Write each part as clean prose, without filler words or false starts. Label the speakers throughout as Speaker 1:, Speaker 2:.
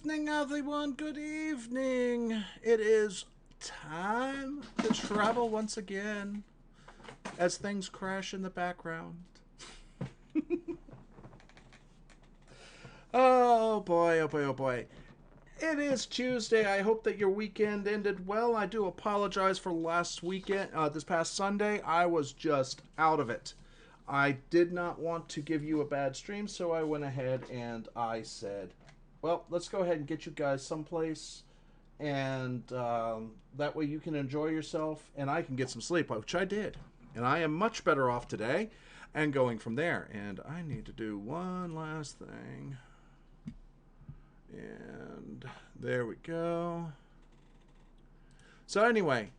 Speaker 1: evening, everyone. Good evening. It is time to travel once again as things crash in the background. Oh boy, oh boy, oh boy. It is Tuesday. I hope that your weekend ended well. I do apologize for last weekend, this past Sunday. I was just out of it. I did not want to give you a bad stream, so I went ahead and I said, well, let's go ahead and get you guys someplace, and that way you can enjoy yourself, and I can get some sleep, which I did. And I am much better off today, and going from there. And I need to do one last thing. And there we go. So anyway,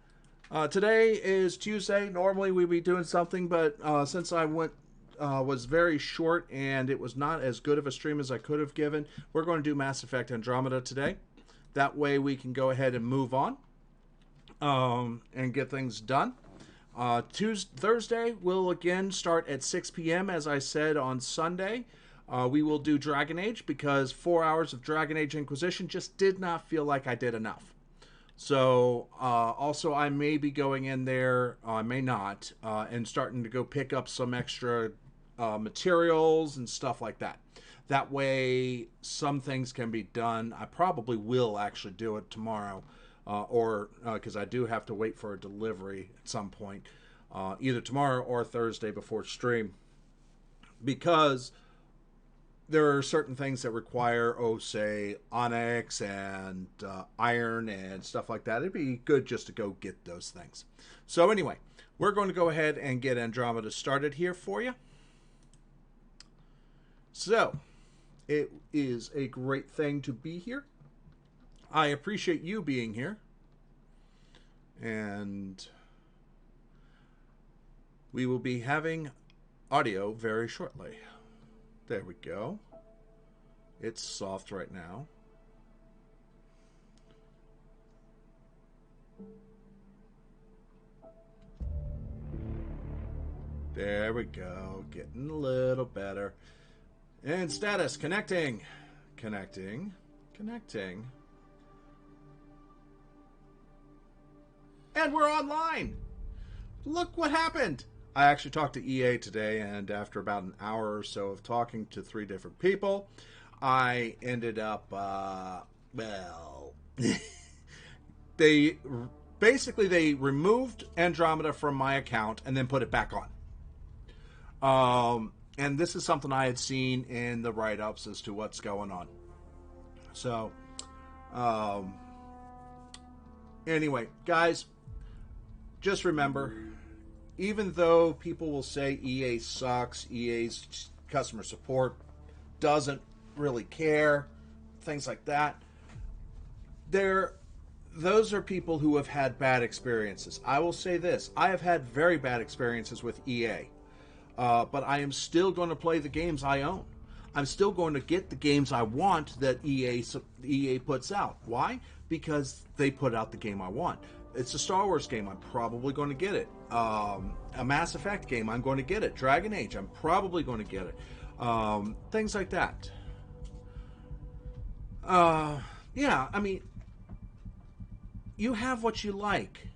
Speaker 1: today is Tuesday. Normally we'd be doing something, but since I was very short and it was not as good of a stream as I could have given, we're going to do Mass Effect Andromeda today. That way we can go ahead and move on and get things done. Thursday will again start at 6 p.m. as I said on Sunday. We will do Dragon Age because 4 hours of Dragon Age Inquisition just did not feel like I did enough. So, also I may be going in there, I may not, and starting to go pick up some extra materials and stuff like that. That way, some things can be done. I probably will actually do it tomorrow, or because I do have to wait for a delivery at some point, either tomorrow or Thursday before stream, because there are certain things that require, say, onyx and iron and stuff like that. It'd be good just to go get those things. So anyway, we're going to go ahead and get Andromeda started here for you. So, it is a great thing to be here. I appreciate you being here. And we will be having audio very shortly. There we go. It's soft right now. There we go. Getting a little better. And status. Connecting. Connecting. Connecting. And we're online. Look what happened. I actually talked to EA today, and after about an hour or so of talking to 3 different people, I ended up, they removed Andromeda from my account and then put it back on. And this is something I had seen in the write-ups as to what's going on. So, anyway, guys, just remember, even though people will say EA sucks, EA's customer support doesn't really care, things like that, those are people who have had bad experiences. I will say this, I have had very bad experiences with EA, but I am still going to play the games I own. I'm still going to get the games I want that EA puts out. Why? Because they put out the game I want. It's a Star Wars game, I'm probably going to get it. A Mass Effect game, I'm going to get it. Dragon Age, I'm probably going to get it. Things like that. Yeah, I mean, you have what you like.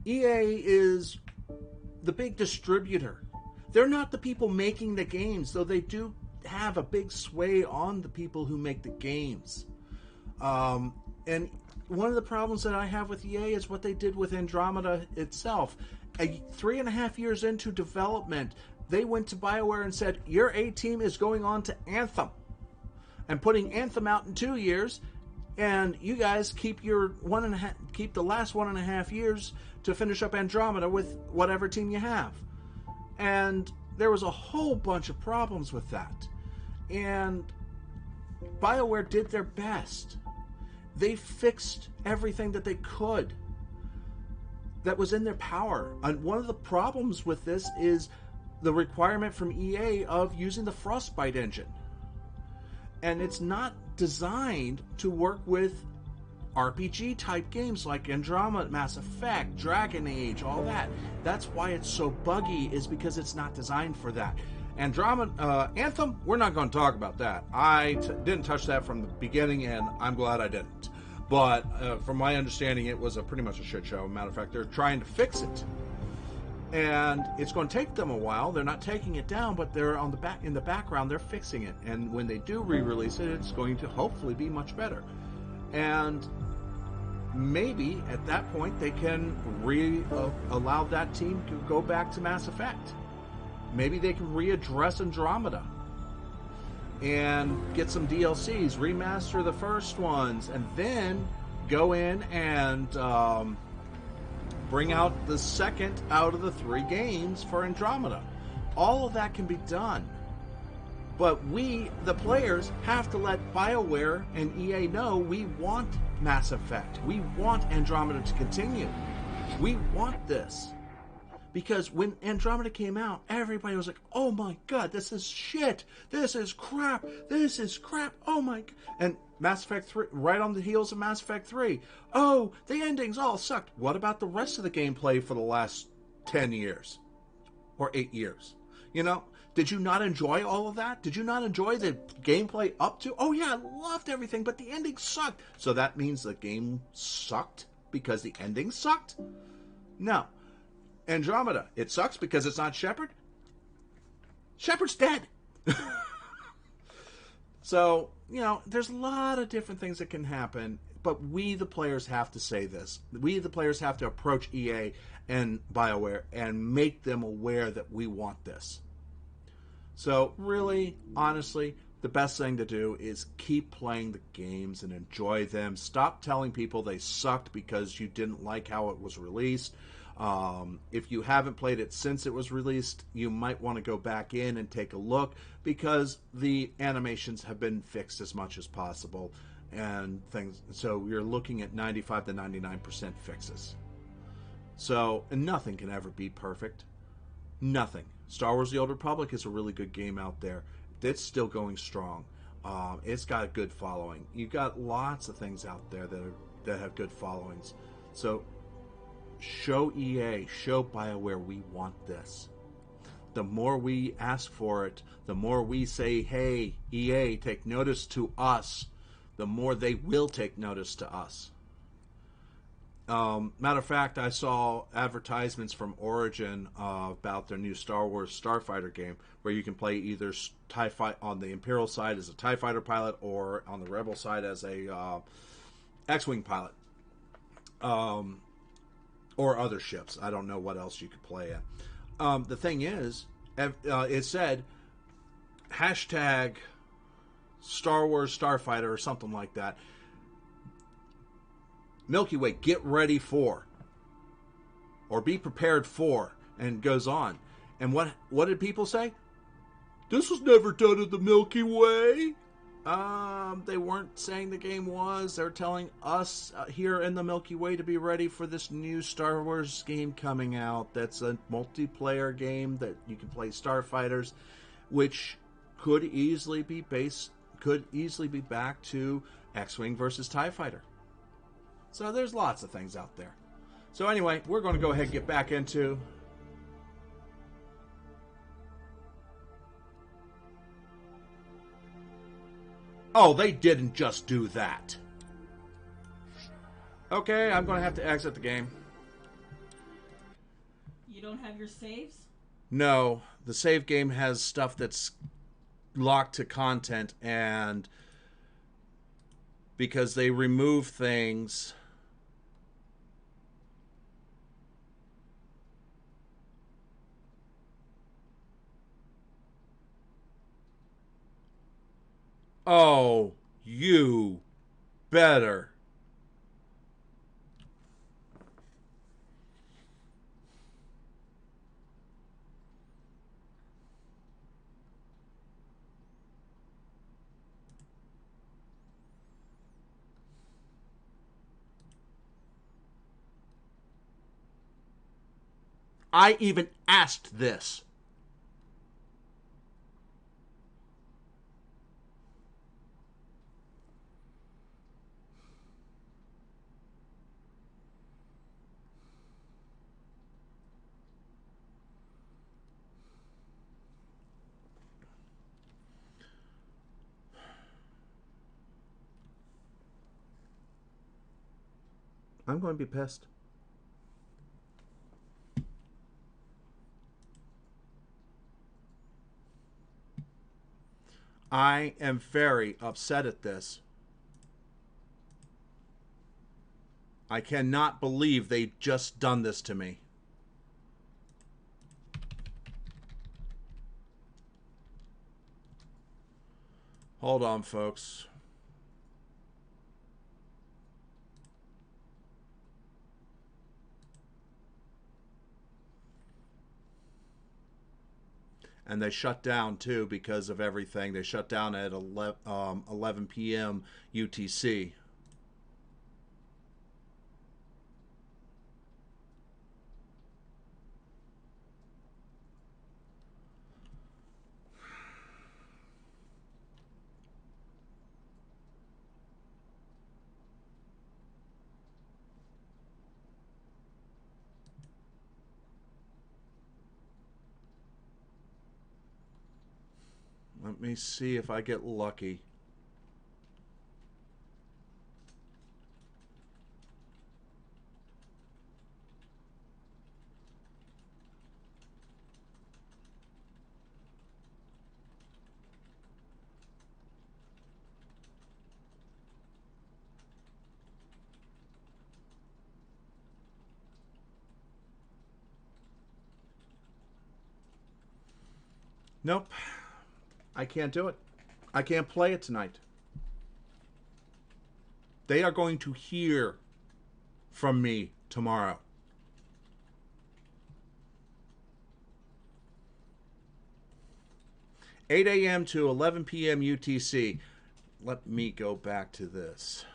Speaker 1: EA is the big distributor. They're not the people making the games, though they do have a big sway on the people who make the games. And one of the problems that I have with EA is what they did with Andromeda itself. 3.5 years into development, they went to BioWare and said, your A-team is going on to Anthem and putting Anthem out in 2 years, and you guys keep keep the last 1.5 years to finish up Andromeda with whatever team you have. And there was a whole bunch of problems with that. And BioWare did their best. They fixed everything that they could that was in their power. And one of the problems with this is the requirement from EA of using the Frostbite engine. And it's not designed to work with RPG type games like Andromeda, Mass Effect, Dragon Age, all that. That's why it's so buggy, is because it's not designed for that. Andromeda, Anthem, we're not going to talk about that. Didn't touch that from the beginning, and I'm glad I didn't. But from my understanding, it was pretty much a shit show. Matter of fact, they're trying to fix it, and it's going to take them a while. They're not taking it down, but they're in the background. They're fixing it, and when they do re-release it, it's going to hopefully be much better. And maybe at that point they can allow that team to go back to Mass Effect. Maybe they can readdress Andromeda and get some DLCs, remaster the first ones, and then go in and bring out the second out of the 3 games for Andromeda. All of that can be done. But we, the players, have to let BioWare and EA know we want Mass Effect. We want Andromeda to continue. We want this. Because when Andromeda came out, everybody was like, oh my god, this is shit. This is crap. This is crap. Oh my god. And Mass Effect 3, right on the heels of Mass Effect 3. Oh, the endings all sucked. What about the rest of the gameplay for the last 10 years? Or 8 years? You know? Did you not enjoy all of that? Did you not enjoy the gameplay up to? Oh yeah, I loved everything, but the ending sucked. So that means the game sucked because the ending sucked? No. Andromeda, it sucks because it's not Shepard? Shepard's dead! So, you know, there's a lot of different things that can happen, but we, the players, have to say this. We, the players, have to approach EA and BioWare and make them aware that we want this. So, really, honestly, the best thing to do is keep playing the games and enjoy them. Stop telling people they sucked because you didn't like how it was released. If you haven't played it since it was released, you might want to go back in and take a look because the animations have been fixed as much as possible and things. So you're looking at 95 to 99% fixes. So, and nothing can ever be perfect. Nothing. Star Wars The Old Republic is a really good game out there. It's still going strong. It's got a good following. You've got lots of things out there that have good followings. So show EA, show BioWare we want this. The more we ask for it, the more we say, hey, EA, take notice to us, the more they will take notice to us. Matter of fact, I saw advertisements from Origin about their new Star Wars Starfighter game, where you can play either TIE Fight on the Imperial side as a TIE Fighter pilot, or on the Rebel side as a X-Wing pilot, or other ships. I don't know what else you could play at. The thing is, it said hashtag Star Wars Starfighter or something like that. Milky Way, get ready for, or be prepared for, and goes on. And what did people say? This was never done in the Milky Way. They weren't saying the game was. They're telling us here in the Milky Way to be ready for this new Star Wars game coming out. That's a multiplayer game that you can play starfighters, which could easily be back to X-Wing versus TIE Fighter. So there's lots of things out there. So anyway, we're going to go ahead and get back into... Oh, they didn't just do that. Okay, I'm going to have to exit the game.
Speaker 2: You don't have your saves?
Speaker 1: No, the save game has stuff that's locked to content, and because they remove things... Oh, you better. I even asked this. I'm going to be pissed. I am very upset at this. I cannot believe they just done this to me. Hold on, folks. And they shut down too because of everything. They shut down at 11 p.m. UTC. Let me see if I get lucky. Nope. I can't do it. I can't play it tonight. They are going to hear from me tomorrow. Eight a.m. to 11 p.m. UTC. Let me go back to this.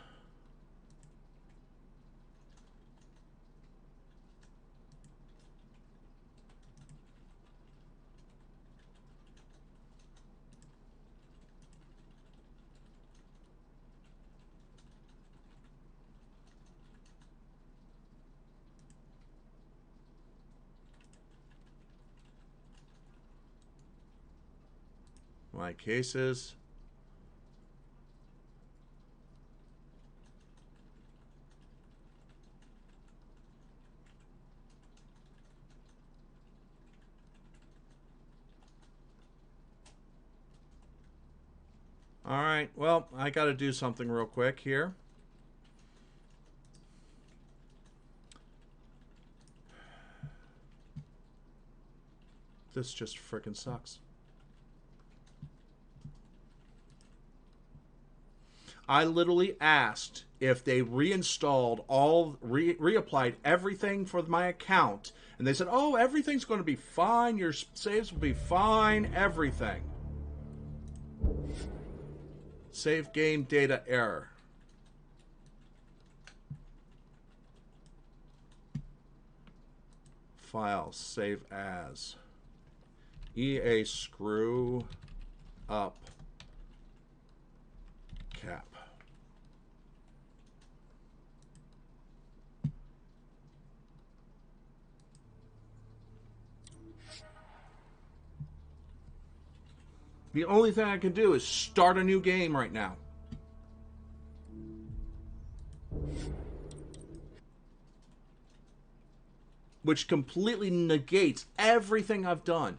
Speaker 1: My cases. All right. Well, I got to do something real quick here. This just freaking sucks. I literally asked if they reinstalled reapplied everything for my account, and they said, "Oh, everything's going to be fine. Your saves will be fine. Everything." Save game data error. File save as. EA screw up cap. The only thing I can do is start a new game right now. Which completely negates everything I've done.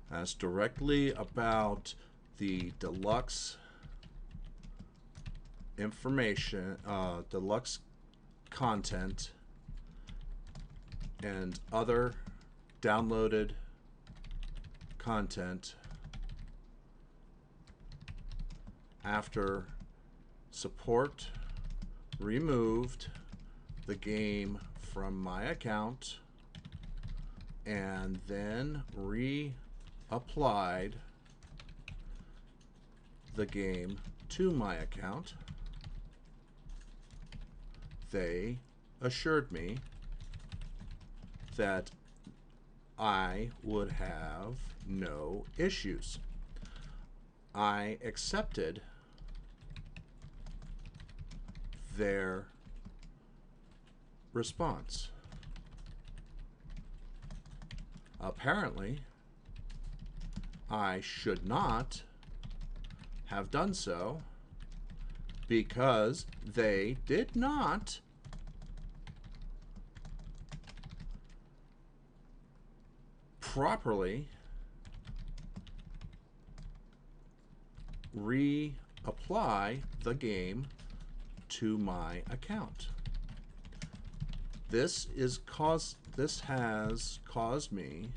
Speaker 1: That's directly about the deluxe information, deluxe content, and other downloaded content after support removed the game from my account and then reapplied the game to my account. They assured me that I would have no issues. I accepted their response. Apparently, I should not have done so because they did not properly reapply the game to my account. This has caused me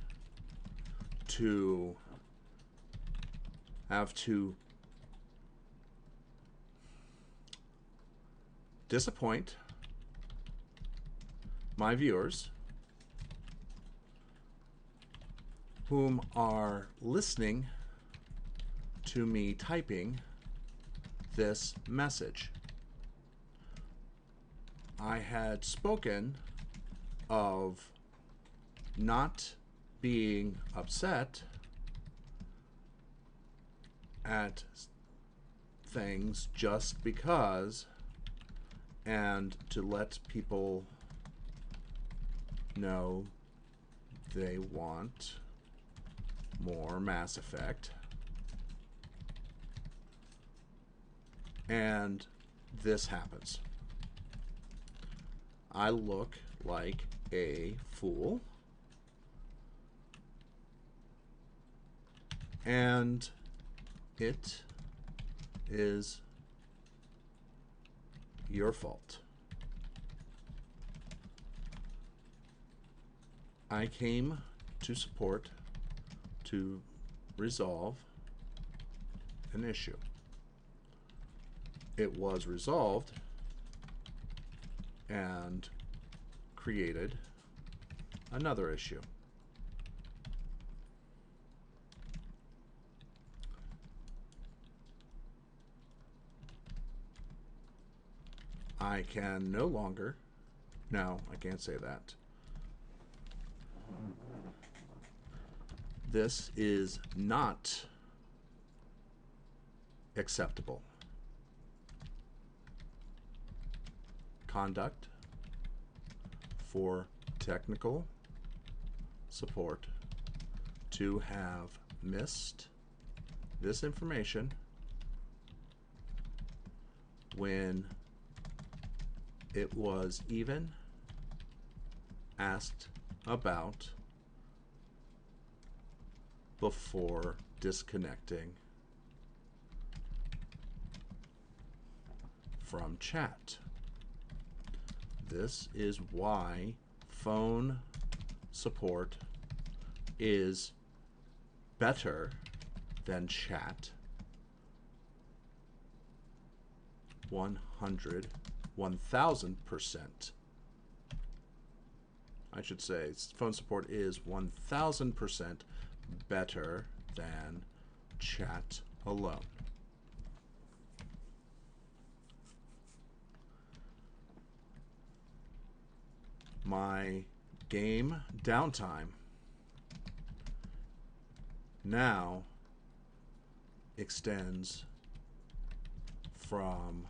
Speaker 1: to have to disappoint my viewers whom are listening to me typing this message. I had spoken of not being upset at things just because, and to let people know they want more Mass Effect. And this happens. I look like a fool. And it is your fault. I came to support, to resolve an issue. It was resolved and created another issue. I can no longer, no, I can't say that. This is not acceptable conduct for technical support to have missed this information when it was even asked about before disconnecting from chat. This is why phone support is better than chat. 1000%. I should say phone support is 1000% better than chat alone. My game downtime now extends from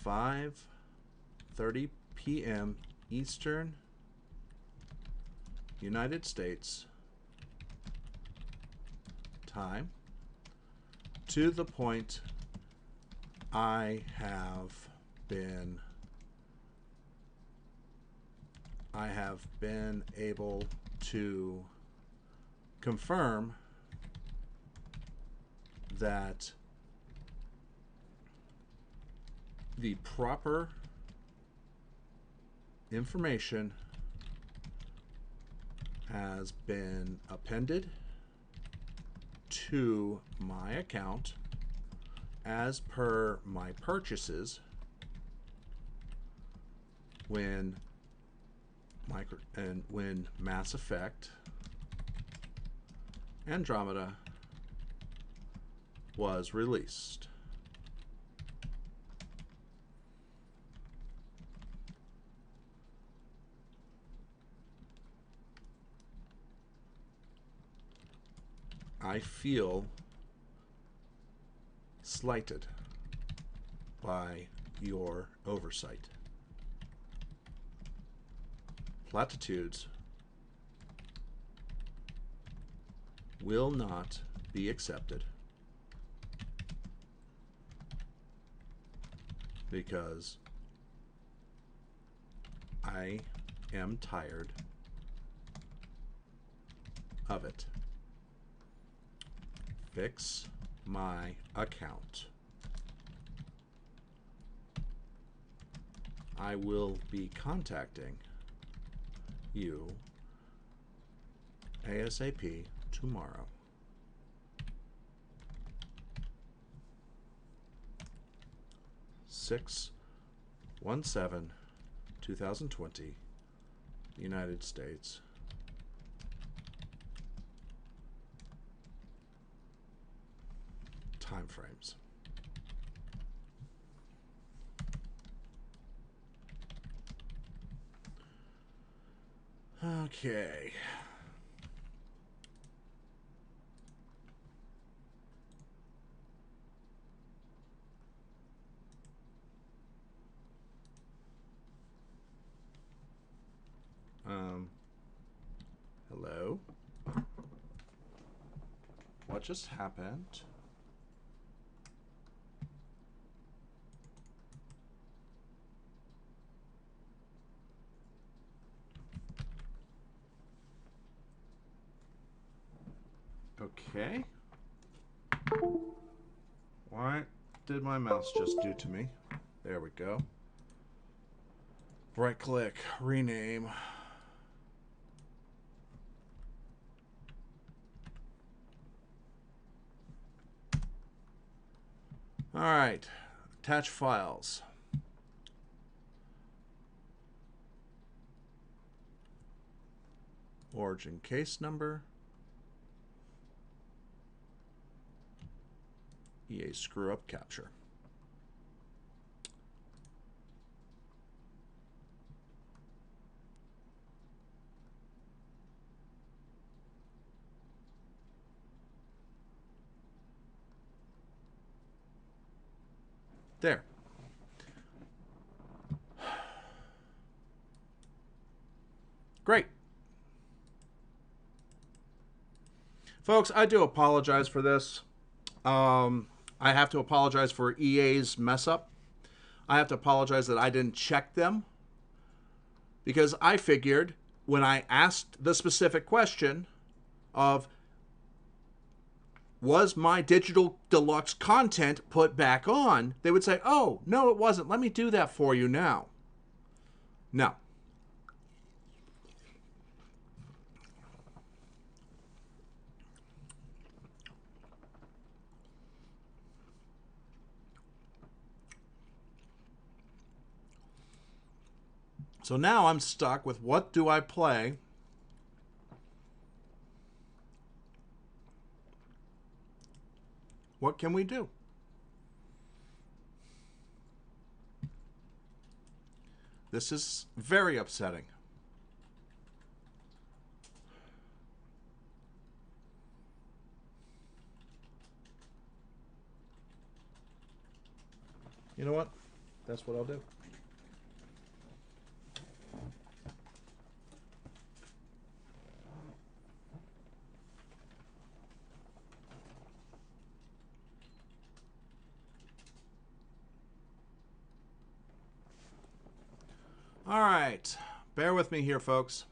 Speaker 1: 5:30 p.m. Eastern United States time to the point I have been able to confirm that the proper information has been appended to my account as per my purchases when Mass Effect Andromeda was released. I feel slighted by your oversight. Platitudes will not be accepted because I am tired of it. Fix my account. I will be contacting you ASAP tomorrow. Six 17/2020, United States. Time frames. Okay. Hello? What just happened? Okay. What did my mouse just do to me? There we go. Right click, rename. All right, attach files. Origin case number. EA screw up capture. There. Great. Folks, I do apologize for this. I have to apologize for EA's mess up. I have to apologize that I didn't check them, because I figured when I asked the specific question of, was my digital deluxe content put back on, they would say, oh, no, it wasn't. Let me do that for you now. No. So now I'm stuck with, what do I play? What can we do? This is very upsetting. You know what? That's what I'll do. All right. Bear with me here, folks.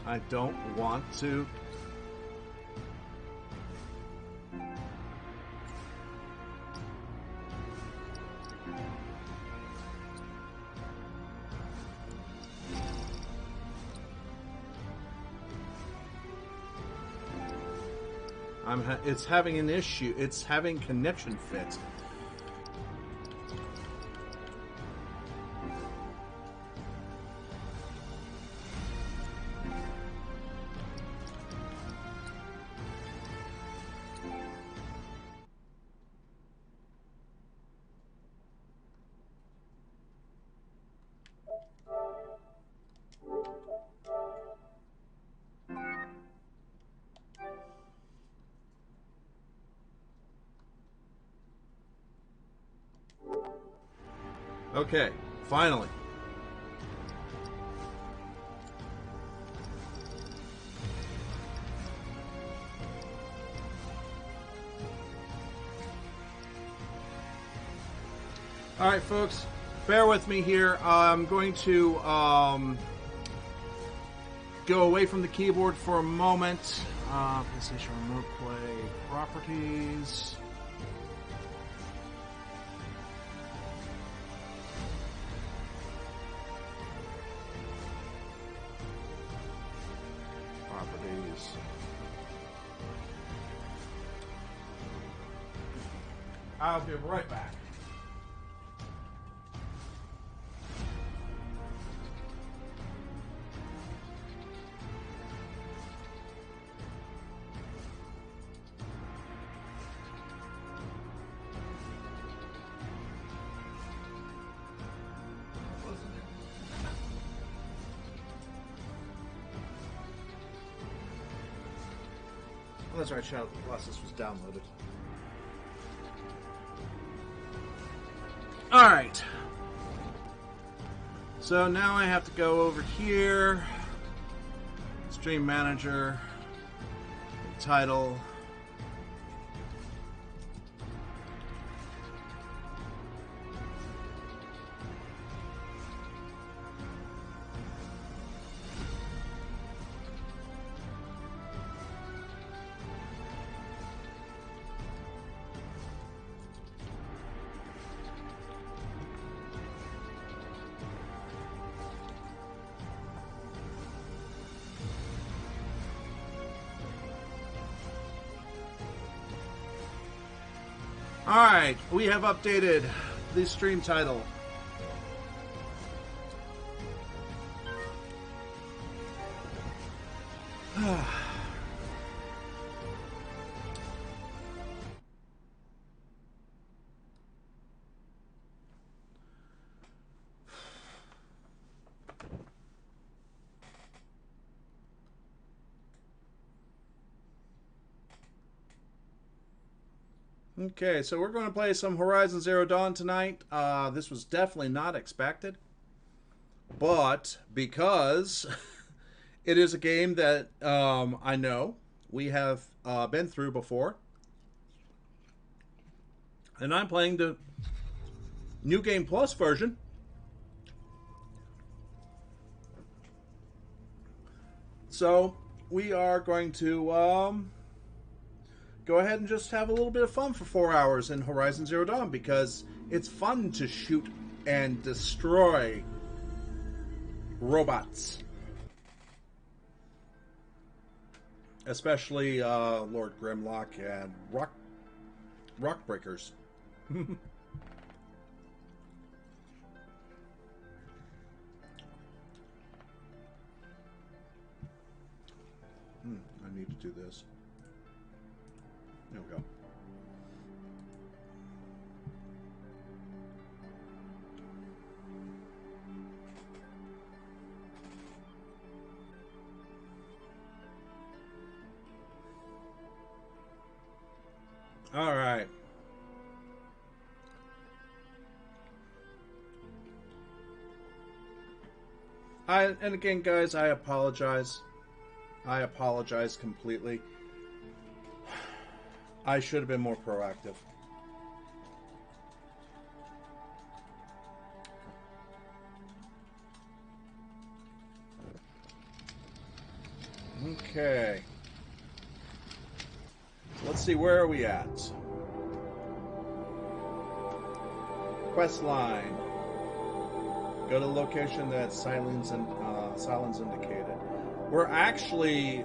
Speaker 1: I don't want to. It's having an issue. It's having connection fits. Okay, finally. All right, folks, bear with me here. I'm going to go away from the keyboard for a moment. PlayStation Remote Play properties. I'll be right back. Oh, that's right, Shadow Colossus was downloaded. Alright. So now I have to go over here. Stream Manager. Title. Alright, we have updated the stream title. Okay, so we're going to play some Horizon Zero Dawn tonight. This was definitely not expected, but because it is a game that I know we have been through before, and I'm playing the New Game Plus version. So we are going to go ahead and just have a little bit of fun for 4 hours in Horizon Zero Dawn, because it's fun to shoot and destroy robots. Especially Lord Grimlock and Rockbreakers. I need to do this. There we go. All right. And again, guys, I apologize. I apologize completely. I should have been more proactive. Okay. Let's see, where are we at? Quest line. Go to the location that Silence indicated. We're actually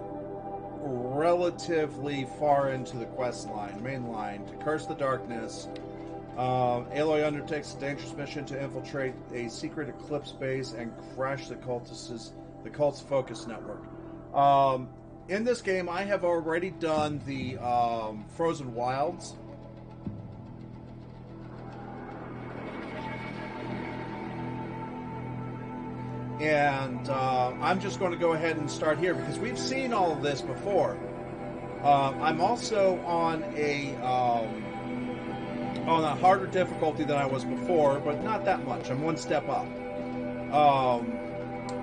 Speaker 1: relatively far into the quest line, main line, to curse the darkness. Aloy undertakes a dangerous mission to infiltrate a secret Eclipse base and crash the cult's focus network. In this game, I have already done the Frozen Wilds. And I'm just going to go ahead and start here because we've seen all of this before. I'm also on a harder difficulty than I was before, but not that much. I'm one step up.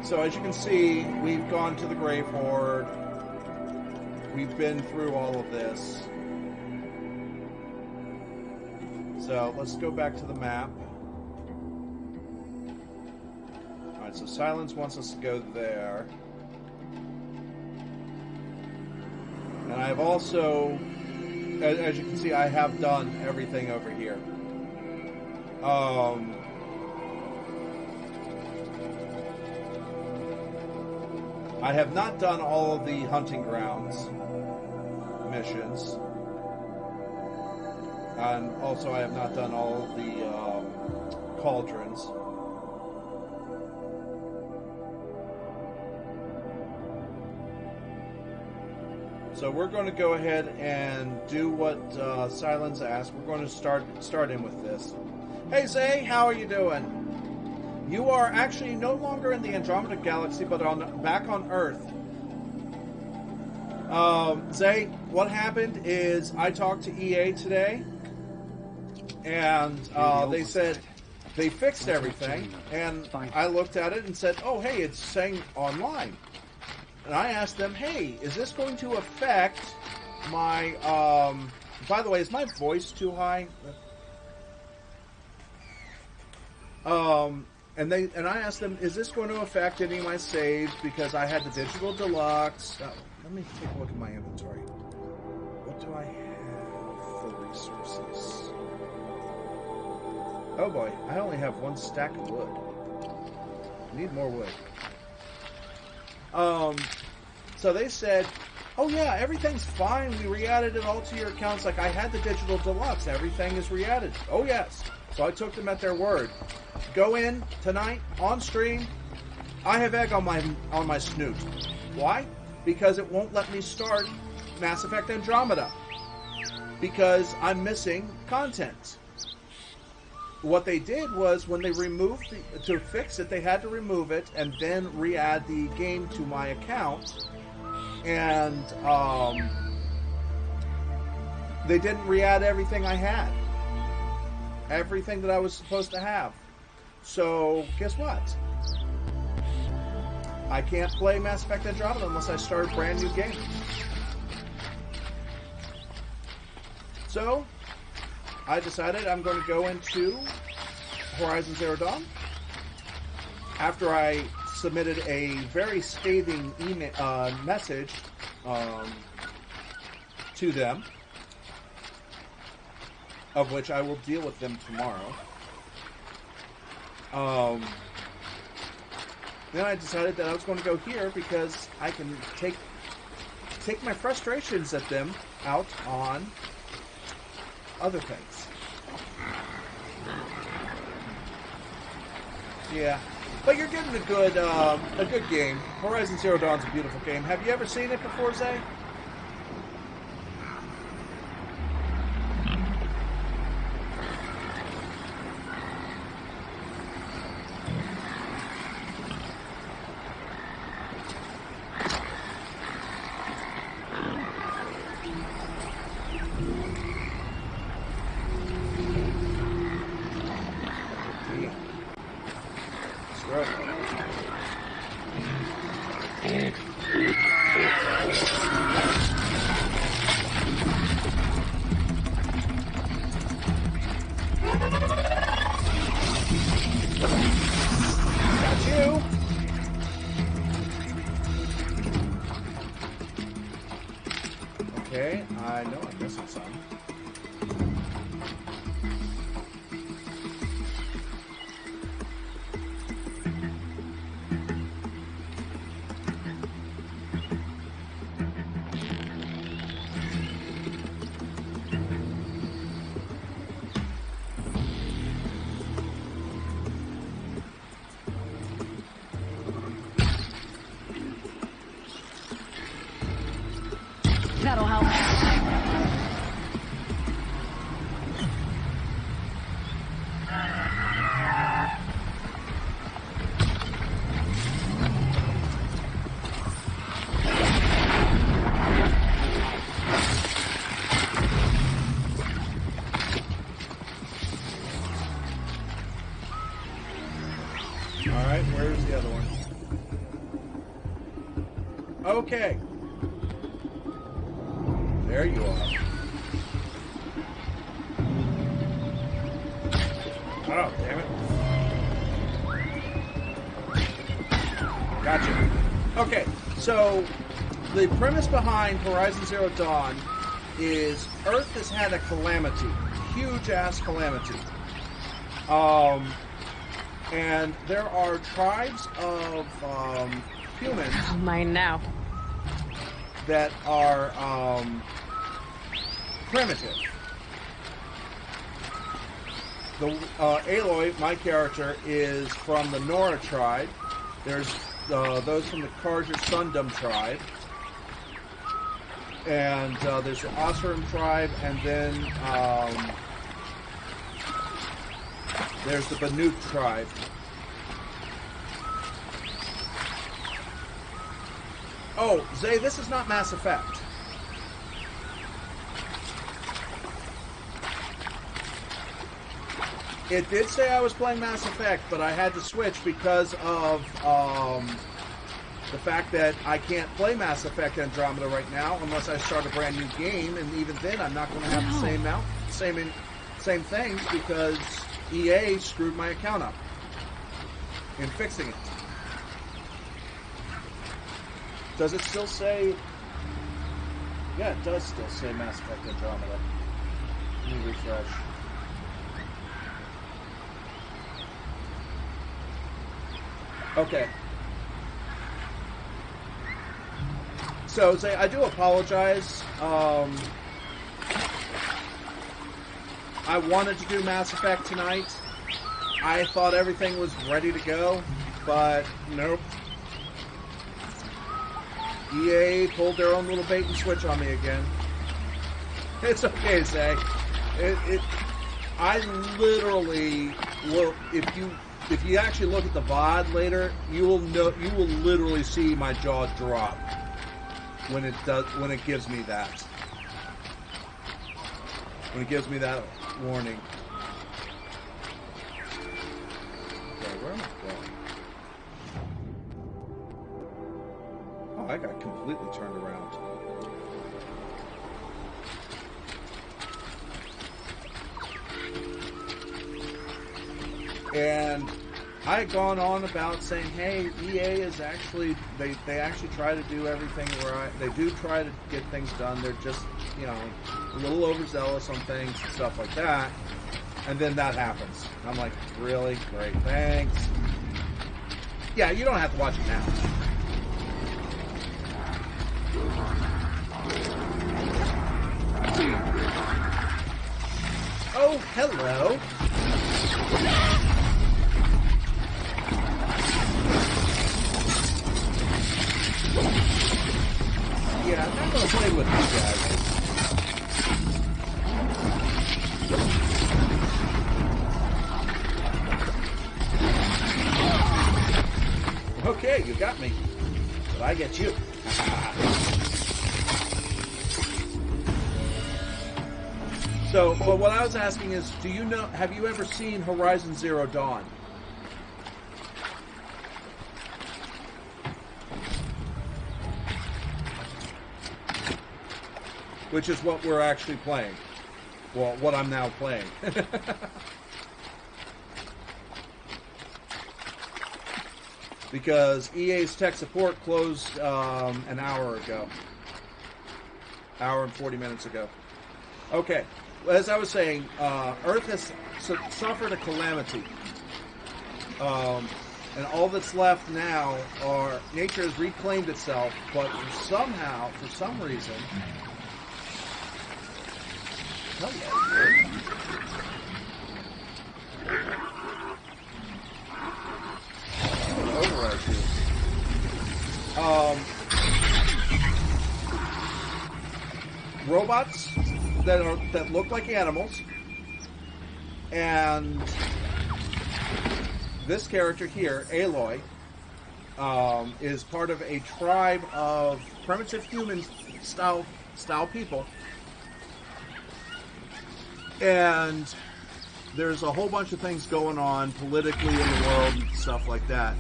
Speaker 1: So as you can see, we've gone to the Grave Horde. We've been through all of this. So let's go back to the map. Alright, so Silence wants us to go there. And I've also, as you can see, I have done everything over here. I have not done all of the hunting grounds missions. And also I have not done all of the cauldrons. So we're going to go ahead and do what Silence asked. We're going to start in with this. Hey Zay, how are you doing? You are actually no longer in the Andromeda Galaxy, but back on Earth. Zay, what happened is I talked to EA today, and they said they fixed everything, and I looked at it and said, oh, hey, it's saying online. And I asked them, hey, is this going to affect my, by the way, is my voice too high? And I asked them, is this going to affect any of my saves because I had the digital deluxe? Let me take a look at my inventory. What do I have for resources? Oh boy, I only have one stack of wood. I need more wood. So they said, oh yeah, everything's fine. We re-added it all to your accounts. Like I had the digital deluxe. Everything is re-added. Oh yes. So I took them at their word. Go in tonight on stream. I have egg on my snoot. Why? Because it won't let me start Mass Effect Andromeda. Because I'm missing content. What they did was when they removed to fix it, they had to remove it and then re-add the game to my account. And they didn't re-add everything I had. Everything that I was supposed to have. So, guess what? I can't play Mass Effect Andromeda unless I start a brand new game. So, I decided I'm going to go into Horizon Zero Dawn. After I submitted a very scathing email, message to them, of which I will deal with them tomorrow. Then I decided that I was going to go here because I can take my frustrations at them out on other things. Yeah, but you're getting a good game. Horizon Zero Dawn's a beautiful game. Have you ever seen it before, Zay? Okay, I know I'm missing some.
Speaker 3: That'll help.
Speaker 1: Alright, where's the other one? Okay. There you are. Oh, damn it. Gotcha. Okay, so the premise behind Horizon Zero Dawn is Earth has had a calamity. Huge-ass calamity. And there are tribes of humans
Speaker 3: Mine now.
Speaker 1: that are primitive. The Aloy, my character, is from the Nora tribe. There's those from the Karja Sundom tribe. And there's the Osram tribe, and then there's the Banuk tribe. Oh, Zay, this is not Mass Effect. It did say I was playing Mass Effect, but I had to switch because of the fact that I can't play Mass Effect Andromeda right now unless I start a brand new game, and even then I'm not going to have the same things because EA screwed my account up in fixing it. Does it still say... Yeah, it does still say Mass Effect Andromeda. Let me refresh. Okay. So, Zay, I do apologize. I wanted to do Mass Effect tonight. I thought everything was ready to go, but nope. EA pulled their own little bait and switch on me again. It's okay, Zay. I literally will. If you actually look at the VOD later, you will literally see my jaw drop when it gives me that. When it gives me that warning. Okay, where am I going? Oh, I got completely turned around. And I had gone on about saying, hey, EA is actually, they actually try to do everything right. They do try to get things done. They're just, a little overzealous on things and stuff like that. And then that happens. And I'm like, really? Great, thanks. Yeah, you don't have to watch it now. Oh, hello. Yeah, I'm not going to play with you guys. Okay, you got me. But I get you. So, but what I was asking is, have you ever seen Horizon Zero Dawn? Which is what we're actually playing. Well, what I'm now playing. Because EA's tech support closed an hour ago. Hour and 40 minutes ago. Okay. As I was saying, Earth has suffered a calamity. And all that's left now are... Nature has reclaimed itself, but for some reason... Override here. robots that look like animals, and this character here, Aloy, is part of a tribe of primitive human style people, and there's a whole bunch of things going on politically in the world and stuff like that.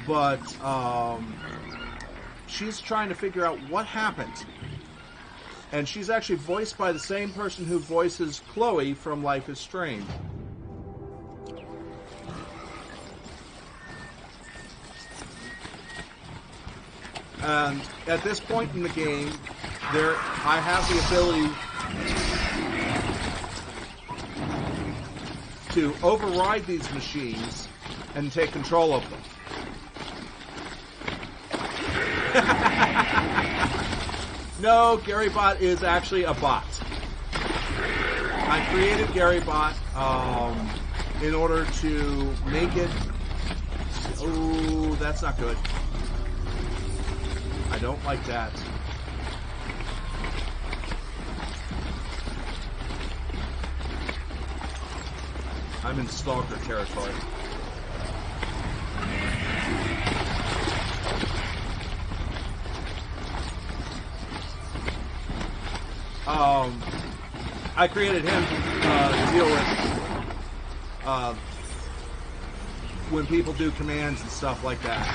Speaker 1: But she's trying to figure out what happened. And she's actually voiced by the same person who voices Chloe from Life is Strange. And at this point in the game, I have the ability to override these machines and take control of them. No, GaryBot is actually a bot. I created GaryBot in order to make it... Oh, that's not good. I don't like that. I'm in stalker territory. I created him to deal with when people do commands and stuff like that.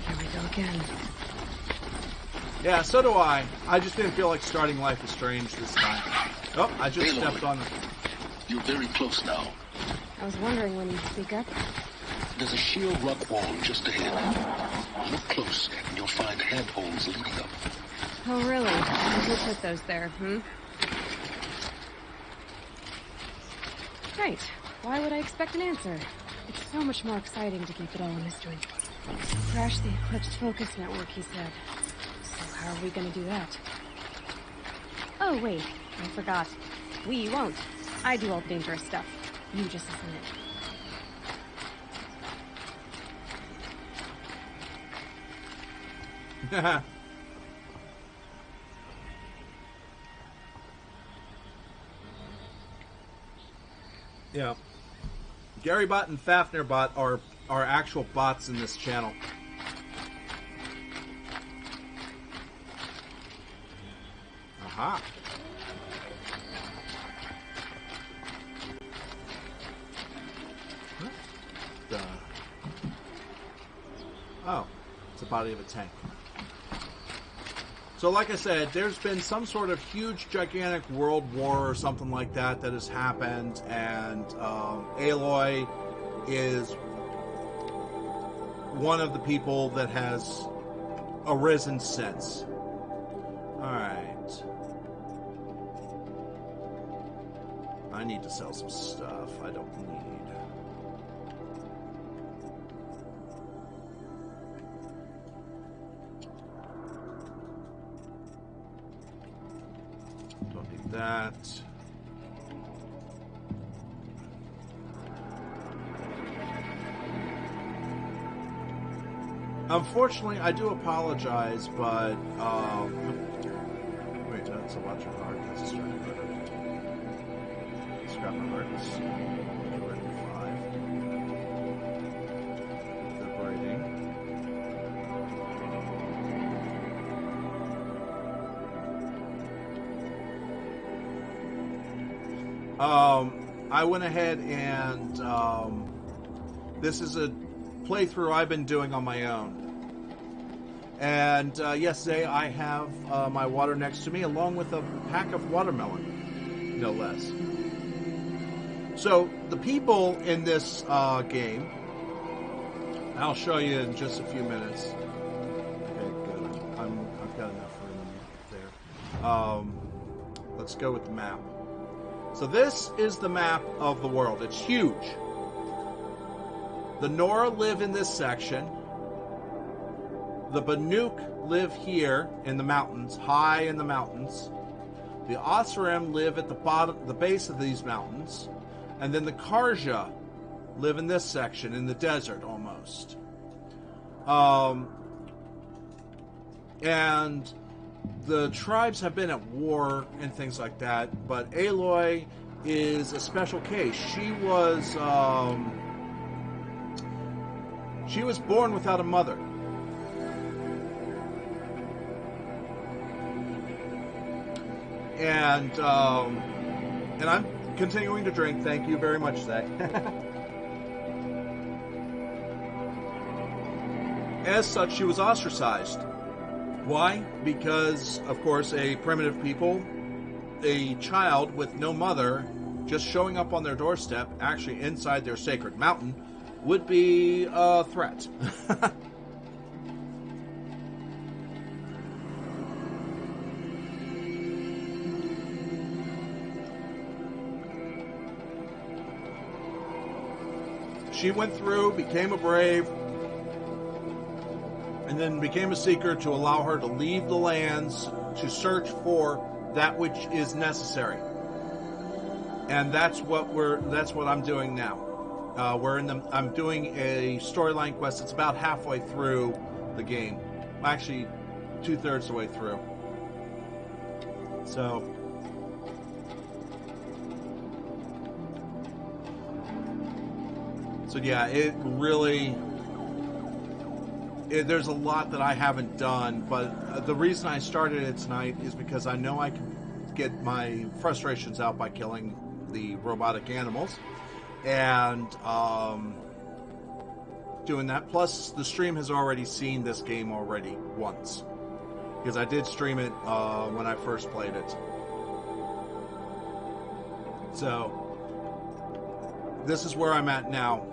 Speaker 3: Here we go again.
Speaker 1: Yeah, so do I. I just didn't feel like starting Life is Strange this time. Oh, I just stepped on it.
Speaker 4: You're very close now.
Speaker 3: I was wondering when you'd speak up.
Speaker 4: There's a shield rock wall just ahead. Look close, and you'll find handholds leading up.
Speaker 3: Oh, really? Who put those there, Right. Why would I expect an answer? It's so much more exciting to keep it all a mystery. Crash the Eclipse focus network, he said. So how are we gonna do that? Oh, wait. I forgot. We won't. I do all the dangerous stuff. You just listen in.
Speaker 1: Yeah. GaryBot and FafnirBot are actual bots in this channel. Aha. What? Oh, it's the body of a tank. So like I said, there's been some sort of huge, gigantic world war or something like that has happened, and Aloy is one of the people that has arisen since. Alright. I need to sell some stuff I don't need. Don't need that. Unfortunately, I do apologize, but wait, that's a watch of heart. That's a strike card. Scrap my heart. Already 5. Liberating. I went ahead and this is a playthrough I've been doing on my own. And yesterday I have my water next to me along with a pack of watermelon, no less. So the people in this game, I'll show you in just a few minutes. Okay, good. I've got enough room there. Let's go with the map. So this is the map of the world. It's huge. The Nora live in this section. The Banuk live here in the mountains, high in the mountains. The Osram live at the bottom, the base of these mountains. And then the Karja live in this section, in the desert almost. And the tribes have been at war and things like that, but Aloy is a special case. She was born without a mother. And I'm continuing to drink. Thank you very much, Zach. As such, she was ostracized. Why? Because, of course, a primitive people, a child with no mother, just showing up on their doorstep, actually inside their sacred mountain, would be a threat. She went through, became a brave, and then became a seeker to allow her to leave the lands to search for that which is necessary. And that's what I'm doing now. I'm doing a storyline quest. It's about halfway through the game. Actually, 2/3 the way through. So yeah, it really... there's a lot that I haven't done, but the reason I started it tonight is because I know I can get my frustrations out by killing the robotic animals, and doing that. Plus, the stream has already seen this game already once, because I did stream it when I first played it. So, this is where I'm at now.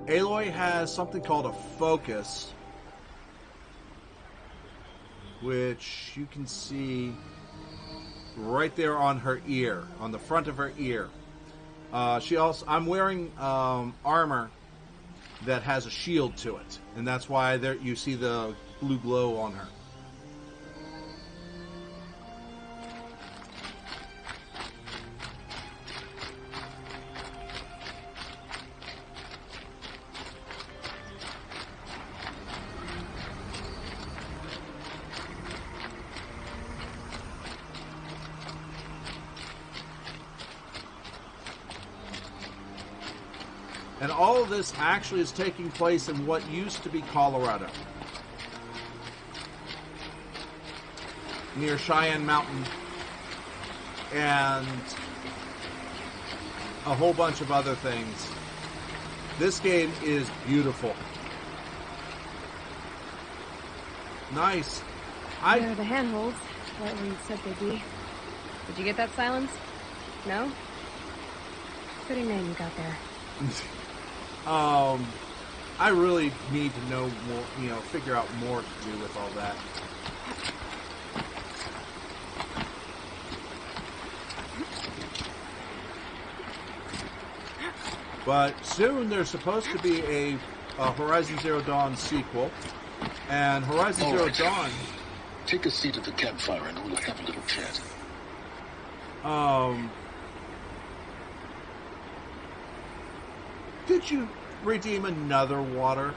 Speaker 1: Aloy has something called a focus, which you can see right there on her ear, on the front of her ear. I'm wearing armor that has a shield to it, and that's why there you see the blue glow on her. And all of this actually is taking place in what used to be Colorado, near Cheyenne Mountain, and a whole bunch of other things. This game is beautiful. Nice.
Speaker 3: There are the handholds, right where you said they'd be. Did you get that silence? No? Pretty name you got there.
Speaker 1: I really need to know more, figure out more to do with all that. But soon there's supposed to be a Horizon Zero Dawn sequel, and Horizon Zero Dawn...
Speaker 4: Take a seat at the campfire and we'll have a little chat.
Speaker 1: Did you redeem another water?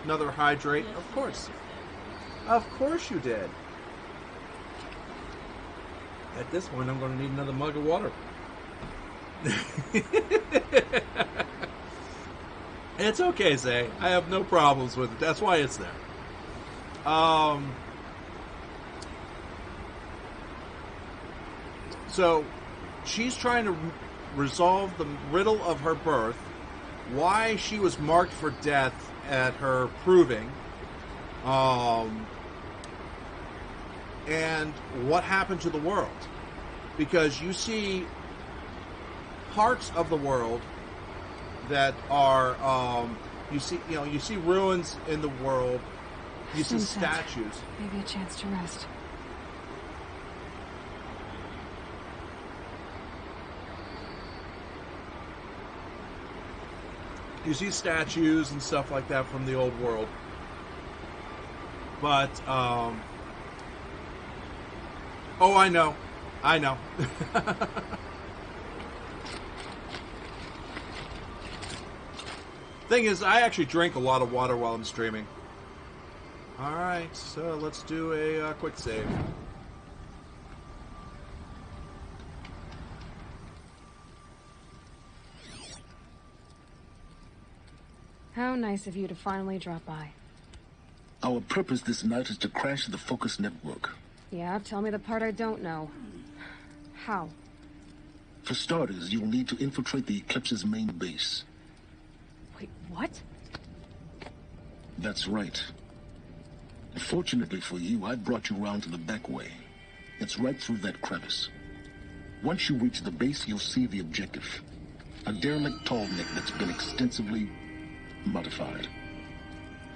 Speaker 1: Another hydrate?
Speaker 2: Yes,
Speaker 1: Of course.
Speaker 2: yes.
Speaker 1: Of course you did. At this point, I'm going to need another mug of water. It's okay, Zay. I have no problems with it. That's why it's there. So, she's trying to resolve the riddle of her birth, why she was marked for death at her proving, and what happened to the world. Because you see parts of the world that are, you see ruins in the world, you see
Speaker 3: Sunset.
Speaker 1: statues.
Speaker 3: Maybe a chance to rest.
Speaker 1: You see statues and stuff like that from the old world. But, oh, I know. Thing is, I actually drink a lot of water while I'm streaming. Alright, so let's do a quick save.
Speaker 3: How nice of you to finally drop by.
Speaker 4: Our purpose this night is to crash the focus network.
Speaker 3: Yeah, tell me the part I don't know. How?
Speaker 4: For starters, you'll need to infiltrate the Eclipse's main base.
Speaker 3: Wait, what?
Speaker 4: That's right. Fortunately for you, I brought you round to the back way. It's right through that crevice. Once you reach the base, you'll see the objective. A derelict tall neck that's been extensively modified.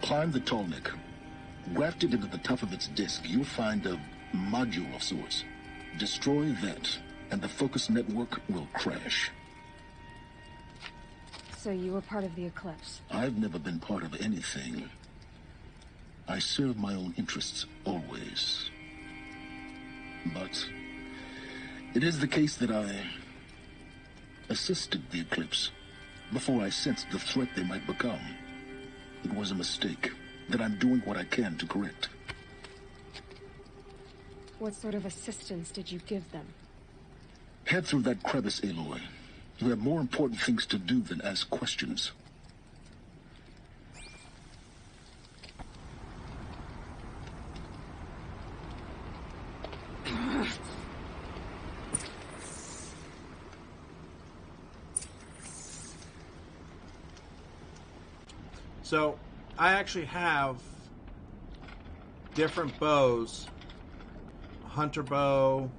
Speaker 4: Climb the tall neck. Grafted into the top of its disk, you'll find a module of sorts. Destroy that, and the focus network will crash.
Speaker 3: So you were part of the Eclipse?
Speaker 4: I've never been part of anything. I serve my own interests, always. But it is the case that I assisted the Eclipse before I sensed the threat they might become. It was a mistake that I'm doing what I can to correct.
Speaker 3: What sort of assistance did you give them?
Speaker 4: Head through that crevice, Aloy. You have more important things to do than ask questions.
Speaker 1: So, I actually have different bows. Hunter bow,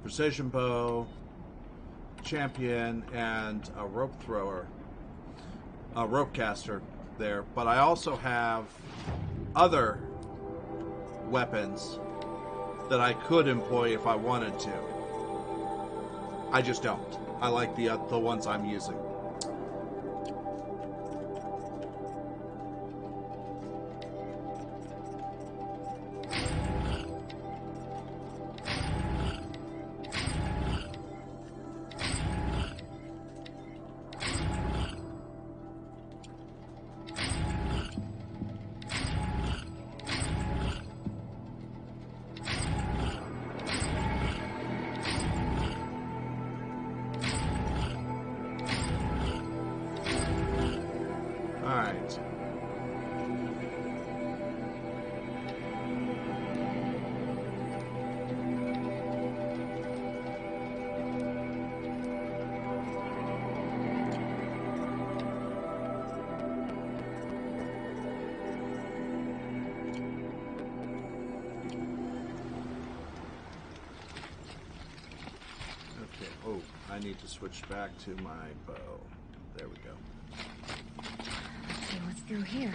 Speaker 1: precision bow, champion, and a rope thrower. A rope caster there. But I also have other weapons that I could employ if I wanted to. I just don't. I like the ones I'm using. I need to switch back to my bow. There we go.
Speaker 3: Okay, what's through here?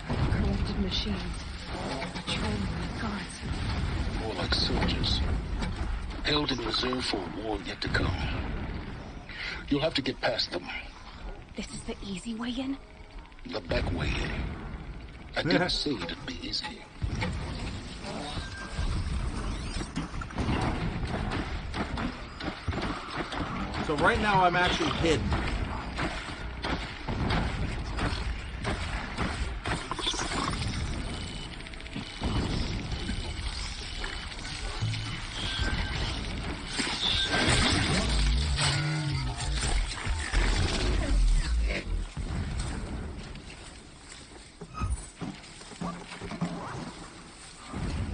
Speaker 3: Corrupted machines. Patrolling like guards.
Speaker 4: More like soldiers. Held in reserve for a war yet to come. You'll have to get past them.
Speaker 3: This is the easy way in?
Speaker 4: The back way in. I didn't say it'd be easy.
Speaker 1: So right now I'm actually hidden.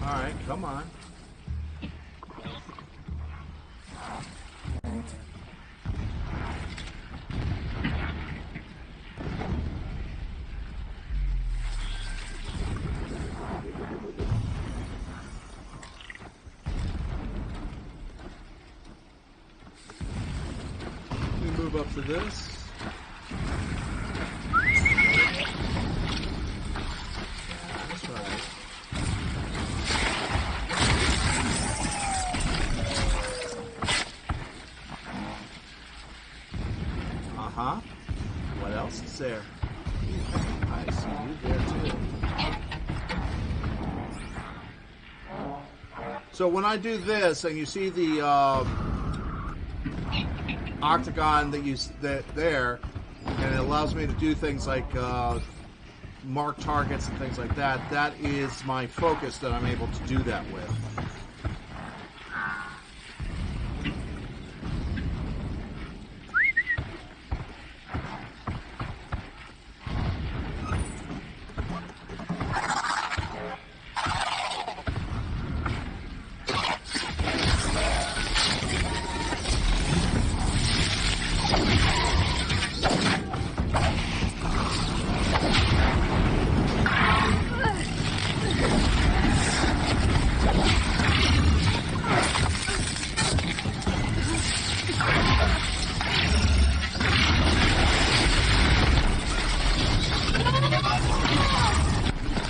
Speaker 1: Alright, come on. Up to this. That's right. Uh-huh. What else is there? I see you there too. So when I do this and you see the octagon there, and it allows me to do things like mark targets and things like that. That is my focus that I'm able to do that with.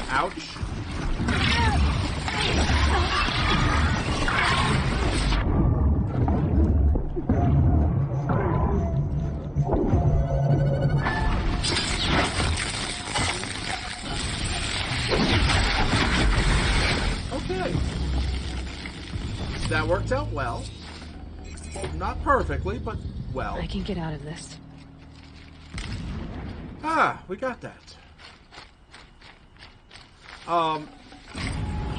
Speaker 1: Ouch. Okay. That worked out well. Not perfectly, but well.
Speaker 3: I can get out of this.
Speaker 1: Ah, we got that.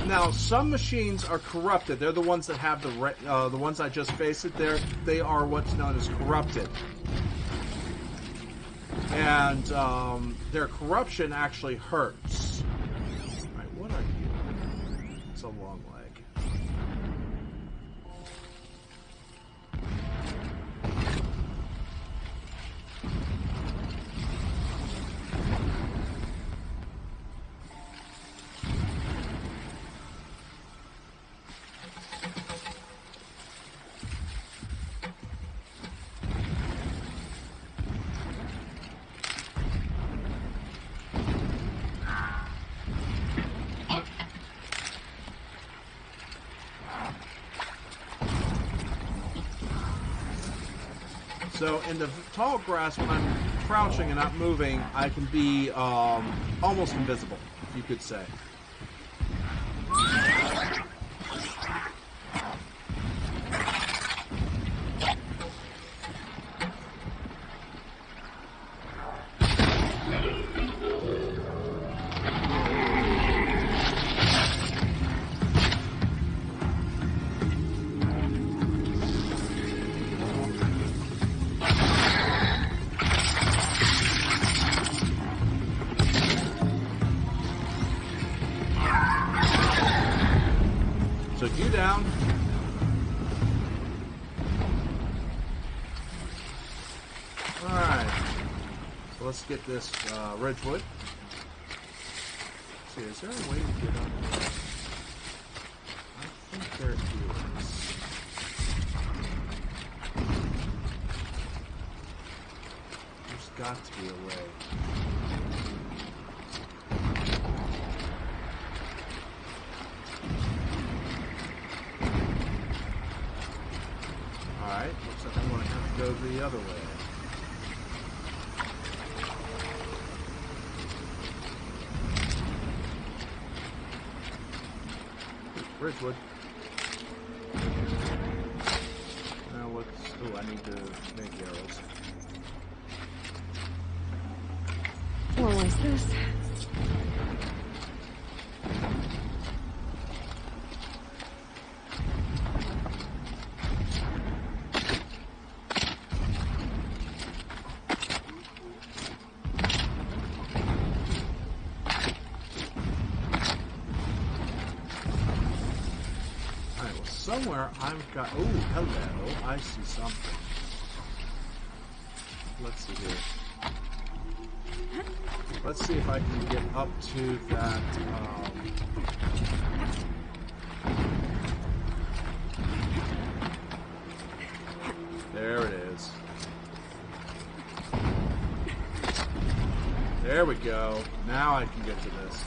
Speaker 1: Now some machines are corrupted. They're the ones that have the ones I just faced. They are what's known as corrupted, and their corruption actually hurts. All right, what are you? It's a long leg. So in the tall grass, when I'm crouching and not moving, I can be almost invisible, you could say. Took you down. Alright. So let's get this Ridgewood. Let's see, is there a way to get up there? I think there is. There's got to be a way. Alright, looks like I'm going to have to go the other way. Ridgewood. Now what's... Oh, I need to make arrows.
Speaker 3: What was this?
Speaker 1: Somewhere I've got... Oh, hello. I see something. Let's see here. Let's see if I can get up to that... There it is. There we go. Now I can get to this.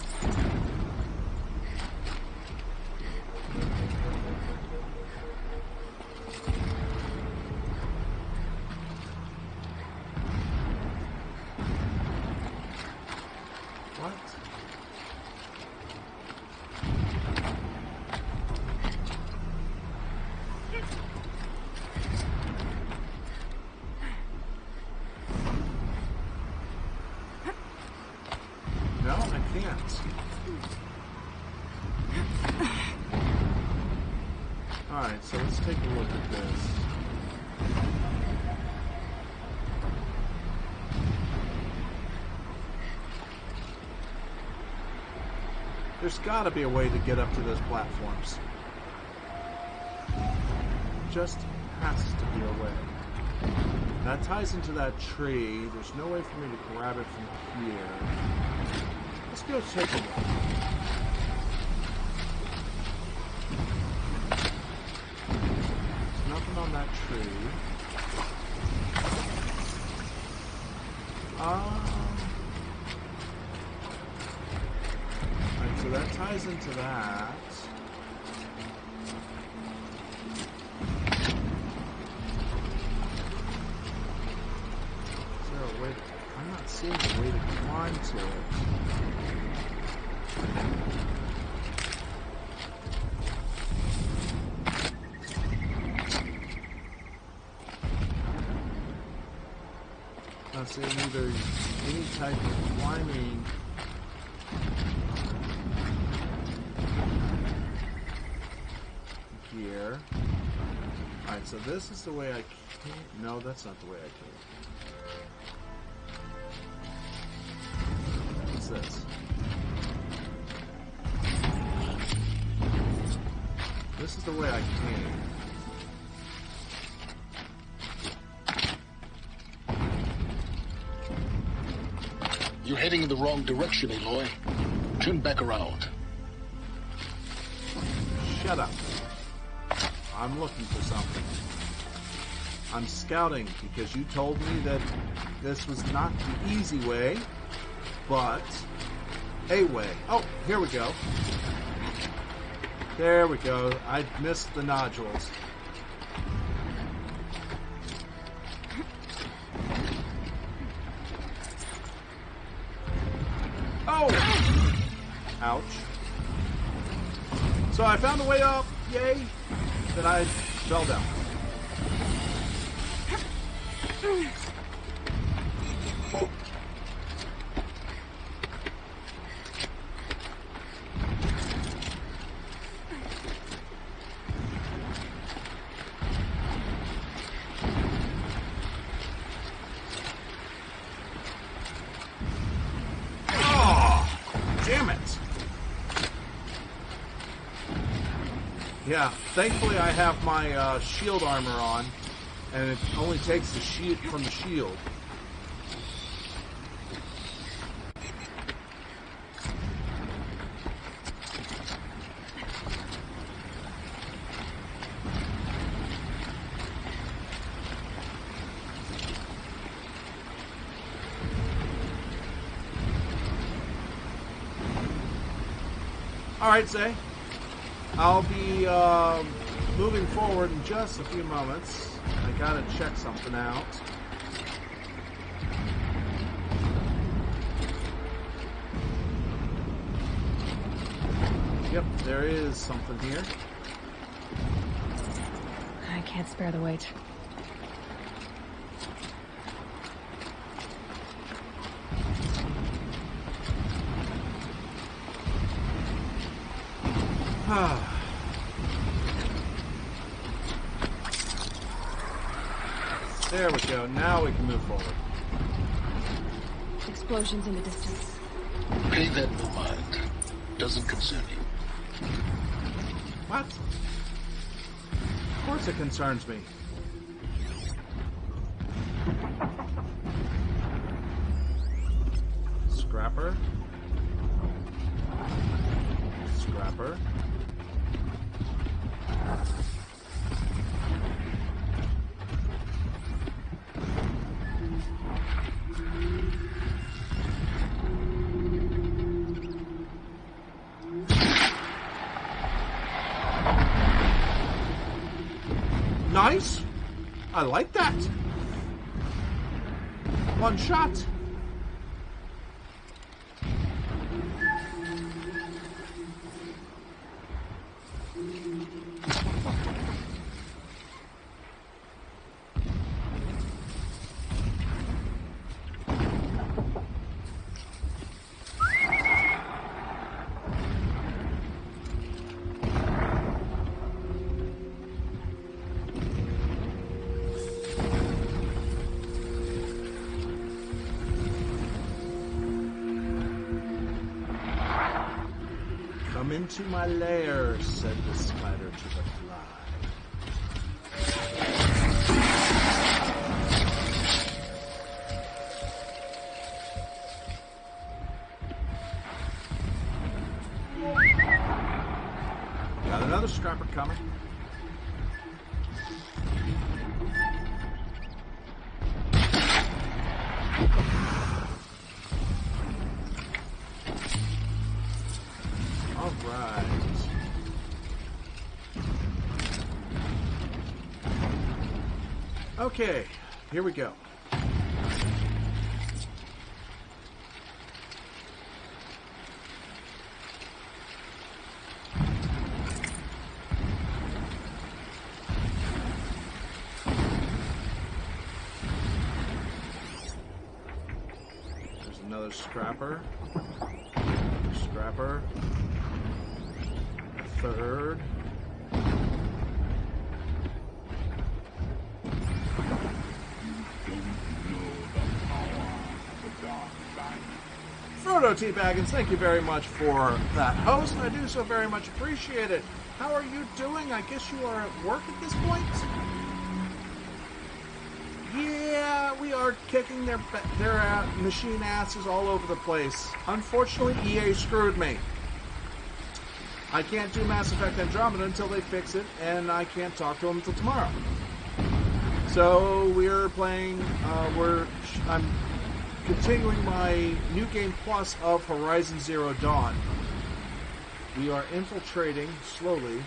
Speaker 1: Alright, so let's take a look at this. There's got to be a way to get up to those platforms. Just has to be a way. That ties into that tree. There's no way for me to grab it from here. Let's go take a look. There's nothing on that tree. Alright, so that ties into that. Is there a way to... I'm not seeing a way to climb to it. Not seeing either any type of climbing. Here. Alright, so this is the way I came. No, that's not the way I came. What's this? This is the way I came.
Speaker 4: You're heading in the wrong direction, Aloy. Turn back around.
Speaker 1: Shut up. I'm looking for something. I'm scouting because you told me that this was not the easy way, but a way. Oh, here we go. There we go. I missed the nodules. Oh! Ouch. So I found a way up. Yay! Then I fell down. Yeah, thankfully I have my shield armor on, and it only takes the shield from the shield. Alright, Zay. I'll be moving forward in just a few moments. I gotta check something out. Yep, there is something here.
Speaker 3: I can't spare the weight.
Speaker 1: There we go. Now we can move forward.
Speaker 3: Explosions in the distance.
Speaker 4: Pay that no mind. Doesn't concern you.
Speaker 1: What? Of course it concerns me. Scrapper. Scrapper. Nice. I like that. One shot. Come into my lair, said the spider to the fly. Got another scrapper coming. All right. Okay, here we go. There's another scrapper. Scrapper. A third. Frodo T. Baggins, thank you very much for that host. I do so very much appreciate it. How are you doing? I guess you are at work at this point? Yeah, we are kicking their machine asses all over the place. Unfortunately, EA screwed me. I can't do Mass Effect Andromeda until they fix it, and I can't talk to them until tomorrow. So we're playing. I'm continuing my New Game Plus of Horizon Zero Dawn. We are infiltrating slowly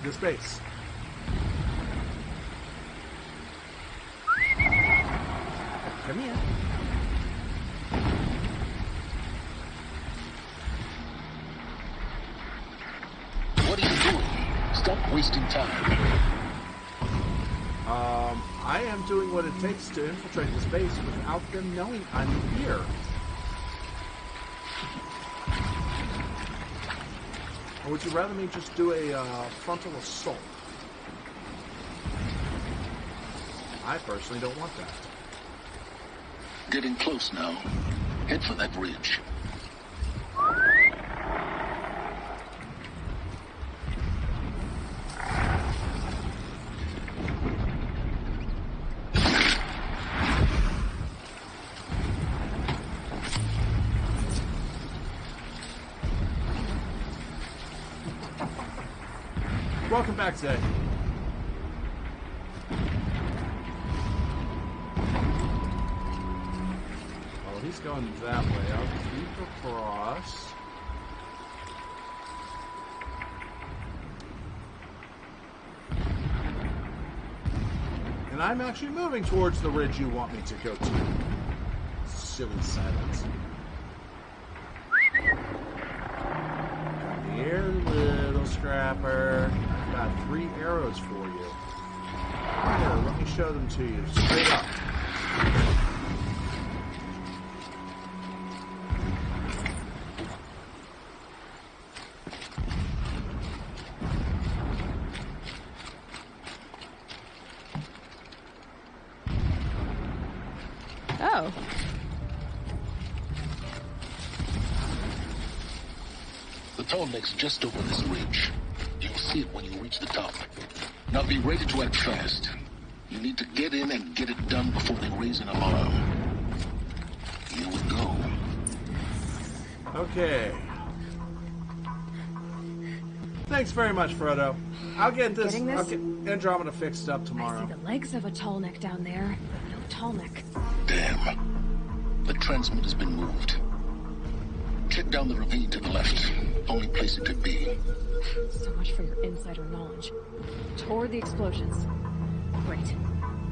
Speaker 1: this base. Come here.
Speaker 4: What are you doing? Stop wasting time.
Speaker 1: I am doing what it takes to infiltrate this base without them knowing I'm here. Or would you rather me just do a frontal assault? I personally don't want that.
Speaker 4: Getting close now. Head for that ridge.
Speaker 1: Welcome back, Zed. Oh, he's going that way. I'll keep across. And I'm actually moving towards the ridge you want me to go to. Silly silence. Come here, little scrapper. I've got 3 arrows for you. Here, let me show them to you. Straight up.
Speaker 3: Oh.
Speaker 4: The tall neck's just over this ridge. You'll see it when you reach the top. Now be ready to act fast. You need to get in and get it done before they raise an alarm. Here we go.
Speaker 1: Okay. Thanks very much, Frodo. I'll get this.
Speaker 3: Getting this?
Speaker 1: I'll get Andromeda fixed up
Speaker 3: I
Speaker 1: tomorrow.
Speaker 3: see the legs of a tall neck down there, but no tall neck.
Speaker 4: Damn. The transmitter's been moved. Check down the ravine to the left. Only place it could be.
Speaker 3: So much for your insider knowledge. Toward the explosions. Great.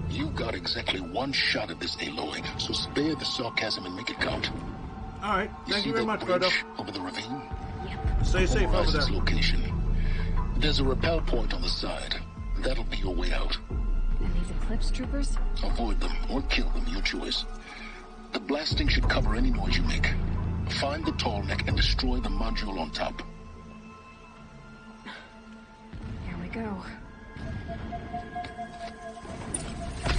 Speaker 4: You got exactly 1 shot at this, Aloy, so spare the sarcasm and make it count.
Speaker 1: All right. Thank you very much, Frodo.
Speaker 4: Over the ravine?
Speaker 3: Yep.
Speaker 1: Stay safe over
Speaker 4: Horizon's
Speaker 1: there.
Speaker 4: location. There's a rappel point on the side. That'll be your way out.
Speaker 3: And these Eclipse troopers?
Speaker 4: Avoid them or kill them, your choice. The blasting should cover any noise you make. Find the tall neck and destroy the module on top.
Speaker 3: Here we go.
Speaker 5: I do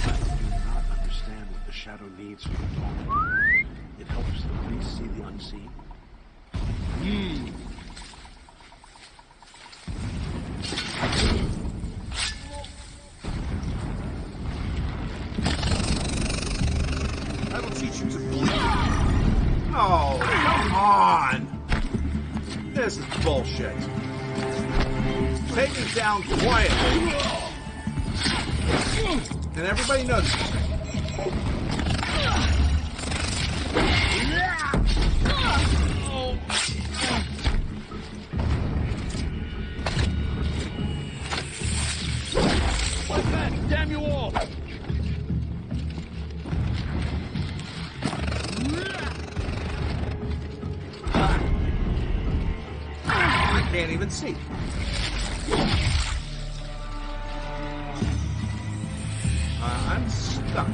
Speaker 5: not understand what the shadow needs from the dawn. It helps the police see the unseen.
Speaker 1: This is bullshit. Take it down quietly. And everybody knows.
Speaker 4: Fight back! Damn you all!
Speaker 1: I can't even see. I'm stuck.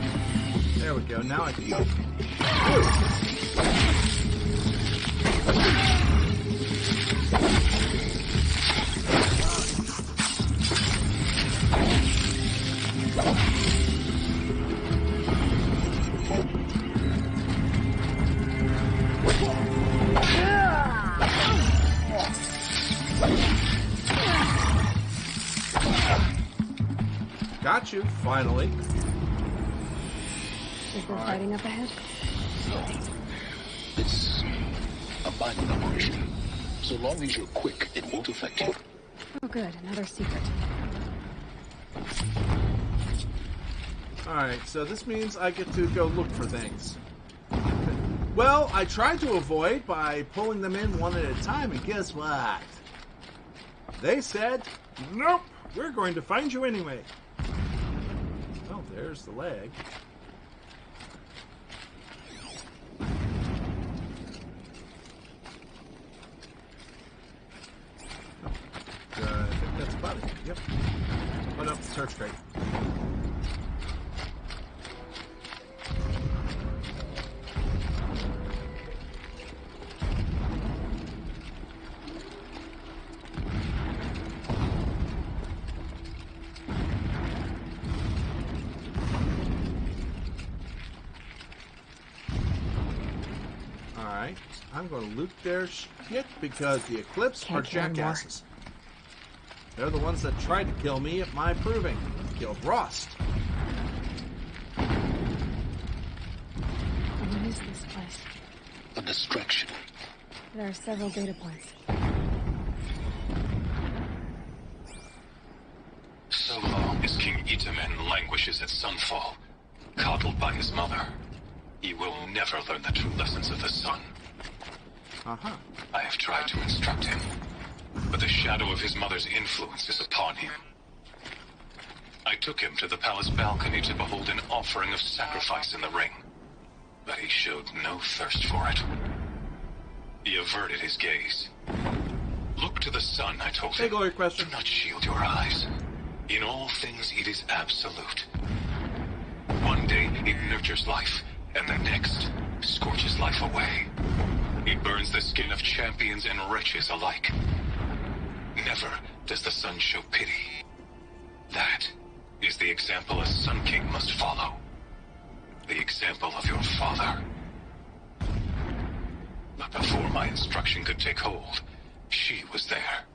Speaker 1: There we go. Now I can go. Got you, finally.
Speaker 3: Is there fighting up ahead?
Speaker 4: It's a mining operation. So long as you're quick, it won't affect you.
Speaker 3: Oh, good. Another secret.
Speaker 1: Alright, so this means I get to go look for things. Well, I tried to avoid by pulling them in one at a time, and guess what? They said, nope, we're going to find you anyway. Oh, there's the leg. I think that's about it. Yep. Oh no, search crate. Alright, I'm going to loot their shit because the Eclipse are jackasses. They're the ones that tried to kill me at my proving. Killed Rost.
Speaker 3: What is this place?
Speaker 4: A distraction.
Speaker 3: There are several data points.
Speaker 6: So long as King Itamen languishes at Sunfall, coddled by his mother, he will never learn the true lessons of the sun.
Speaker 1: Uh-huh.
Speaker 6: I have tried to instruct him, but the shadow of his mother's influence is upon him. I took him to the palace balcony to behold an offering of sacrifice in the ring, but he showed no thirst for it. He averted his gaze. Look to the sun, I told him.
Speaker 1: Hey, Glory question.
Speaker 6: Do not shield your eyes. In all things, it is absolute. One day, it nurtures life, and the next, scorches life away. It burns the skin of champions and wretches alike. Never does the sun show pity. That is the example a Sun King must follow. The example of your father. But before my instruction could take hold, she was there,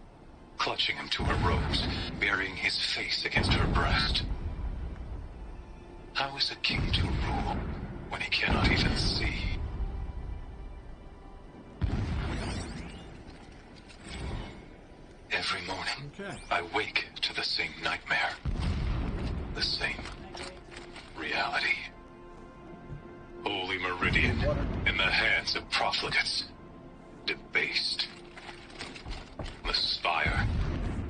Speaker 6: clutching him to her robes, burying his face against her breast. How is a king to rule when he cannot even see? Every morning, I wake to the same nightmare. The same reality. Holy Meridian in the hands of profligates. Debased. The spire,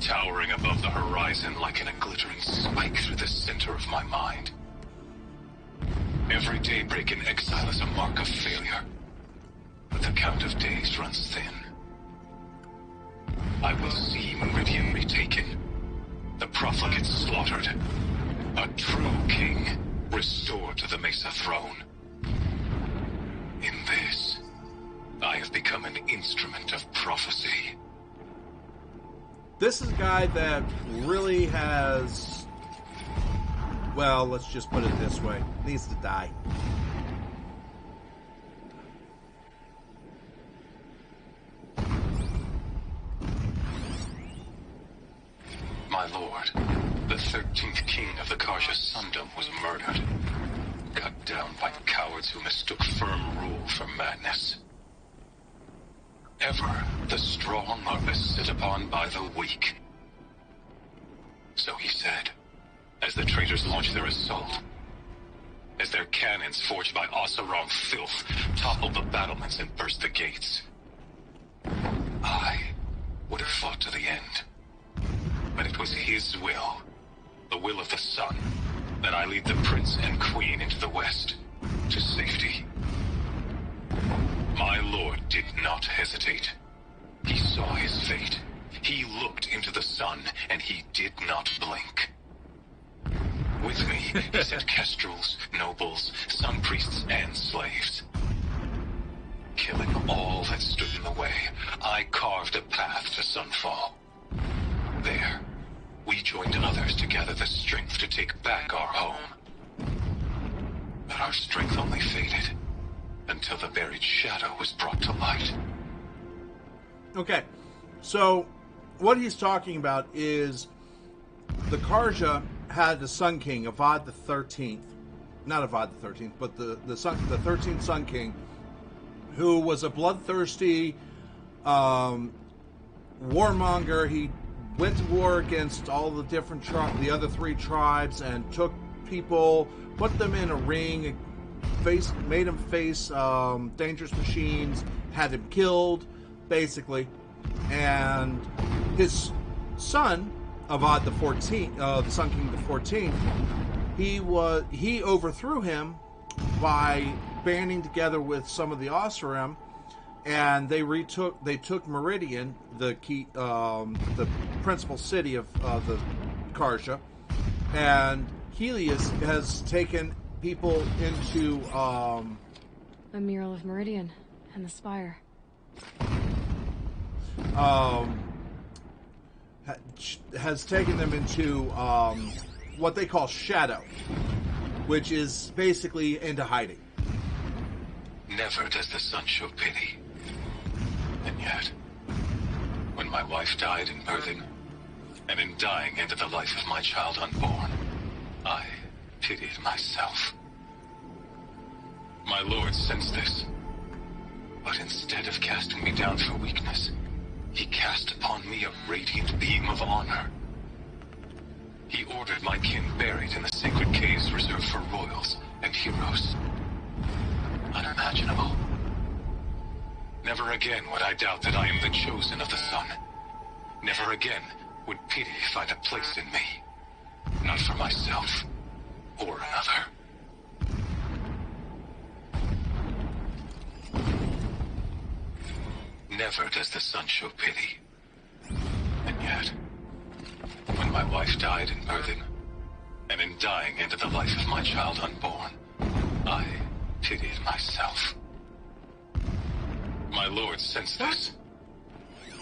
Speaker 6: towering above the horizon like a glittering spike through the center of my mind. Every daybreak in exile is a mark of failure. But the count of days runs thin. I will see Meridian retaken. The profligates slaughtered. A true king restored to the Mesa throne. In this, I have become an instrument of prophecy.
Speaker 1: This is a guy that really has... Well, let's just put it this way. Needs to die.
Speaker 6: My lord, the 13th king of the Karja Sundom was murdered. Cut down by cowards who mistook firm rule for madness. Ever the strong are beset upon by the weak. So he said, as the traitors launched their assault, as their cannons forged by Oseram filth toppled the battlements and burst the gates. I would have fought to the end. But it was his will, the will of the sun, that I lead the prince and queen into the west, to safety. My lord did not hesitate. He saw his fate. He looked into the sun, and he did not blink. With me, he sent kestrels, nobles, sun priests, and slaves. Killing all that stood in the way, I carved a path to sunfall. There, we joined others to gather the strength to take back our home. But our strength only faded until the buried shadow was brought to light.
Speaker 1: Okay, so what he's talking about is the Karja had the Sun King, Avad the 13th. Not Avad the 13th, but the 13th Sun King, who was a bloodthirsty warmonger. He went to war against all the different the other three tribes and took people, put them in a ring, made him face dangerous machines, had him killed, basically. And his son, Avad the 14th, the Sun King the 14th, he overthrew him by banding together with some of the Oseram, and they took Meridian, the principal city of the Karja, and Helios has taken people into
Speaker 3: A mural of Meridian and the spire.
Speaker 1: Has taken them into what they call shadow, which is basically into hiding.
Speaker 6: Never does the sun show pity. And yet, when my wife died in birthing, and in dying ended the life of my child unborn, I pitied myself. My lord sensed this, but instead of casting me down for weakness, he cast upon me a radiant beam of honor. He ordered my kin buried in the sacred caves reserved for royals and heroes. Unimaginable. Never again would I doubt that I am the chosen of the sun. Never again would pity find a place in me. Not for myself or another. Never does the sun show pity. And yet, when my wife died in birthing, and in dying ended the life of my child unborn, I pitied myself. My lord sensed this,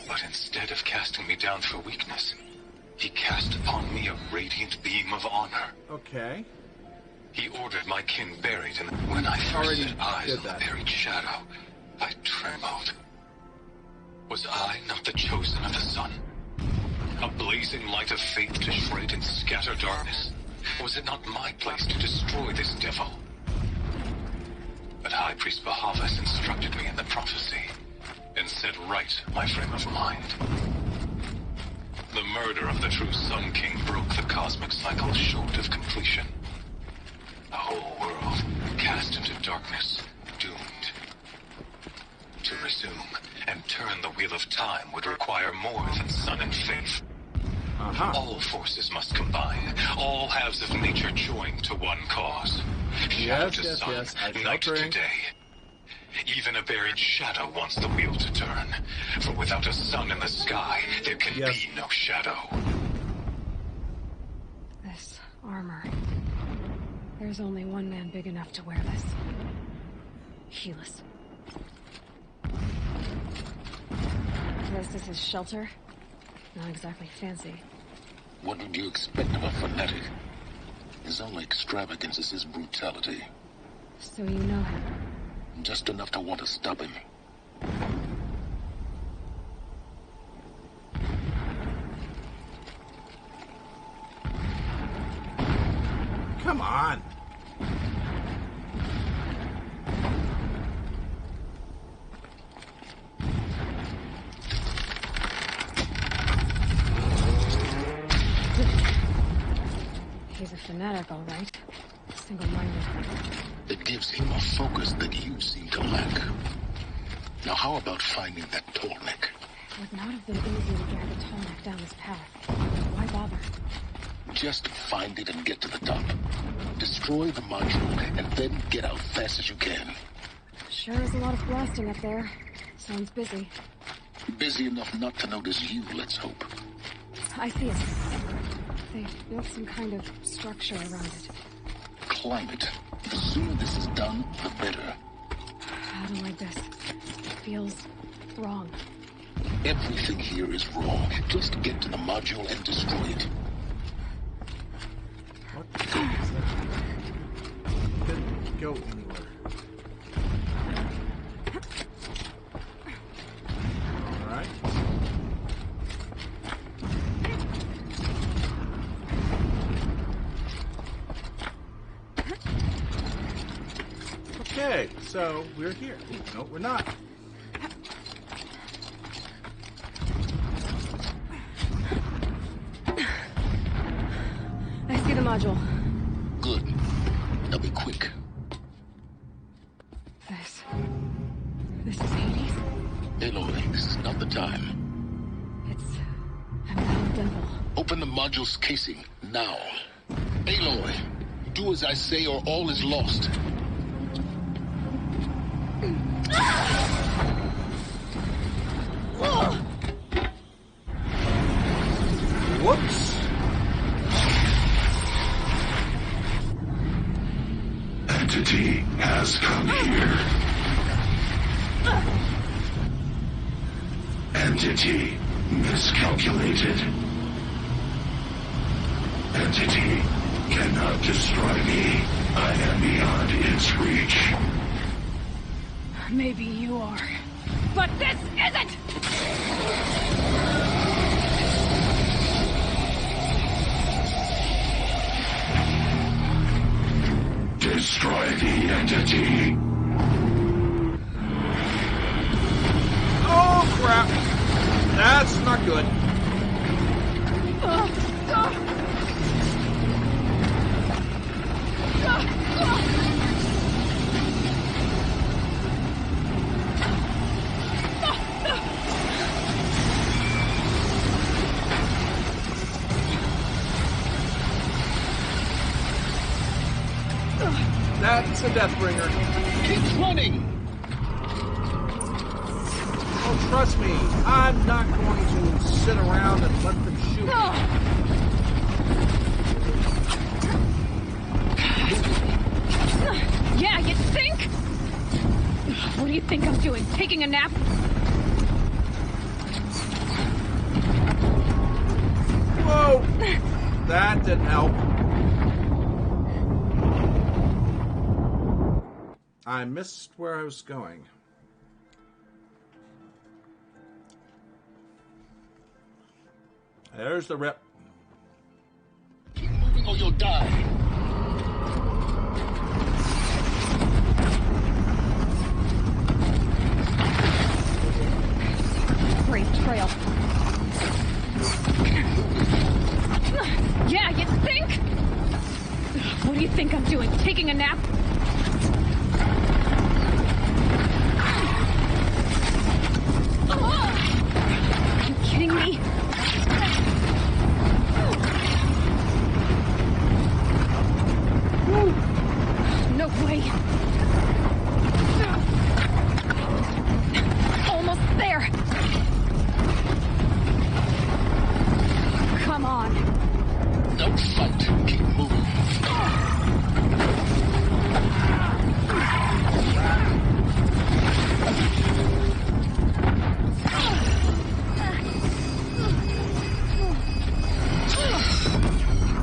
Speaker 6: but instead of casting me down for weakness, he cast upon me a radiant beam of honor.
Speaker 1: Okay.
Speaker 6: He ordered my kin buried, and when I first set eyes on the buried shadow, I trembled. Was I not the chosen of the sun? A blazing light of faith to shred and scatter darkness? Was it not my place to destroy this devil? But High Priest Bahavas instructed me in the prophecy, and set right my frame of mind. The murder of the true Sun King broke the cosmic cycle short of completion. The whole world cast into darkness, doomed. To resume and turn the wheel of time would require more than sun and faith. All forces must combine, all halves of nature join to one cause. Shadow to sun, night to day. Even a buried shadow wants the wheel to turn, for without a sun in the sky, there can be no shadow.
Speaker 3: This armor. There's only one man big enough to wear this. Helios. This is his shelter. Not exactly fancy.
Speaker 4: What would you expect of a fanatic? His only extravagance is his brutality.
Speaker 3: So you know him?
Speaker 4: Just enough to want to stop him.
Speaker 1: Come on.
Speaker 3: He's a fanatic, all right. Single-minded.
Speaker 4: It gives him a focus that you seem to lack. Now how about finding that Tolnik?
Speaker 3: It would not have been easy to drag a Tolnik down this path. Why bother?
Speaker 4: Just find it and get to the top. Destroy the module and then get out fast as you can.
Speaker 3: Sure is a lot of blasting up there. Sounds busy.
Speaker 4: Busy enough not to notice you, let's hope.
Speaker 3: I see it. They've built some kind of structure around it.
Speaker 4: Climb it. The sooner this is done, the better.
Speaker 3: I don't like this. It feels wrong.
Speaker 4: Everything here is wrong. Just get to the module and destroy it.
Speaker 1: What the heck is that? Couldn't go anywhere. Alright. Okay, so we're here. No, we're not.
Speaker 3: I see the module.
Speaker 4: Good. Now be quick.
Speaker 3: This is Hades?
Speaker 4: Aloy, this is not the time.
Speaker 3: I'm not a devil.
Speaker 4: Open the module's casing, now. Aloy, do as I say or all is lost.
Speaker 1: Whoops.
Speaker 7: Entity has come here. Entity miscalculated. Entity cannot destroy me. I am beyond its reach.
Speaker 3: Maybe you are. But this isn't!
Speaker 7: Destroy the entity.
Speaker 1: Oh, crap. That's not good. That's a death bringer.
Speaker 4: Keep running!
Speaker 1: Oh, trust me, I'm not going to sit around and let them shoot me.
Speaker 3: Yeah, you think? What do you think I'm doing? Taking a nap?
Speaker 1: Whoa! That didn't help. I missed where I was going. There's the rip.
Speaker 4: Keep moving or you'll die.
Speaker 3: Great trail. Yeah, you think? What do you think I'm doing? Taking a nap? Are you kidding me? No way. Almost there. Come on.
Speaker 4: Don't fight. Keep moving.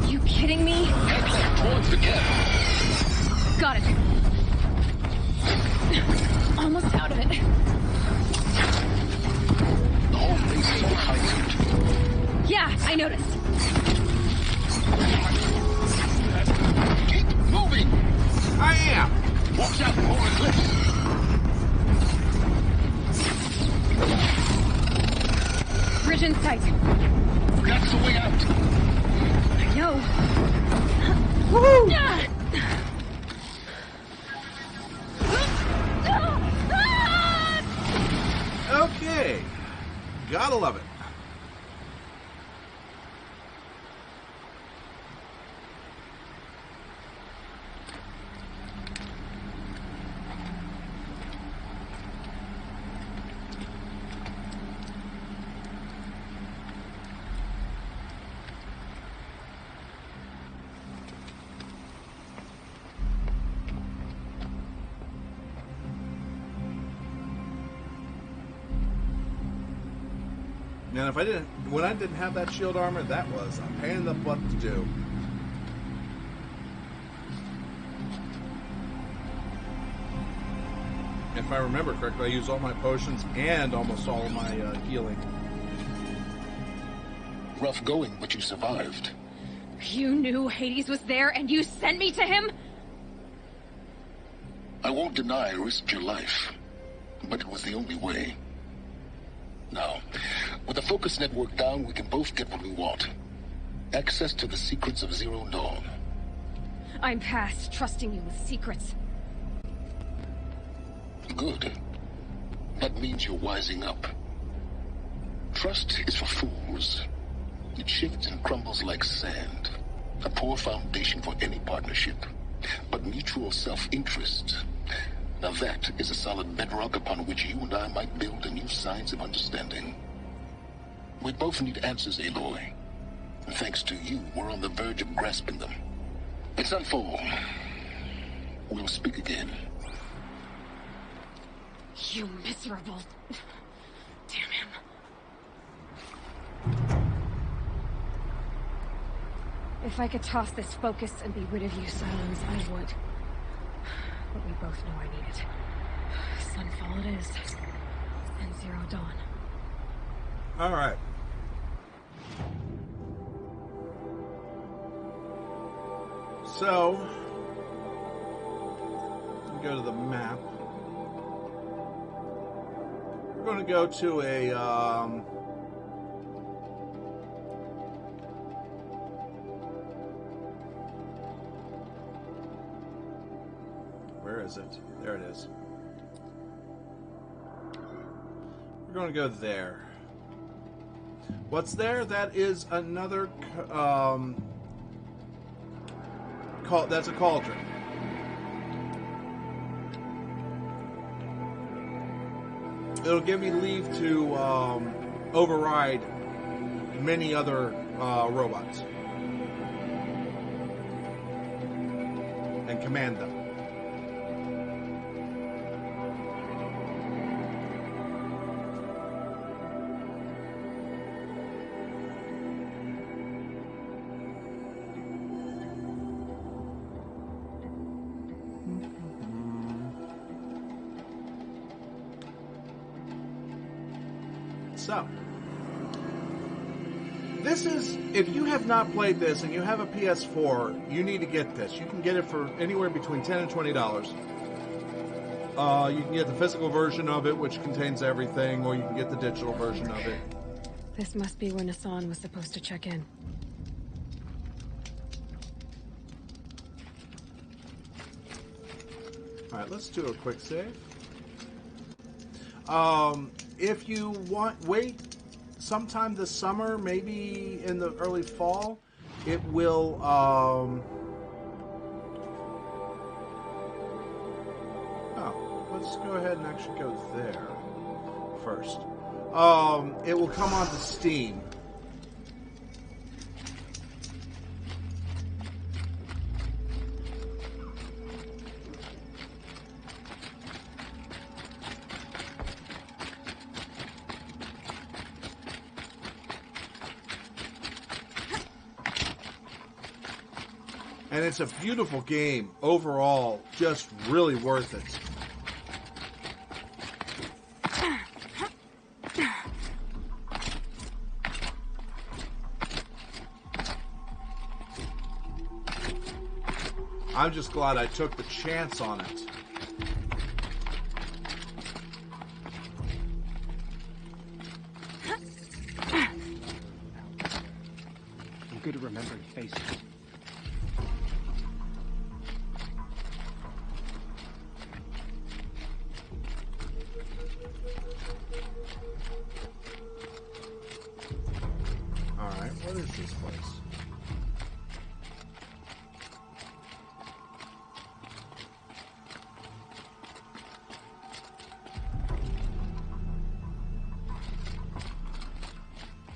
Speaker 3: You kidding me?
Speaker 4: Head left towards the cabin.
Speaker 3: Got it. Almost out of it.
Speaker 4: The whole place is on high.
Speaker 3: Yeah, I noticed.
Speaker 4: Keep moving!
Speaker 1: I am.
Speaker 4: Watch out for eclipse!
Speaker 3: Bridge in sight.
Speaker 4: That's the way out!
Speaker 3: I know.
Speaker 1: And if I didn't, when I didn't have that shield armor, that was a pain in the butt to do. If I remember correctly, I used all my potions and almost all of my healing.
Speaker 4: Rough going, but you survived.
Speaker 3: You knew Hades was there and you sent me to him?
Speaker 4: I won't deny I risked your life, but it was the only way. Now, with the focus network down, we can both get what we want. Access to the secrets of Zero Dawn.
Speaker 3: I'm past trusting you with secrets.
Speaker 4: Good. That means you're wising up. Trust is for fools. It shifts and crumbles like sand. A poor foundation for any partnership. But mutual self-interest, now that is a solid bedrock upon which you and I might build a new science of understanding. We both need answers, Aloy. And thanks to you, we're on the verge of grasping them. It's unfold. We'll speak again.
Speaker 3: You miserable... Damn him. If I could toss this focus and be rid of you, Silence, I would. But we both know I need it. Sunfall it is. And Zero Dawn.
Speaker 1: Alright. So, go to the map. We're going to go to a, where is it? There it is. We're going to go there. What's there? That is another, that's a cauldron. It'll give me leave to override many other robots and command them. So, this is, if you have not played this and you have a PS4, you need to get this. You can get it for anywhere between $10 and $20. You can get the physical version of it, which contains everything, or you can get the digital version of it.
Speaker 3: This must be where Nassan was supposed to check in.
Speaker 1: Alright, let's do a quick save. If you wait sometime this summer, maybe in the early fall, it will, let's go ahead and actually go there first. It will come onto Steam. And it's a beautiful game overall, just really worth it. I'm just glad I took the chance on it.
Speaker 5: I'm good at remembering faces.
Speaker 1: Alright, what is this place?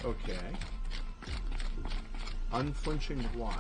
Speaker 1: Okay. Unflinching watch.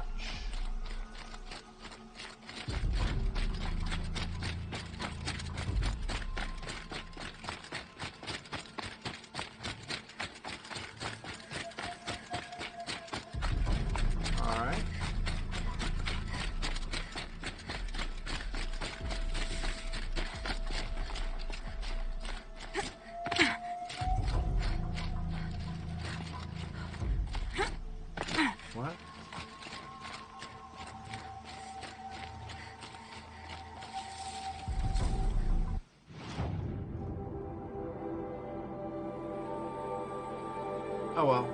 Speaker 1: Oh well.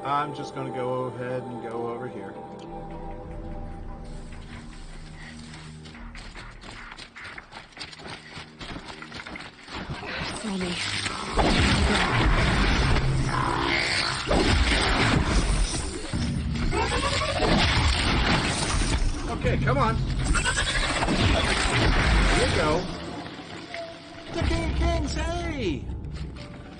Speaker 1: I'm just going to go ahead and go over here.
Speaker 3: Tell me.
Speaker 1: Okay, come on. There you go. The King of Kings, hey!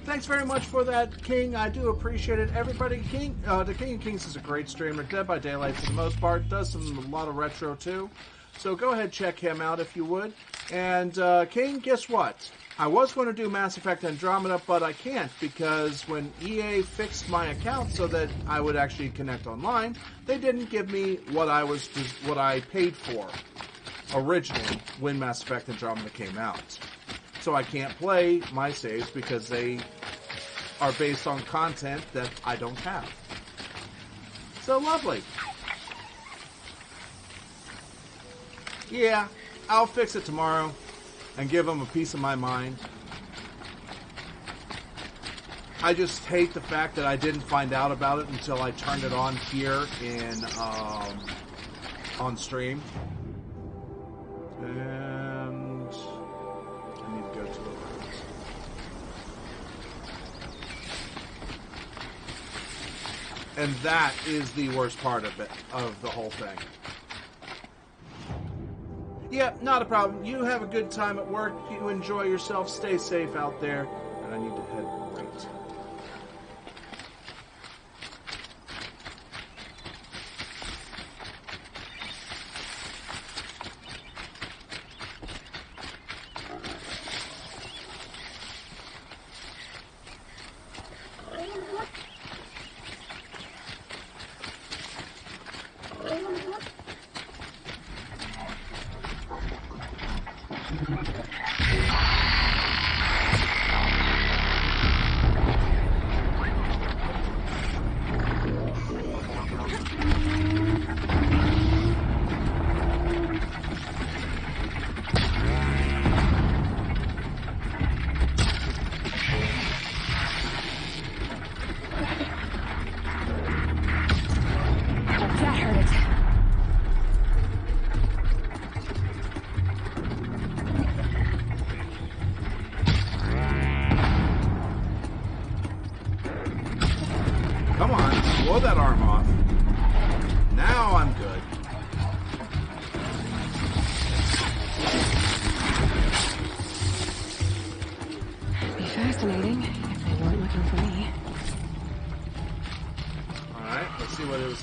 Speaker 1: Thanks very much for that, King. I do appreciate it. Everybody, the King of Kings is a great streamer. Dead by Daylight for the most part. Does a lot of retro too. So go ahead, check him out if you would. And King, guess what? I was going to do Mass Effect Andromeda, but I can't because when EA fixed my account so that I would actually connect online, they didn't give me what I paid for originally when Mass Effect Andromeda came out. So I can't play my saves because they are based on content that I don't have. So lovely. Yeah, I'll fix it tomorrow and give them a piece of my mind. I just hate the fact that I didn't find out about it until I turned it on here in on stream. And I need to go to the rooms. And that is the worst part of it, of the whole thing. Yeah, not a problem. You have a good time at work. You enjoy yourself. Stay safe out there. And I need to head right.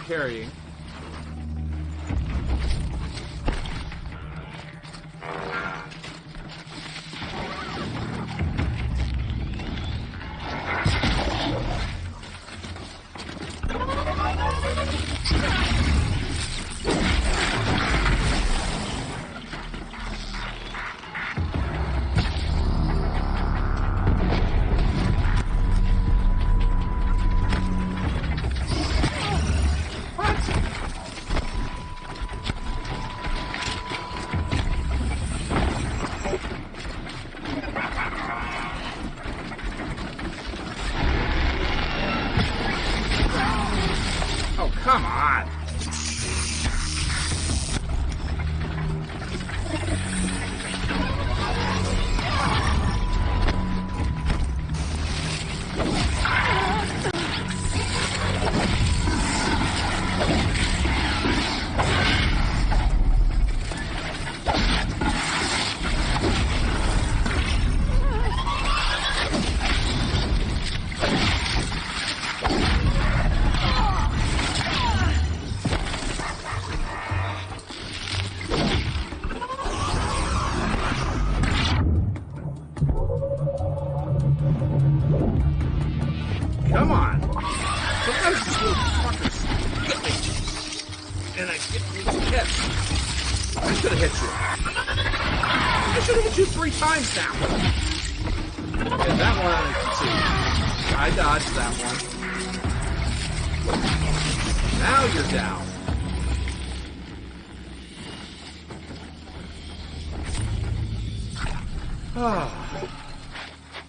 Speaker 1: Carrying.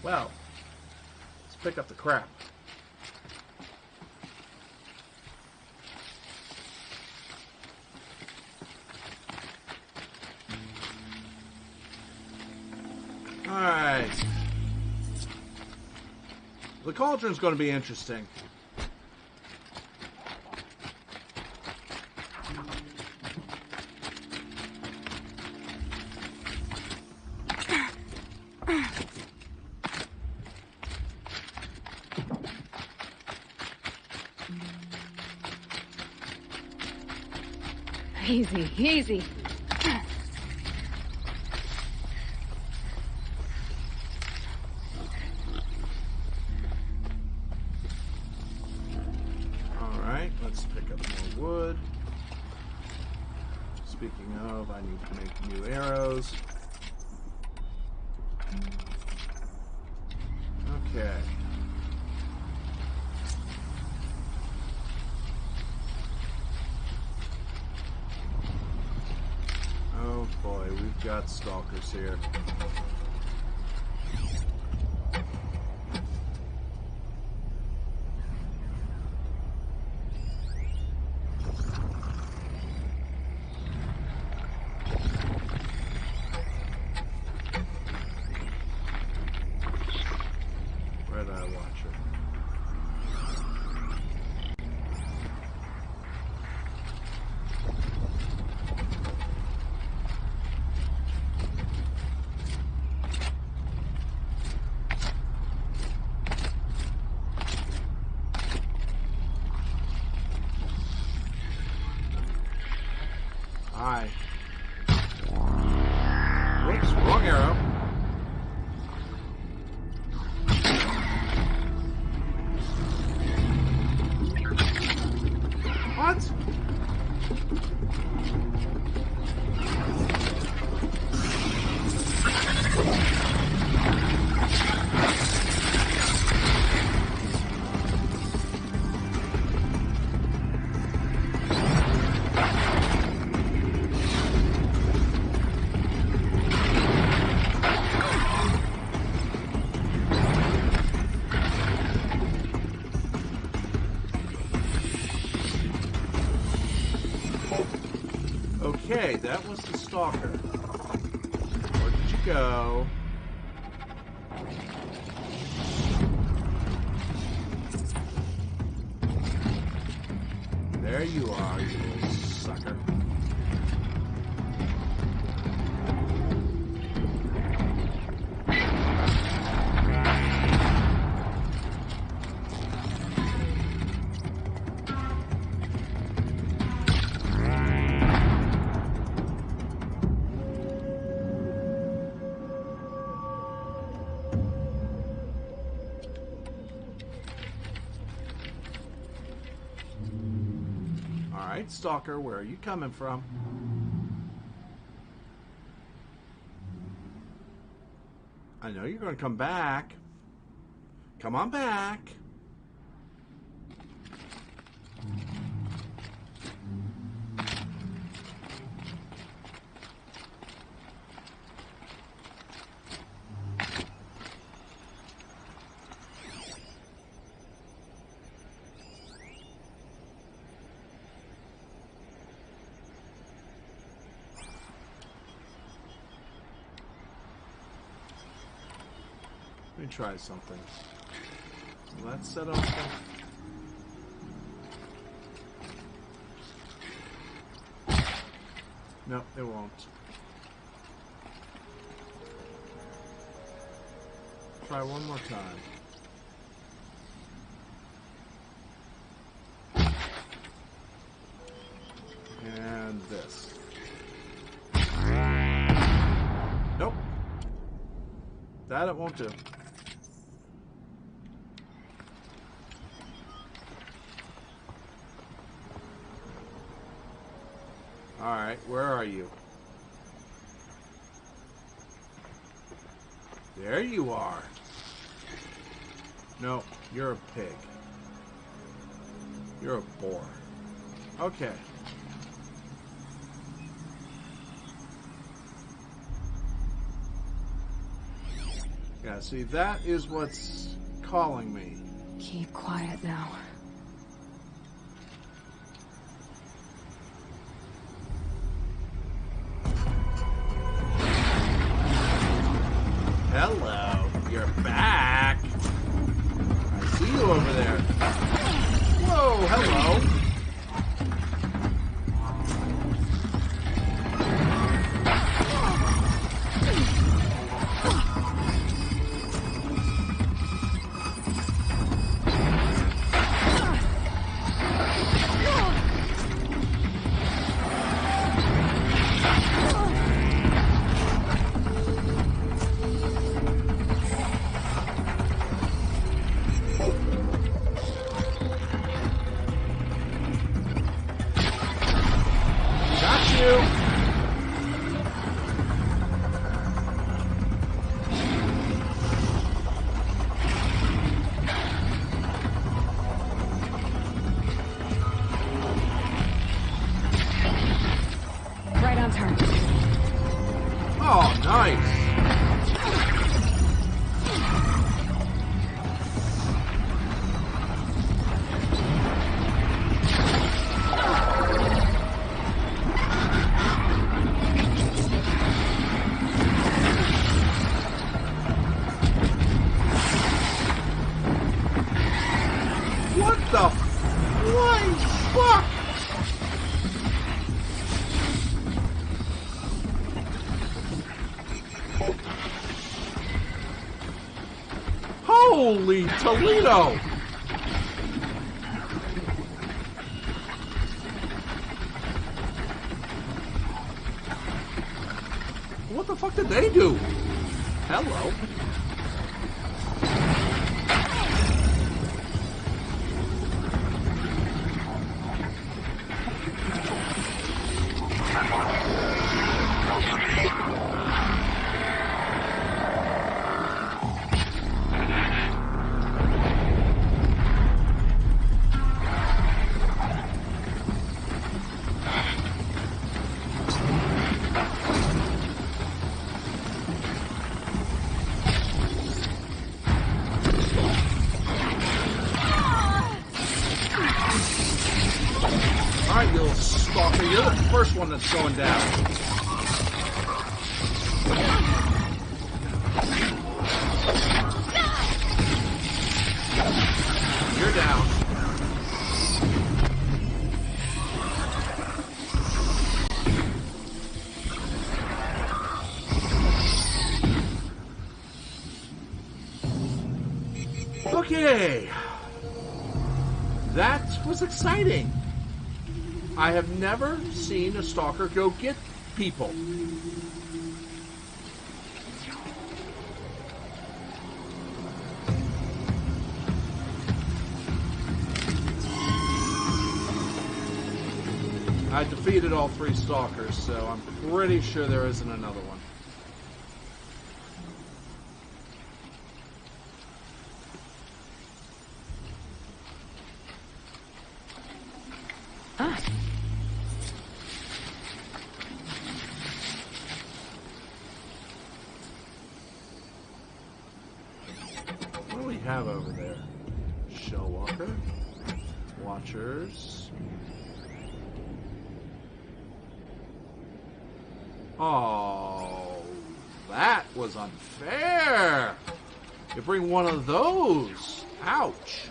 Speaker 1: Well, let's pick up the crap. Alright. The cauldron's going to be interesting.
Speaker 3: Easy, easy.
Speaker 1: Alright, let's pick up more wood. Speaking of, I need to make new arrows. Okay. Oh boy, we've got stalkers here. Red-eye watcher. Hi. Whoops, wrong arrow. What? Okay, that was the stalker. Where did you go? There you are, you little sucker. Alright, stalker, where are you coming from? I know you're going to come back. Come on back. Let me try something. Will that set off the... No, it won't. Try one more time. And this. Nope. That it won't do. Alright, where are you? There you are. No, you're a pig. You're a boar. Okay. Yeah, see, that is what's calling me.
Speaker 3: Keep quiet now.
Speaker 1: Hello. you.
Speaker 3: Right on target.
Speaker 1: Oh, nice. What the flying fuck? Holy Toledo! What the fuck did they do? Hello. Alright, you little stalker, you're the first one that's going down. You're down. Okay. That was exciting. I have never seen a stalker go get people. I defeated all 3 stalkers, so I'm pretty sure there isn't another one.
Speaker 3: Ah.
Speaker 1: What do we have over there? Shellwalker. Watchers. Oh, that was unfair. You bring one of those. Ouch.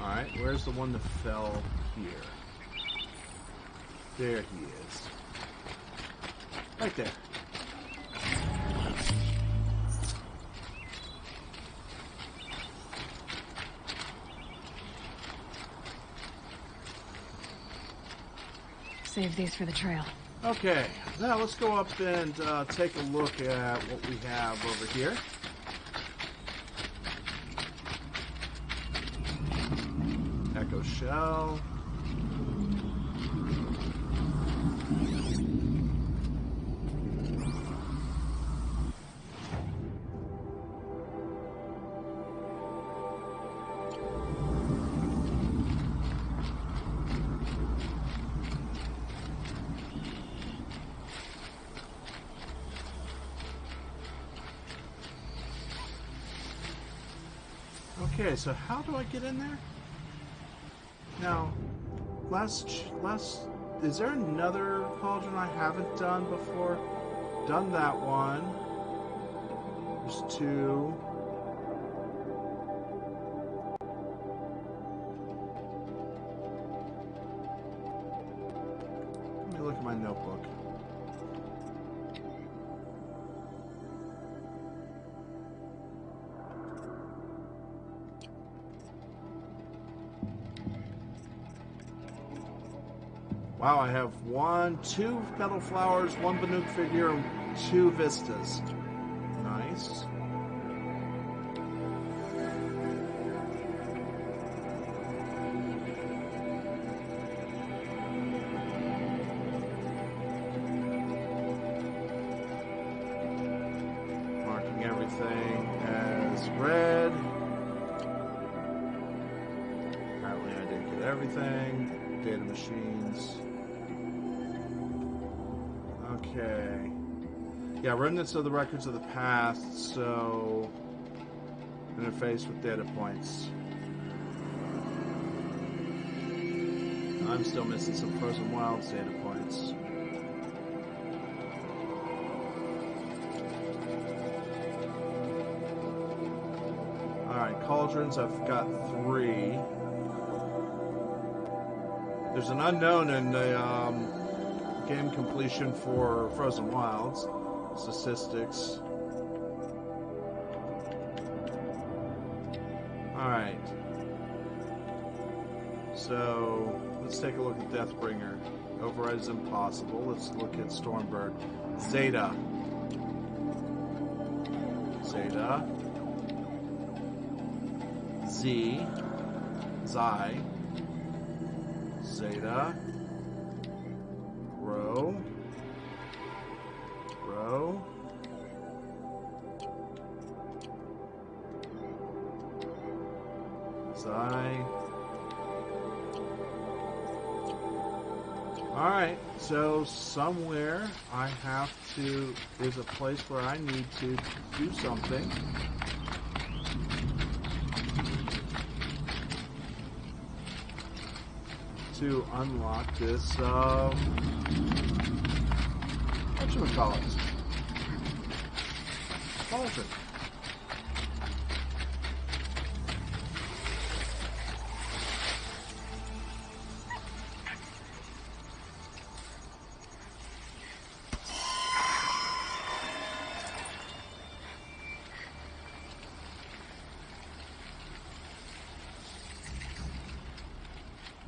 Speaker 1: Alright, where's the one that fell here? There he is. Right there.
Speaker 3: Save these for the trail.
Speaker 1: Okay, now let's go up and take a look at what we have over here. Echo shell. Okay, so how do I get in there? Now, is there another cauldron I haven't done before? Done that one. There's 2. Let me look at my notebook. Wow, I have 2 metal flowers, 1 Banuk figure, and 2 vistas. Nice. everything. Data machines. Okay. Yeah, remnants of the records of the past, so interface with data points. I'm still missing some Frozen Wilds data points. Alright, cauldrons, I've got 3. There's an unknown in the game completion for Frozen Wilds. Statistics. Alright. So, let's take a look at Deathbringer. Override is impossible. Let's look at Stormbird. Zeta. Zeta. Z. Xi. Zeta. Rho. Rho. Xi. Alright, so somewhere I have to, there's a place where I need to do something. To unlock this, whatchamacallit? Cauldron.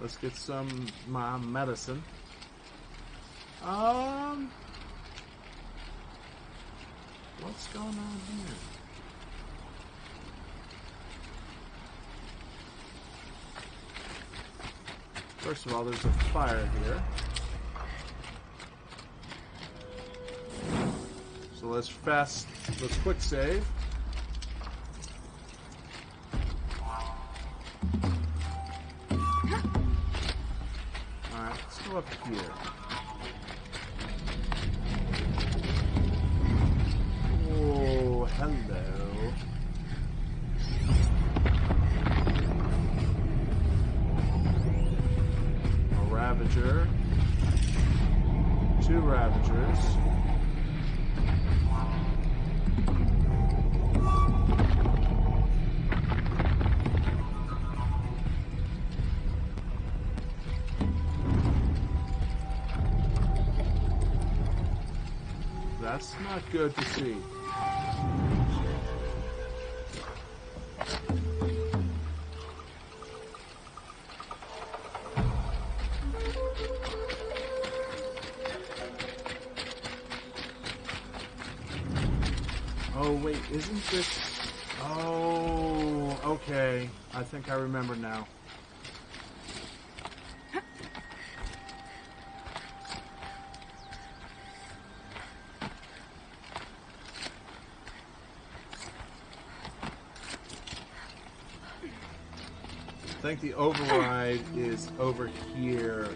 Speaker 1: Let's get some my medicine. What's going on here? First of all, there's a fire here. So let's quick save. Up here. Oh, hello. A Ravager. 2 Ravagers. That's not good to see. Oh, wait, isn't this... Oh, okay. I think I remember now. I think the override is over here.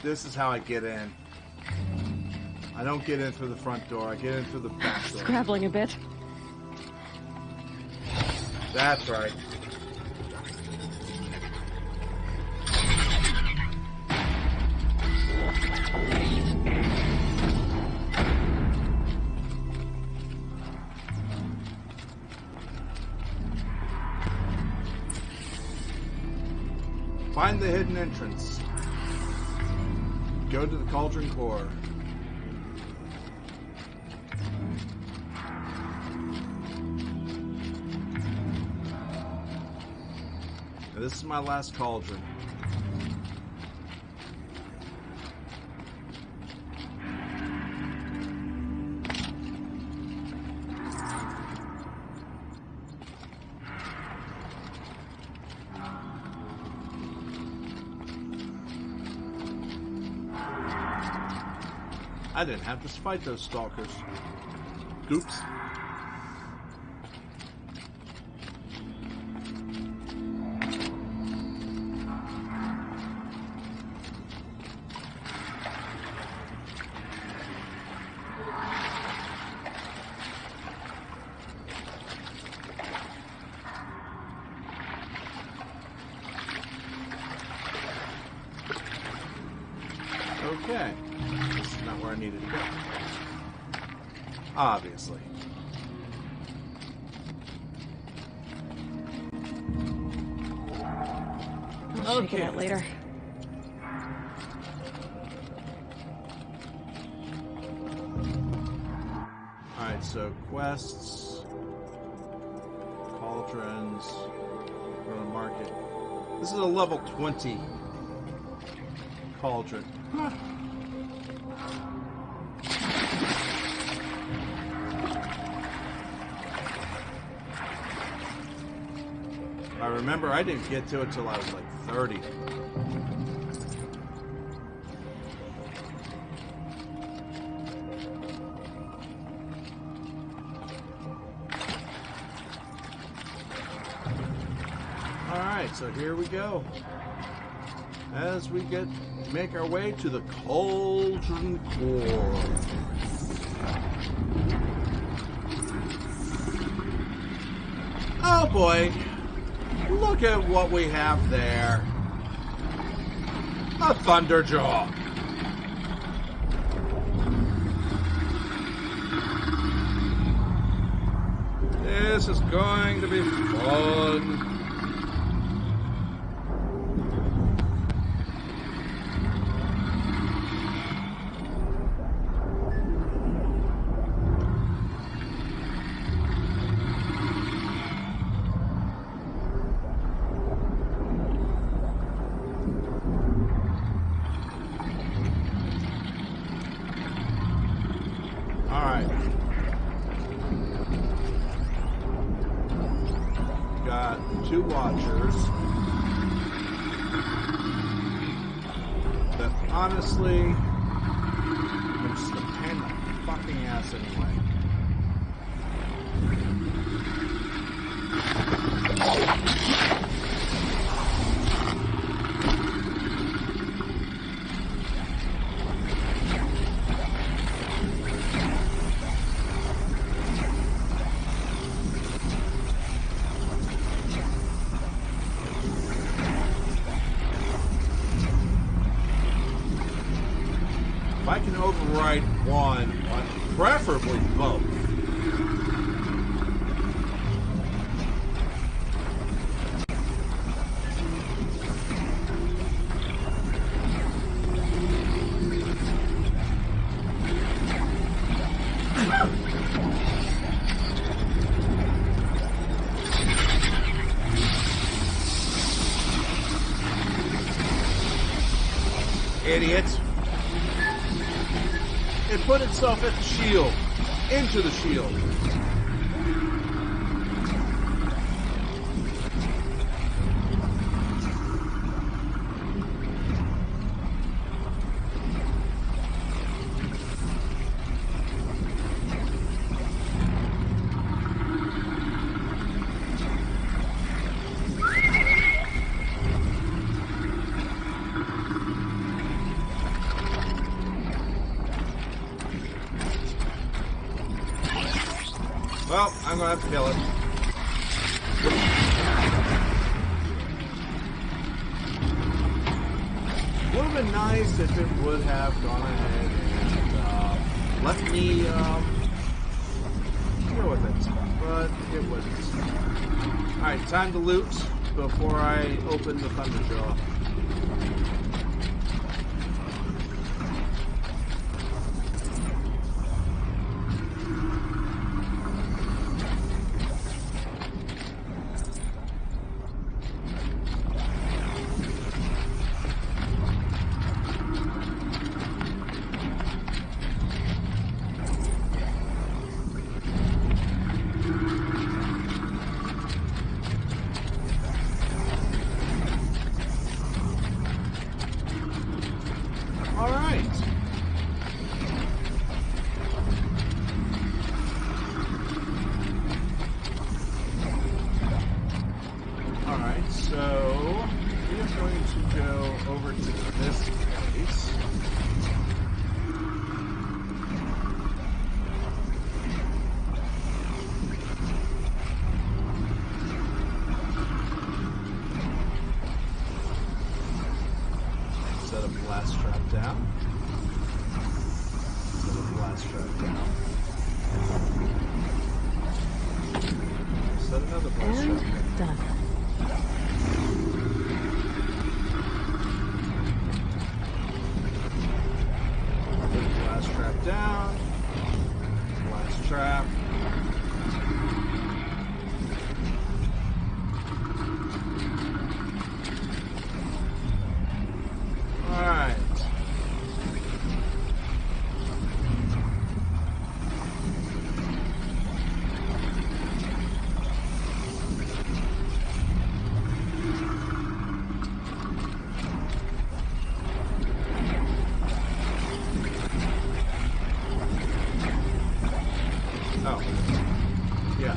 Speaker 1: This is how I get in. I don't get in through the front door. I get in through the back door.
Speaker 3: Scrabbling a bit.
Speaker 1: That's right. Find the hidden entrance. Go to the cauldron core. Now, this is my last cauldron. I didn't have to fight those stalkers. Oops. Okay. This is not where I needed to go. Obviously.
Speaker 3: I'll shake it out later.
Speaker 1: Alright, so quests, cauldrons, go to the market. This is a level 20 cauldron. Huh. I remember I didn't get to it till I was like 30. Alright, so here we go. As we make our way to the Cauldron Core. Oh boy. Look at what we have there. A Thunderjaw. This is going to be fun. Two watchers that honestly are just a pain in the fucking ass anyway. If I can override one, preferably both. Idiots. It put itself at the shield. Into the shield. Well, I'm gonna have to kill it. Would have been nice if it would have gone ahead and let me deal with it, but it wouldn't. Alright, time to loot before I open the Thunderjaw.
Speaker 3: done.
Speaker 1: Put the last trap down. Last trap. Alright. Oh. Yeah.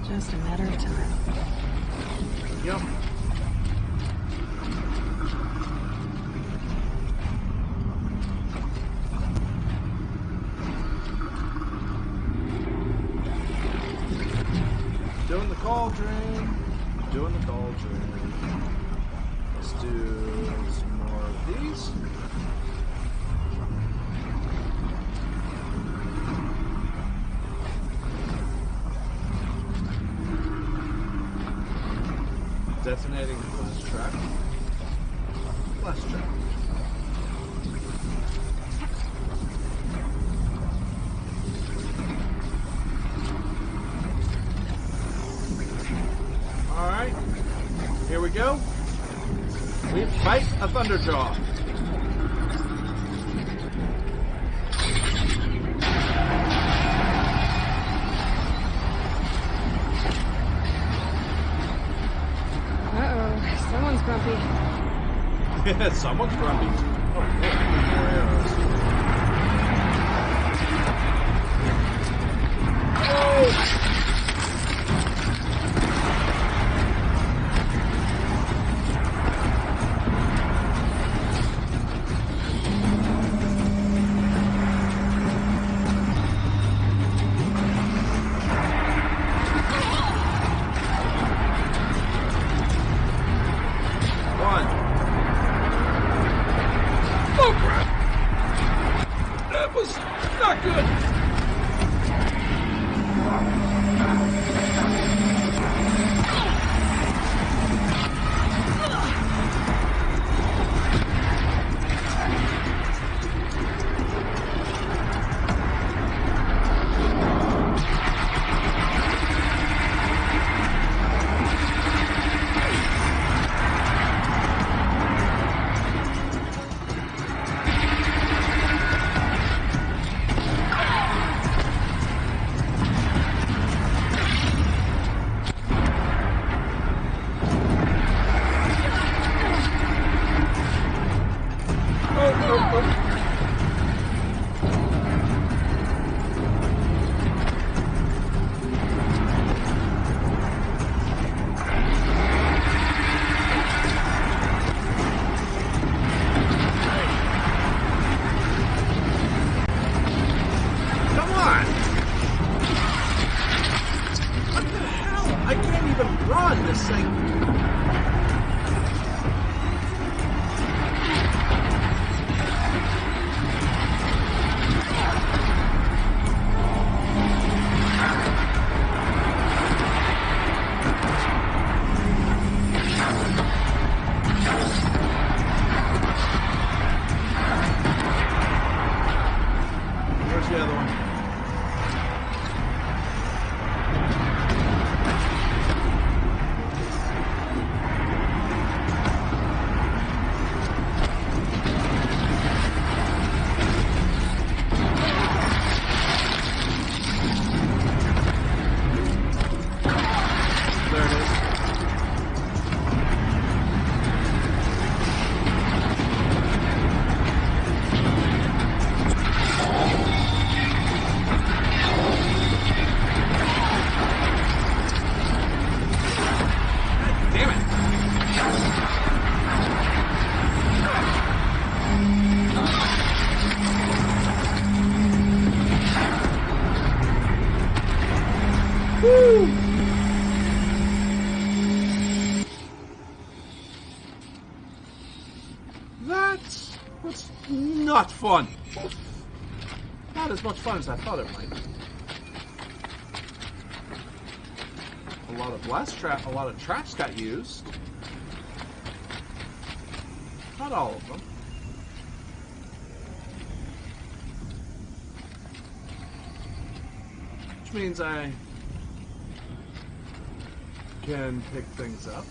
Speaker 3: Just a matter of time.
Speaker 1: Yep. Doing the cauldron. Doing the cauldron. Let's do some more of these. Detonating the last trap. Last trap. Alright. Here we go. We fight a Thunderjaw.
Speaker 3: Someone's grumpy.
Speaker 1: Yeah, someone's grumpy. Oh, more arrows. Oh! That was not fun. Not as much fun as I thought it might. A lot of traps got used. Not all of them. Which means I can pick things up.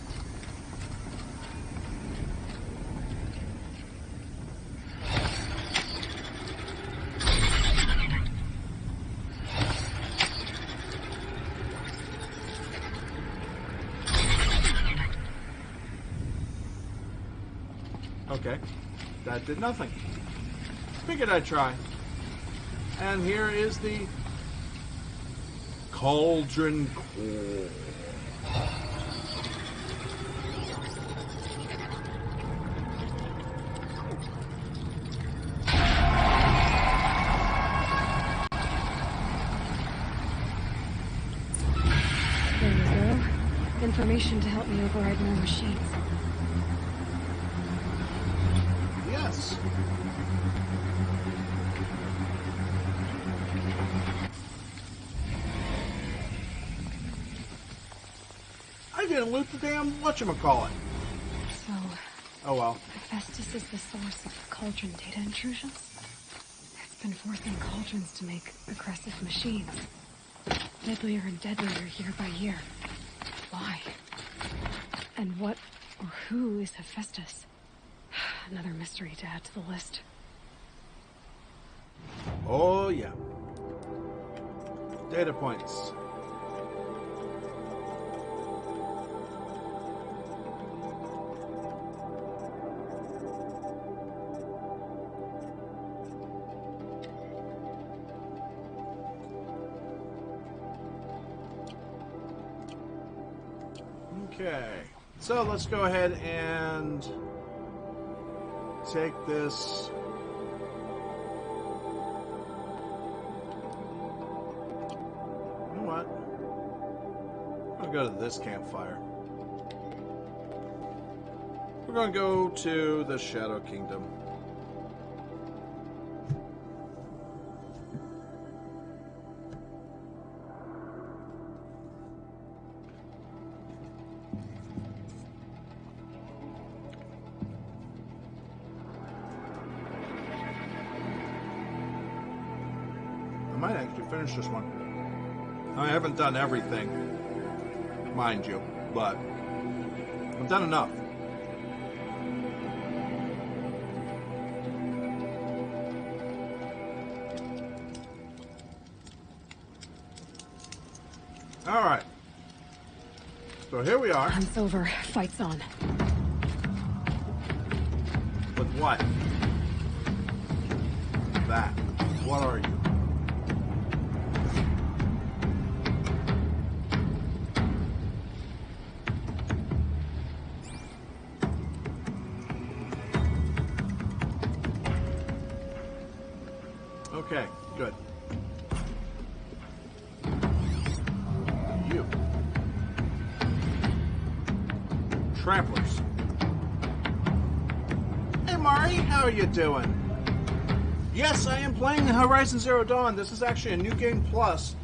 Speaker 1: Okay, that did nothing. Figured I'd try. And here is the Cauldron Core.
Speaker 3: There you go. Information to help me override more machines.
Speaker 1: Yes. I didn't loot the damn whatchamacallit.
Speaker 3: So,
Speaker 1: Oh well.
Speaker 3: Hephaestus is the source of cauldron data intrusions? It's been forcing cauldrons to make aggressive machines. Deadlier and deadlier year by year. Why? And what or who is Hephaestus? Another mystery to add to the list.
Speaker 1: Oh yeah. Data points. Okay, so let's go ahead and take this. You know what? I'm going to go to this campfire. We're going to go to the Shadow Kingdom. I might actually finish this one. I haven't done everything, mind you, but I've done enough. All right. So here we are.
Speaker 3: Hunt's over. Fight's on.
Speaker 1: With what? That. What are you? Okay, good. You. Tramplers. Hey Mari, how are you doing? Yes, I am playing Horizon Zero Dawn. This is actually a new game plus.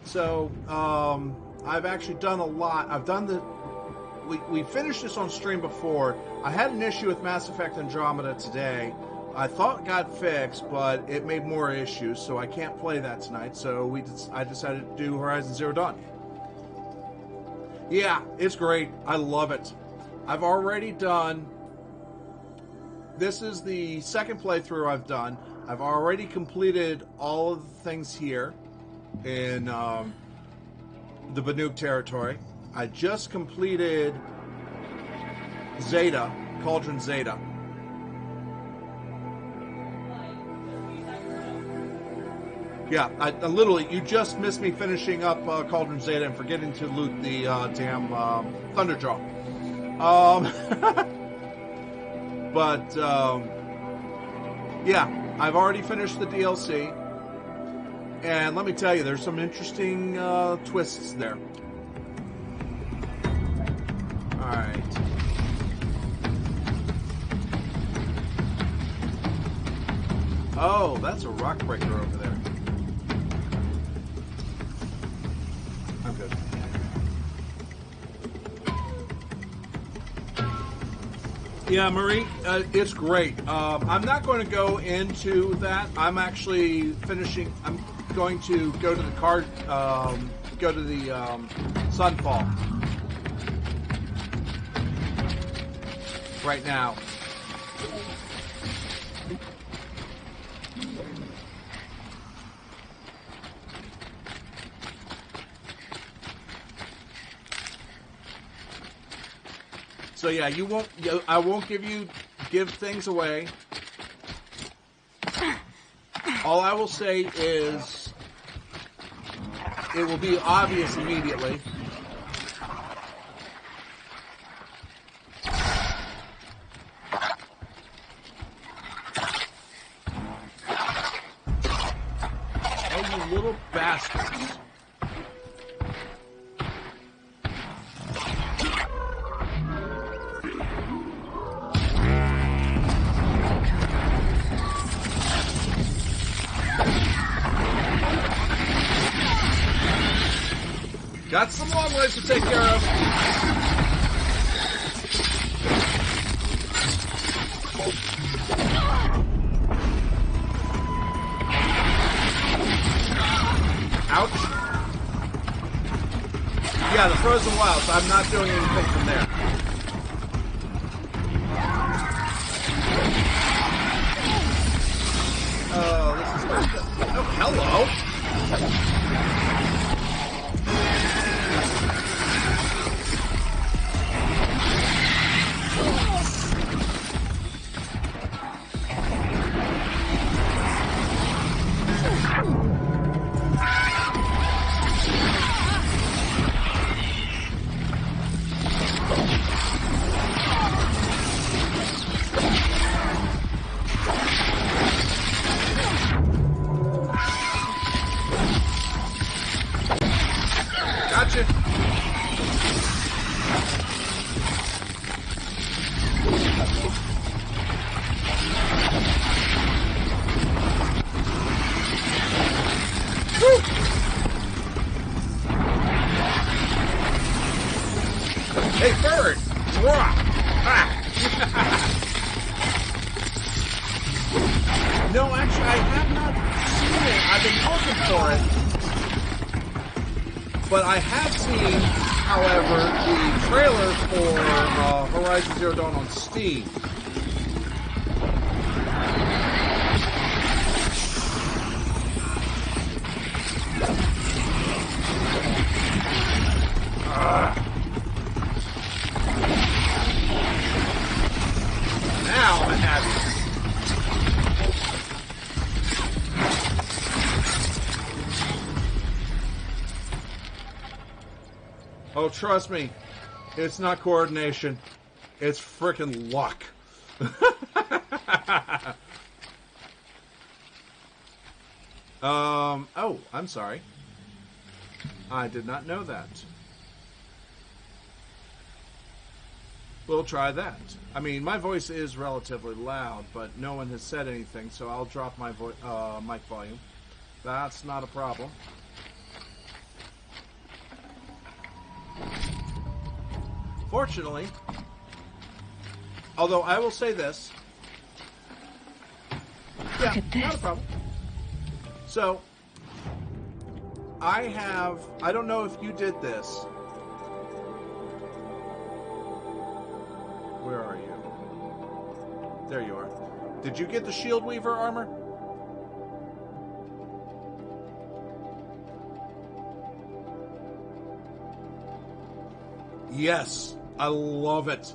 Speaker 1: So, I've actually done a lot. I've done the... We finished this on stream before. I had an issue with Mass Effect Andromeda today. I thought it got fixed, but it made more issues, so I can't play that tonight. So I decided to do Horizon Zero Dawn. Yeah, it's great. I love it. I've already done... This is the second playthrough I've done. I've already completed all of the things here in the Banuk territory. I just completed Zeta, Cauldron Zeta. Yeah, I literally, you just missed me finishing up Cauldron Zeta and forgetting to loot the damn Thunderjaw. But, yeah, I've already finished the DLC. And let me tell you, there's some interesting twists there. Alright. Oh, that's a rock breaker over there. I'm good. Yeah, Marie, it's great. I'm not going to go into that. I'm actually finishing. I'm going to go to the card. Go to the Sunfall right now. So yeah, you won't. I won't give things away. All I will say is, it will be obvious immediately. Oh, you little bastards! Got some long ways to take care of. Ouch. Yeah, the frozen wilds. I'm not doing anything from there. Oh, this is good. Oh, hello. Gotcha. Woo! Hey, bird! Drop! Ah. No, actually, I have not seen it. I've been looking for it. But I have seen, however, the trailer for Horizon Zero Dawn on Steam. Now I'm happy. Oh, trust me, it's not coordination. It's frickin' luck. Oh, I'm sorry. I did not know that. We'll try that. I mean, my voice is relatively loud, but no one has said anything, so I'll drop my mic volume. That's not a problem. Fortunately, although I will say this. Yeah,
Speaker 3: Look at this.
Speaker 1: not a problem. So, I don't know if you did this. Where are you? There you are. Did you get the Shield Weaver armor? Yes, I love it.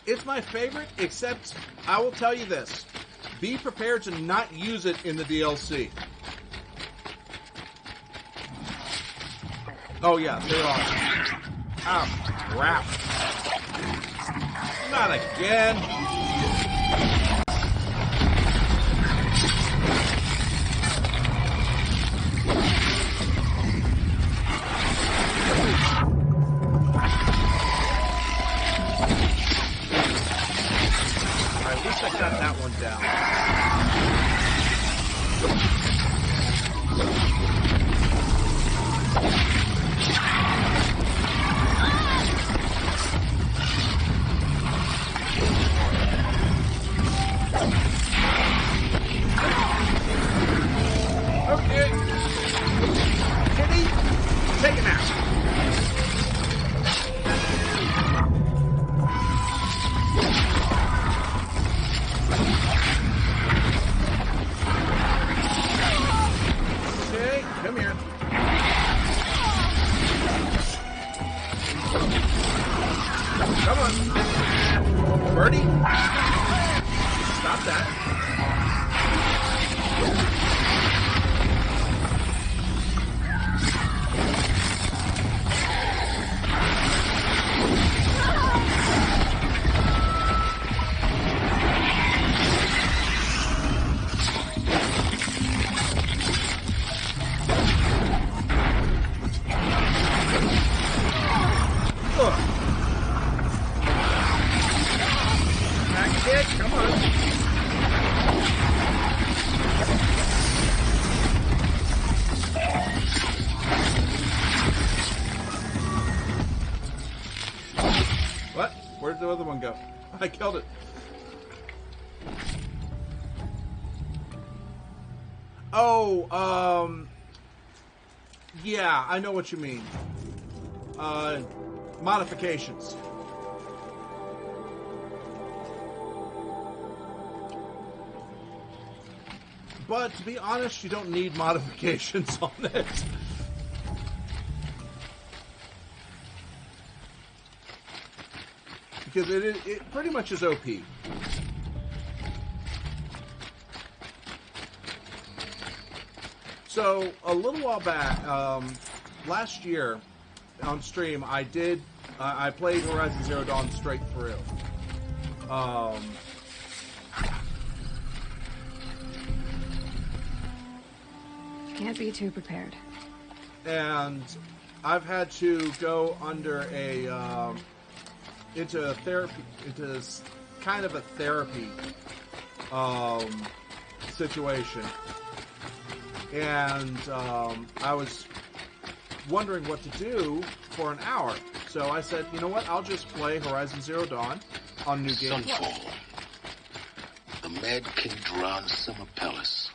Speaker 1: It's my favorite, except I will tell you this. Be prepared to not use it in the DLC. Oh yeah, they are. Oh, crap. Not again. Alright, at least I got that one down. Okay. Kitty, take him out. Okay, come here. Come on. Birdie. Stop that. Back kid, come on. What? Where'd the other one go? I killed it. Oh, yeah, I know what you mean. Modifications. But to be honest, you don't need modifications on it. Because it pretty much is OP. So, a little while back, last year, on stream, I played Horizon Zero Dawn straight through.
Speaker 3: Can't be too prepared.
Speaker 1: And I've had to go under into therapy, into kind of a therapy situation. And I was wondering what to do for an hour. So I said, you know what, I'll just play Horizon Zero Dawn on New Game Plus.
Speaker 4: Sunfall. The Mad King Duran Summer Palace.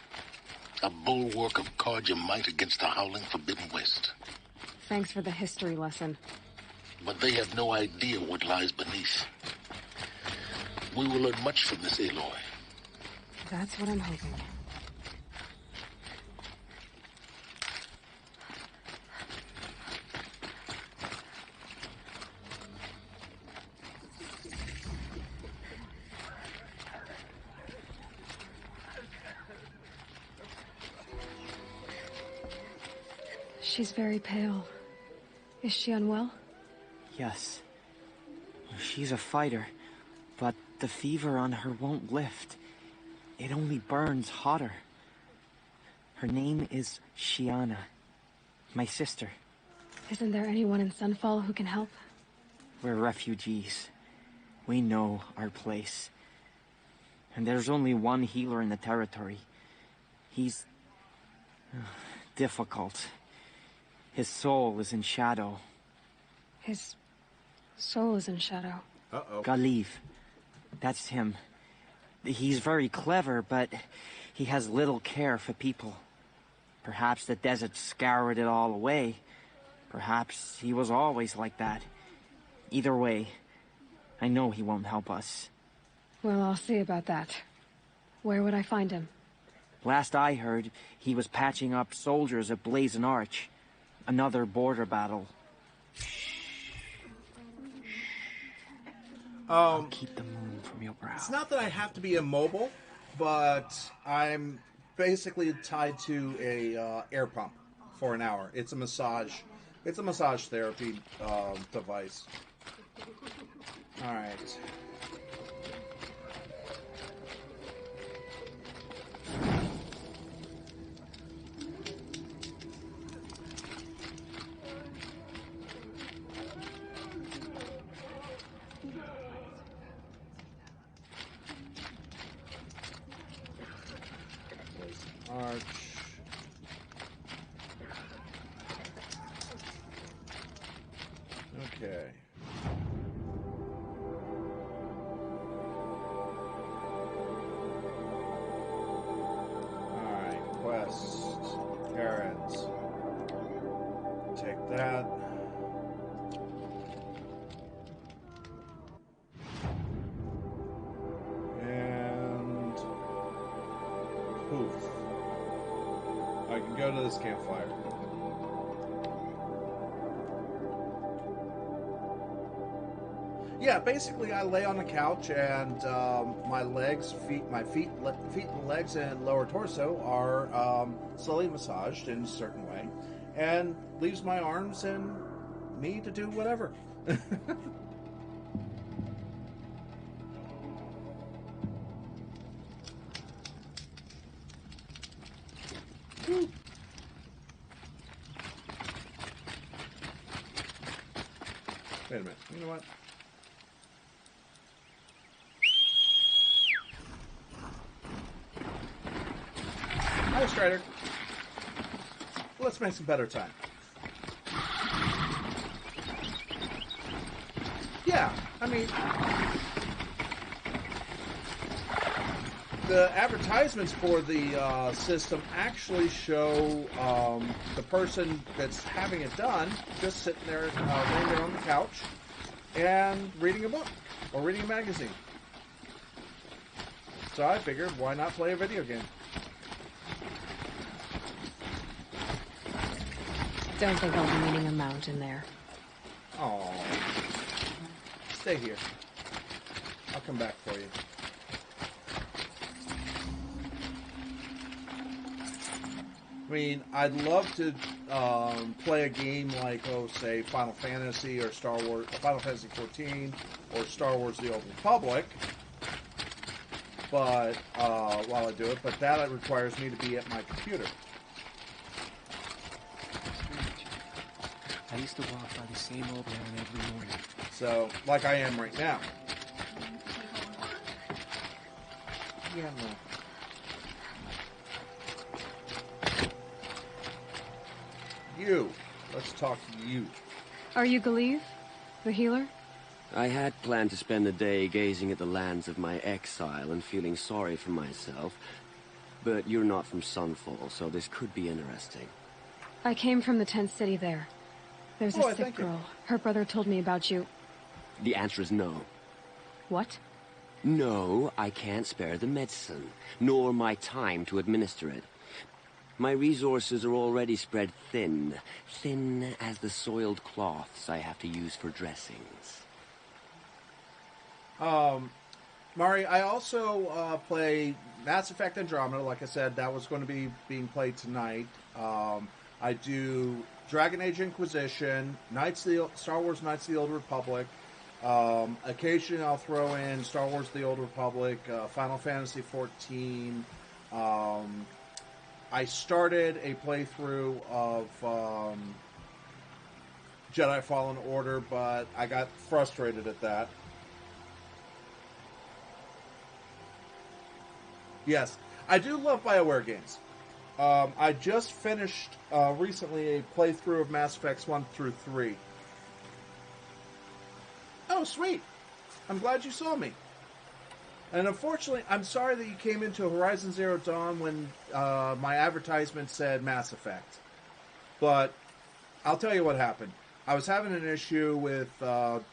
Speaker 4: A bulwark of Karja might against the howling Forbidden West.
Speaker 3: Thanks for the history lesson.
Speaker 4: But they have no idea what lies beneath. We will learn much from this Aloy.
Speaker 3: That's what I'm hoping. She's very pale. Is she unwell?
Speaker 8: Yes. She's a fighter, but the fever on her won't lift. It only burns hotter. Her name is Shiana, my sister.
Speaker 3: Isn't there anyone in Sunfall who can help?
Speaker 8: We're refugees. We know our place. And there's only one healer in the territory. He's difficult. His soul is in shadow.
Speaker 3: His soul is in shadow.
Speaker 1: Uh-oh.
Speaker 8: Galiv. That's him. He's very clever, but he has little care for people. Perhaps the desert scoured it all away. Perhaps he was always like that. Either way, I know he won't help us.
Speaker 3: Well, I'll see about that. Where would I find him?
Speaker 8: Last I heard, he was patching up soldiers at Blazon Arch. Another border battle. I'll keep the moon from your brow.
Speaker 1: It's not that I have to be immobile, but I'm basically tied to a air pump for an hour. It's a massage therapy device. Alright. Arch. Okay. Alright, quest. Carrots. Take that. And poof. I can go to this campfire. Yeah, basically, I lay on the couch, and my feet, and legs, and lower torso are slowly massaged in a certain way, and leaves my arms and me to do whatever. Wait a minute. You know what? Hi, Strider. Let's make some better time. Yeah, I mean, the advertisements for the system actually show the person that's having it done just sitting there, laying there on the couch and reading a book or reading a magazine. So I figured, why not play a video game?
Speaker 3: Don't think I'll be needing a mount in there.
Speaker 1: Oh, stay here. I'll come back for you. I mean, I'd love to play a game like, say, Final Fantasy or Final Fantasy 14 or Star Wars: The Old Republic. But while I do it, but that requires me to be at my computer.
Speaker 9: I used to walk by the same old man every morning.
Speaker 1: So, like I am right now. Yeah, no. You. Let's talk to you.
Speaker 3: Are you Galeev, the healer?
Speaker 10: I had planned to spend the day gazing at the lands of my exile and feeling sorry for myself. But you're not from Sunfall, so this could be interesting.
Speaker 3: I came from the tent city there. There's a sick
Speaker 1: thank you.
Speaker 3: girl. Her brother told me about you.
Speaker 10: The answer is no.
Speaker 3: What?
Speaker 10: No, I can't spare the medicine, nor my time to administer it. My resources are already spread thin, thin as the soiled cloths I have to use for dressings.
Speaker 1: Mari, I also play Mass Effect Andromeda. Like I said, that was going to be being played tonight. I do Dragon Age Inquisition, Star Wars Knights of the Old Republic. Occasionally I'll throw in Star Wars The Old Republic, Final Fantasy 14. I started a playthrough of Jedi Fallen Order, but I got frustrated at that. Yes, I do love BioWare games. I just finished recently a playthrough of Mass Effects 1 through 3. Oh, sweet. I'm glad you saw me. And unfortunately, I'm sorry that you came into Horizon Zero Dawn when my advertisement said Mass Effect. But I'll tell you what happened. I was having an issue with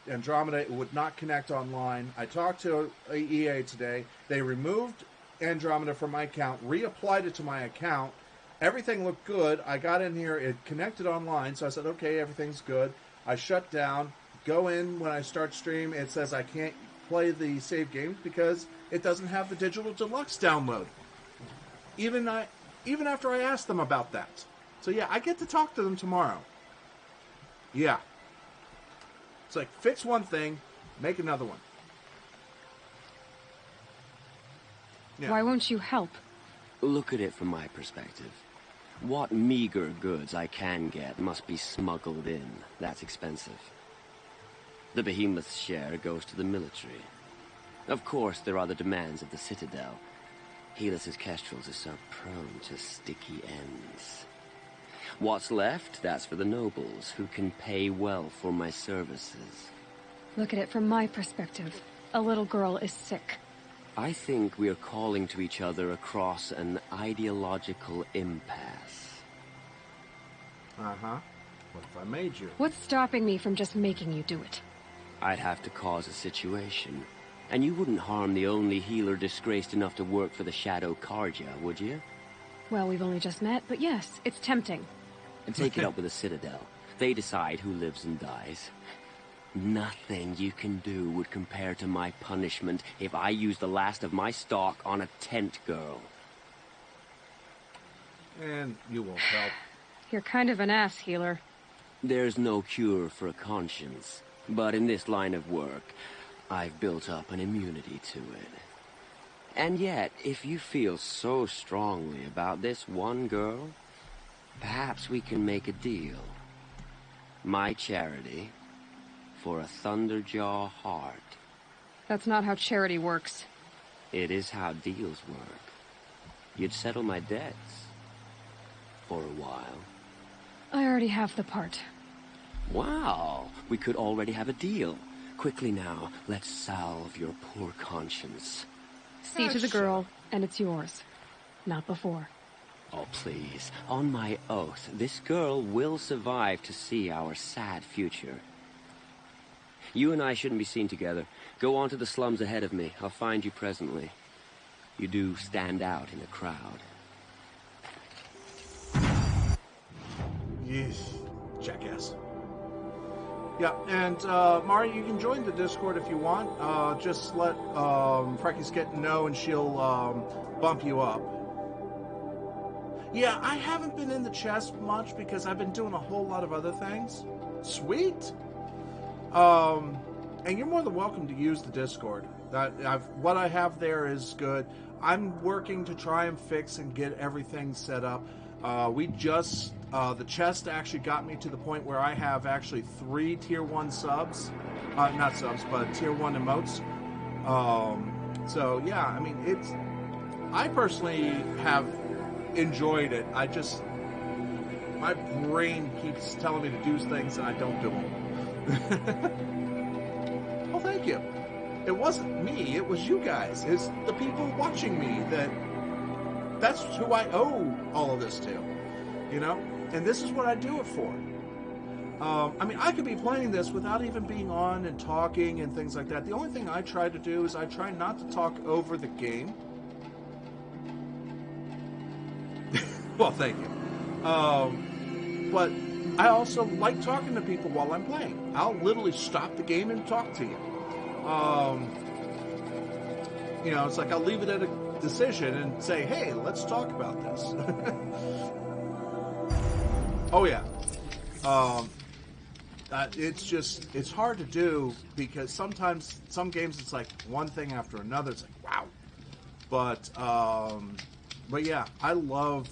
Speaker 1: Andromeda. It would not connect online. I talked to EA today. They removed Andromeda from my account, reapplied it to my account. Everything looked good. I got in here. It connected online. So I said, okay, everything's good. I shut down. Go in when I start stream. It says I can't play the save games because it doesn't have the digital deluxe download. Even after I asked them about that. So yeah, I get to talk to them tomorrow. Yeah. It's like, fix one thing, Make another one. Yeah.
Speaker 3: Why won't you help?
Speaker 10: Look at it from my perspective. What meager goods I can get must be smuggled in. That's expensive. The behemoth's share goes to the military. Of course, there are the demands of the Citadel. Helis's kestrels are so prone to sticky ends. What's left, that's for the nobles, who can pay well for my services.
Speaker 3: Look at it from my perspective. A little girl is sick.
Speaker 10: I think we are calling to each other across an ideological impasse.
Speaker 1: Uh-huh. What if I made you?
Speaker 3: What's stopping me from just making you do it?
Speaker 10: I'd have to cause a situation. And you wouldn't harm the only healer disgraced enough to work for the Shadow Carja, would you?
Speaker 3: Well, we've only just met, but yes, it's tempting.
Speaker 10: And take it up with the Citadel. They decide who lives and dies. Nothing you can do would compare to my punishment if I use the last of my stock on a tent girl.
Speaker 1: And you won't help.
Speaker 3: You're kind of an ass, healer.
Speaker 10: There's no cure for a conscience. But in this line of work, I've built up an immunity to it. And yet, if you feel so strongly about this one girl, perhaps we can make a deal. My charity for a Thunderjaw heart.
Speaker 3: That's not how charity works.
Speaker 10: It is how deals work. You'd settle my debts. For a while.
Speaker 3: I already have the part.
Speaker 10: Wow, we could already have a deal. Quickly now, let's salve your poor conscience.
Speaker 3: See to the girl, and it's yours. Not before.
Speaker 10: Oh, please. On my oath, this girl will survive to see our sad future. You and I shouldn't be seen together. Go on to the slums ahead of me. I'll find you presently. You do stand out in a crowd.
Speaker 1: Yes, jackass. Yeah, and Mari, you can join the Discord if you want. Just let Freckie's get to know, and she'll bump you up. Yeah, I haven't been in the chest much because I've been doing a whole lot of other things. Sweet. And you're more than welcome to use the Discord. What I have there is good. I'm working to try and fix and get everything set up. The chest actually got me to the point where I have actually 3 tier 1 subs. Not subs, but tier 1 emotes. So, yeah, I mean, I personally have enjoyed it. My brain keeps telling me to do things and I don't do them. Well, thank you. It wasn't me, it was you guys. It's the people watching me that's who I owe all of this to, you know? And this is what I do it for. I mean, I could be playing this without even being on and talking and things like that. The only thing I try to do is I try not to talk over the game. Well, thank you. But I also like talking to people while I'm playing. I'll literally stop the game and talk to you. You know, it's like I'll leave it at a decision and say, hey, let's talk about this. Oh, yeah. It's hard to do because sometimes, some games it's like one thing after another. It's like, wow. But yeah, I love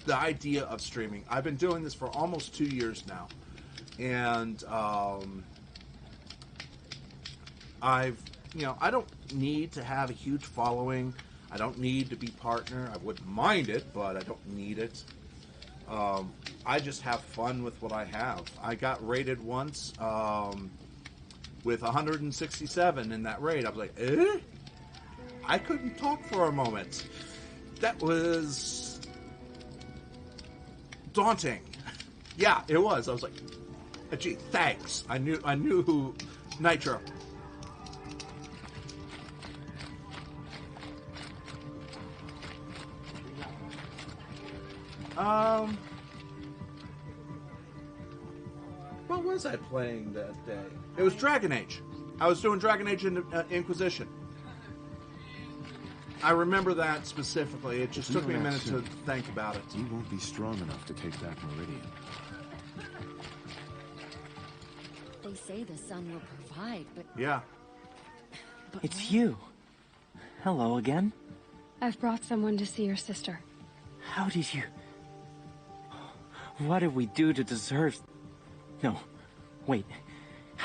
Speaker 1: the idea of streaming. I've been doing this for almost 2 years now. And I don't need to have a huge following. I don't need to be partner. I wouldn't mind it, but I don't need it. I just have fun with what I have. I got rated once with 167 in that raid. I was like, eh? I couldn't talk for a moment. That was daunting. Yeah, it was. I was like, gee, thanks. I knew who Nitro. What was I playing that day? It was Dragon Age. I was doing Dragon Age Inquisition. I remember that specifically. It just took me a minute to think about it.
Speaker 5: You won't be strong enough to take back Meridian.
Speaker 3: They
Speaker 11: They say the sun will provide, but...
Speaker 1: Yeah.
Speaker 8: It's you. Hello again.
Speaker 3: I've brought someone to see your sister.
Speaker 8: How did you... What did we do to deserve... No, wait.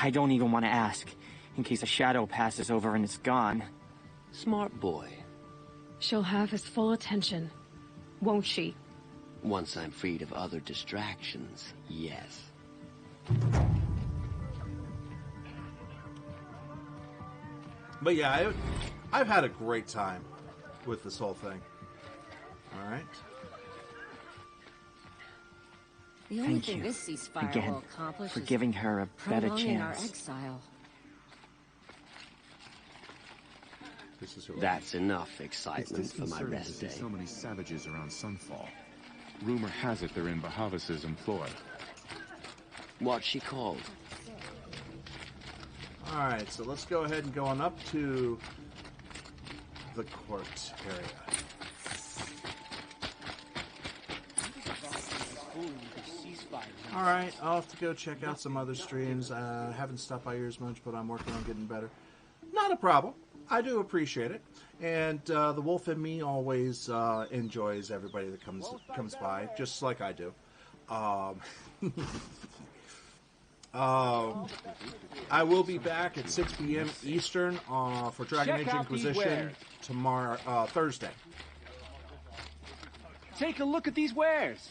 Speaker 8: I don't even want to ask, in case a shadow passes over and it's gone.
Speaker 10: Smart boy.
Speaker 3: She'll have his full attention, won't she?
Speaker 10: Once I'm freed of other distractions, yes.
Speaker 1: But yeah, I've had a great time with this whole thing. All right.
Speaker 11: The only
Speaker 8: Thank
Speaker 11: thing
Speaker 8: you
Speaker 11: this ceasefire
Speaker 8: again
Speaker 11: will accomplish
Speaker 8: for
Speaker 11: is
Speaker 8: giving her a better
Speaker 11: prolonging our
Speaker 8: chance.
Speaker 11: exile.
Speaker 1: This is who
Speaker 10: That's enough
Speaker 5: It's
Speaker 10: excitement for my
Speaker 5: disconcerting to
Speaker 10: rest
Speaker 5: see
Speaker 10: day.
Speaker 5: so many savages around Sunfall. Rumor has it they're in Bahavas' employ.
Speaker 10: What's she called?
Speaker 1: All right, so let's go ahead and go on up to the court area. All right, I'll have to go check out some other streams. I haven't stopped by yours much, but I'm working on getting better. Not a problem. I do appreciate it. And the wolf in me always enjoys everybody that comes by, just like I do. I will be back at 6 p.m. Eastern for Dragon Age Inquisition tomorrow, Thursday.
Speaker 9: Take a look at these wares.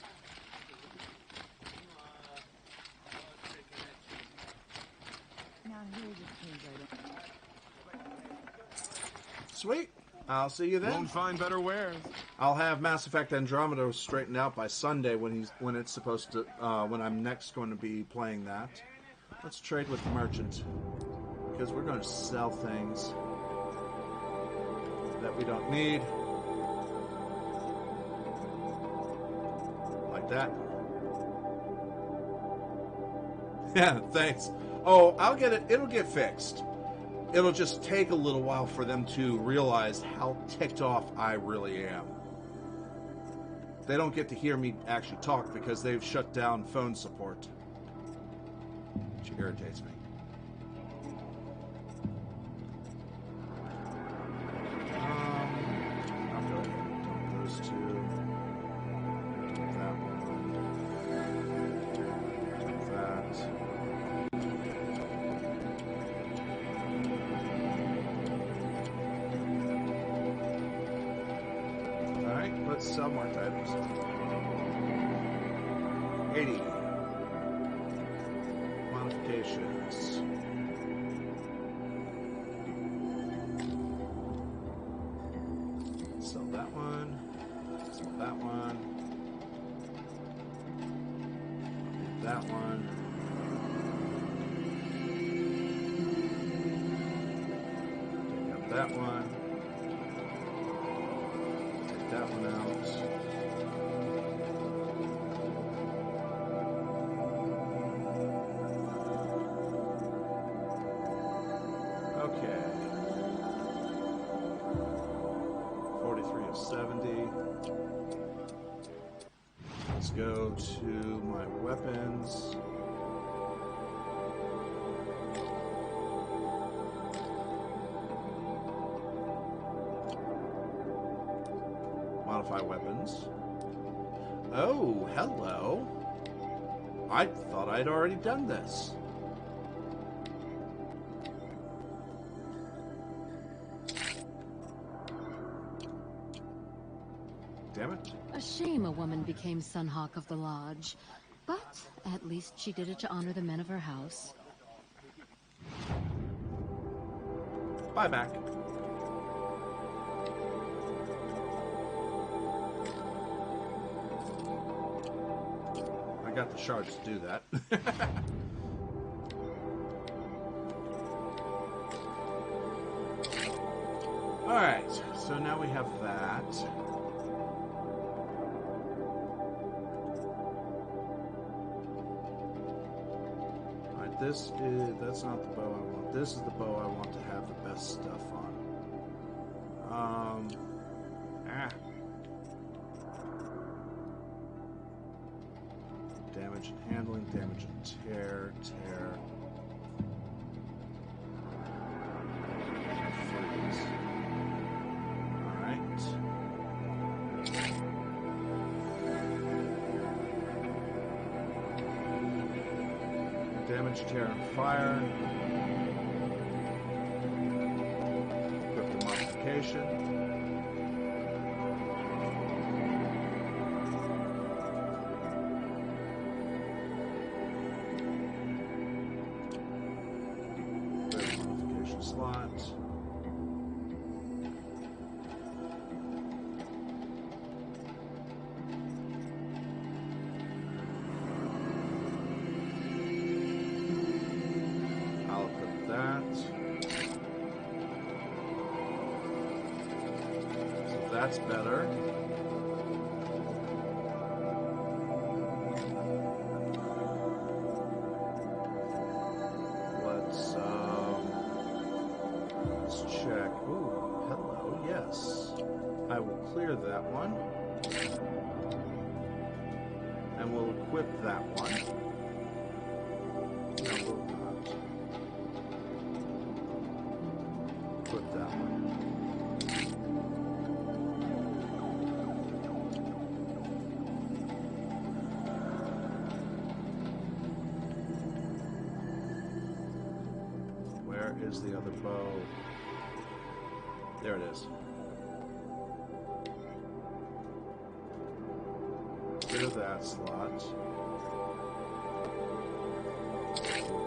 Speaker 1: Sweet. I'll see you then.
Speaker 5: Won't find better wares.
Speaker 1: I'll have Mass Effect Andromeda straightened out by Sunday when it's supposed to when I'm next going to be playing that. Let's trade with the merchant because we're going to sell things that we don't need, like that. Yeah, thanks. Oh, I'll get it. It'll get fixed. It'll just take a little while for them to realize how ticked off I really am. They don't get to hear me actually talk because they've shut down phone support, which irritates me. I'll go ahead and dump those two. Dump that one. Dump that. Let's sell more items. 80. Modifications. Sell that one. Sell that one. That one. Take up that one. That one out. Okay. 43 of 70. Let's go to my weapons. Modify weapons. Oh, hello. I thought I'd already done this. Damn it.
Speaker 11: A shame a woman became Sunhawk of the Lodge. But at least she did it to honor the men of her house.
Speaker 1: Bye back. I got the shards to do that. Alright, so now we have that. Alright, that's not the bow I want. This is the bow I want to have the best stuff on. Damage and handling, damage and tear. damage, tear, and fire. Equip the modification. Modification slot. That's better. Let's check. Ooh, hello, yes. I will clear that one. And we'll equip that one. No, we'll not. Equip that one. Is the other bow. There it is. Rid of that slot.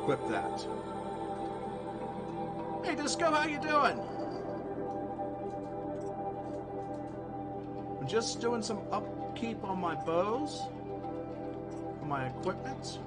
Speaker 1: Equip that. Hey Disco, how you doing? I'm just doing some upkeep on my bows, on my equipment.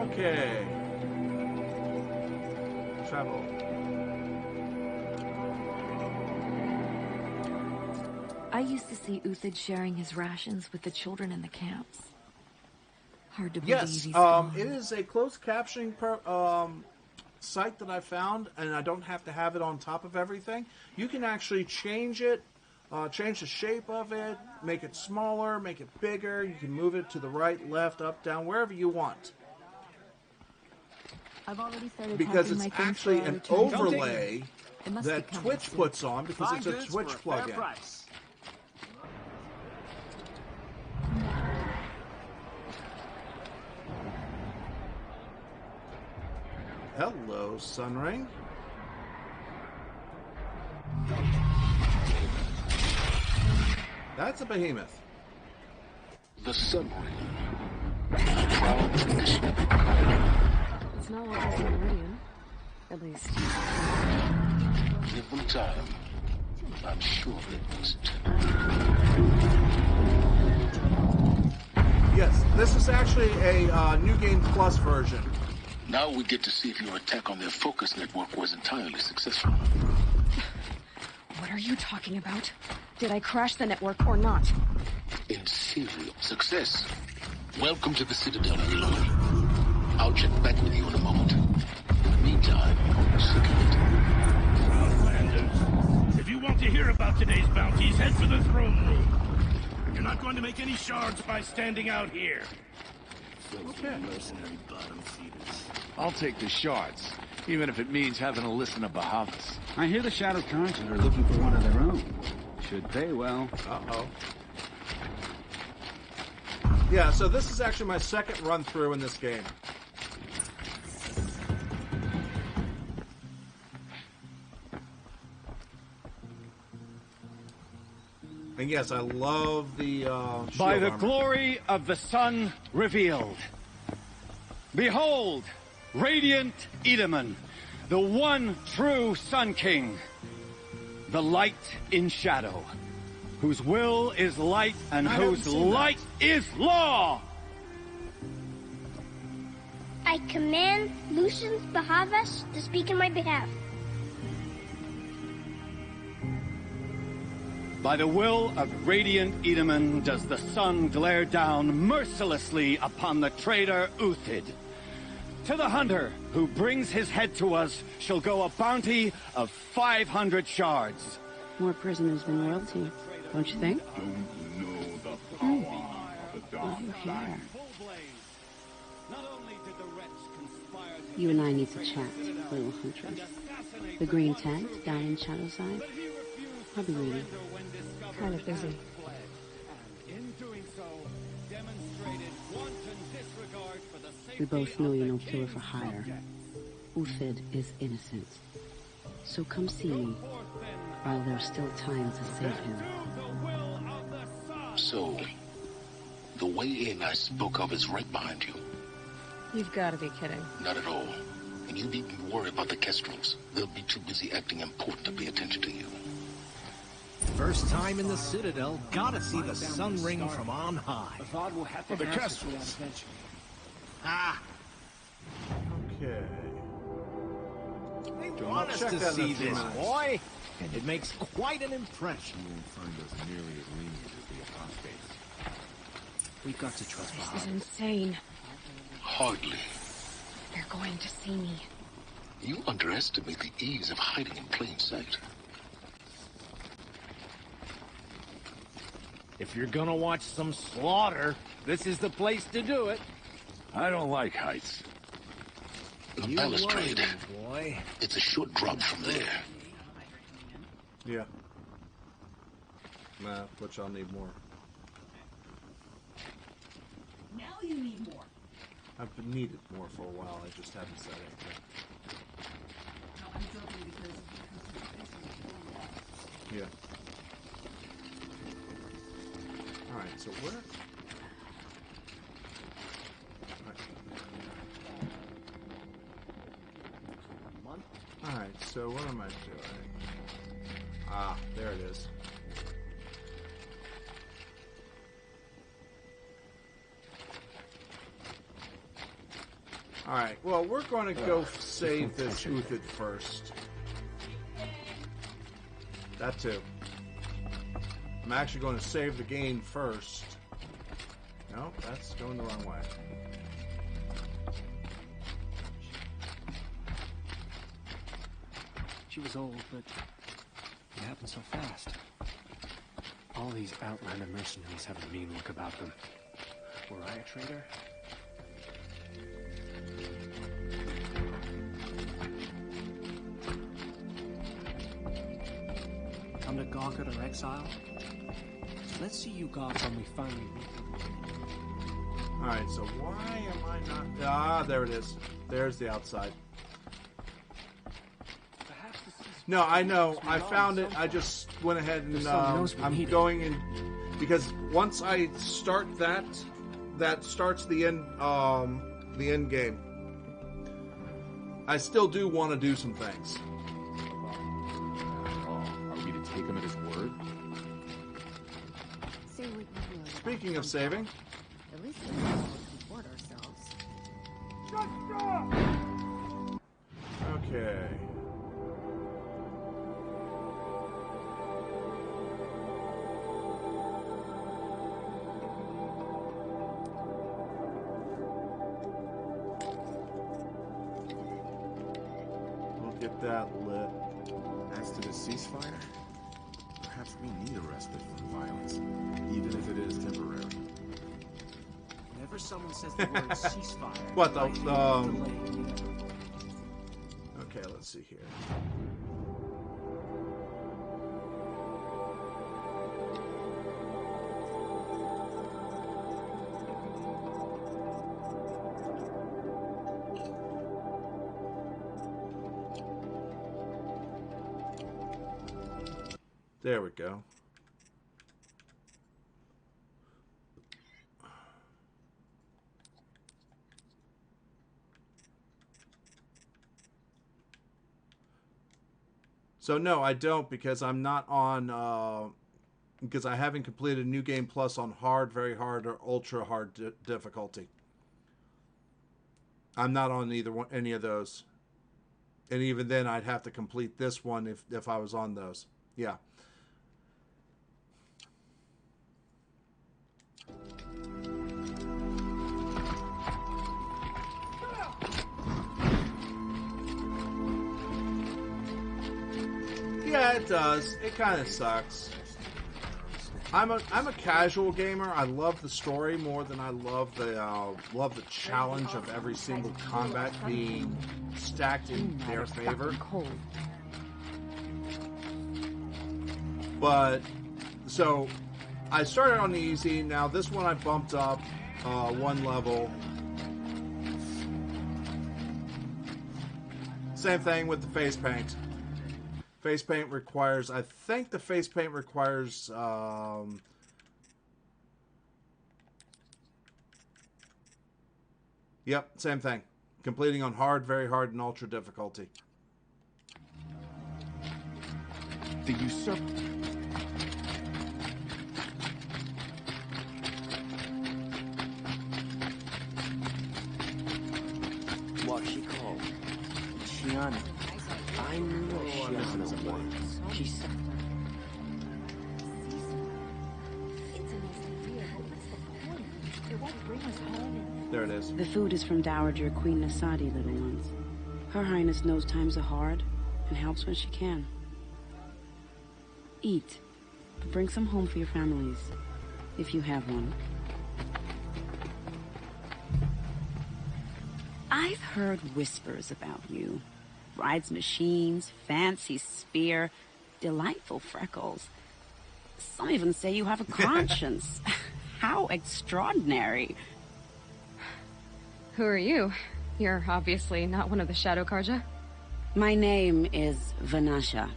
Speaker 1: Okay. Travel.
Speaker 12: I used to see Uthid sharing his rations with the children in the camps. Hard to believe he's gone.
Speaker 1: It is a closed captioning site that I found, and I don't have to have it on top of everything. You can actually change it, change the shape of it, make it smaller, make it bigger. You can move it to the right, left, up, down, wherever you want.
Speaker 12: I've already started
Speaker 1: because it's
Speaker 12: packing my
Speaker 1: actually
Speaker 12: things
Speaker 1: an
Speaker 12: for our return.
Speaker 1: overlay that
Speaker 12: be
Speaker 1: Twitch
Speaker 12: soon.
Speaker 1: puts on because
Speaker 9: Fine
Speaker 1: it's a
Speaker 9: goods
Speaker 1: Twitch
Speaker 9: for a fair
Speaker 1: plugin.
Speaker 9: price.
Speaker 1: Hello, Sunring. That's a behemoth.
Speaker 4: The Sunring. Proud tradition.
Speaker 3: It's not like it's Meridian. At least.
Speaker 4: Give them time. I'm sure it wasn't.
Speaker 1: Yes, this is actually a New Game Plus version.
Speaker 4: Now we get to see if your attack on their focus network was entirely successful.
Speaker 3: What are you talking about? Did I crash the network or not?
Speaker 4: In serial success. Welcome to the Citadel, Aloy. I'll check back with you in a moment. In the meantime, secure it.
Speaker 7: Outlanders, if you want to hear about today's bounties, head for the throne room. You're not going to make any shards by standing out here.
Speaker 1: Okay.
Speaker 7: Mercenary bottom feeders.
Speaker 9: I'll take the shards, even if it means having to listen to Bahavas.
Speaker 13: I hear the Shadow Cards are looking for one of their own. Should pay well.
Speaker 1: Uh-oh. Yeah, so this is actually my second run through in this game. And yes, I love the
Speaker 13: By
Speaker 1: shield
Speaker 13: the
Speaker 1: armor.
Speaker 13: glory of the sun revealed. Behold, radiant Edaman, the one true Sun King. The light in shadow, whose will is light and whose light is law.
Speaker 14: I command Lucius Bahavas to speak in my behalf.
Speaker 13: By the will of radiant Edaman does the sun glare down mercilessly upon the traitor Uthid. To the hunter who brings his head to us shall go a bounty of 500 shards.
Speaker 15: More prisoners than royalty, don't you think? You and I need to chat, little huntress. The green tent down in Shadowside. I'll be waiting.
Speaker 3: Kind of busy.
Speaker 15: We both know you're no killer for hire. Uthid is innocent. So come see me while there's still time to save him.
Speaker 4: So, the way in I spoke of is right behind you.
Speaker 3: You've got to be kidding.
Speaker 4: Not at all. And you needn't worry about the Kestrels. They'll be too busy acting important to pay attention to you.
Speaker 16: First time in the Citadel, gotta see the sun ring from on high.
Speaker 5: For the Kestrels.
Speaker 16: Ah!
Speaker 1: Okay.
Speaker 16: They want us to see this, boy. And it makes quite an impression.
Speaker 5: You won't find us nearly as lenient as the apostates.
Speaker 16: We've got to trust
Speaker 3: This is insane.
Speaker 4: Hardly.
Speaker 3: They're going to see me.
Speaker 4: You underestimate the ease of hiding in plain sight.
Speaker 16: If you're gonna watch some slaughter, this is the place to do it.
Speaker 9: I don't like heights.
Speaker 4: The balustrade.
Speaker 16: Boy.
Speaker 4: It's a short drop from there.
Speaker 1: Yeah. Nah, which I'll need more.
Speaker 2: Now you need more.
Speaker 1: I've been needed more for a while. I just haven't said anything.
Speaker 2: No, I'm joking because
Speaker 1: yeah. All right. So where? Alright, so what am I doing? Ah, there it is. Alright, well, we're going to go save this Uthid first. That too. I'm actually going to save the game first. No, that's going the wrong way.
Speaker 17: She was old, but it happened so fast. All these Outlander mercenaries have a mean look about them. Were I a traitor? Come to gawk at our exile? Let's see you gawk when we finally meet.
Speaker 1: Alright, so why am I not... Ah, there it is. There's the outside. No, I know. I found it. I just went ahead and I'm going in because once I start that, that starts the end game. I still do want to do some things.
Speaker 5: Are we to take him at his word?
Speaker 1: Speaking of saving,
Speaker 11: At least we can support ourselves.
Speaker 1: okay. Get that lit.
Speaker 5: As to the ceasefire, perhaps we need a respite from violence, even if it is temporary.
Speaker 16: Whenever someone says the word ceasefire...
Speaker 1: What the... Okay, let's see here. There we go. So no, I don't because I'm not on because I haven't completed New Game Plus on hard, very hard, or ultra hard difficulty. I'm not on either one, any of those. And even then, I'd have to complete this one if I was on those. Yeah. Yeah, it does. It kind of sucks. I'm a casual gamer. I love the story more than I love the challenge of every single combat being stacked in their favor. But so I started on the easy. Now this one I bumped up one level. Same thing with the face paint. Face paint requires, I think the face paint requires, yep, same thing. Completing on hard, very hard, and ultra difficulty.
Speaker 5: The usurper.
Speaker 10: What she called? Shiana. I knew Shiana once. She said...
Speaker 1: There it is.
Speaker 15: The food is from Dowager Queen Nasadi, little ones. Her Highness knows times are hard and helps when she can. Eat, but bring some home for your families, if you have one. I've heard whispers about you. Rides machines, fancy spear, delightful freckles. Some even say you have a conscience. How extraordinary.
Speaker 3: Who are you? You're obviously not one of the Shadow Karja.
Speaker 15: My name is Vanasha.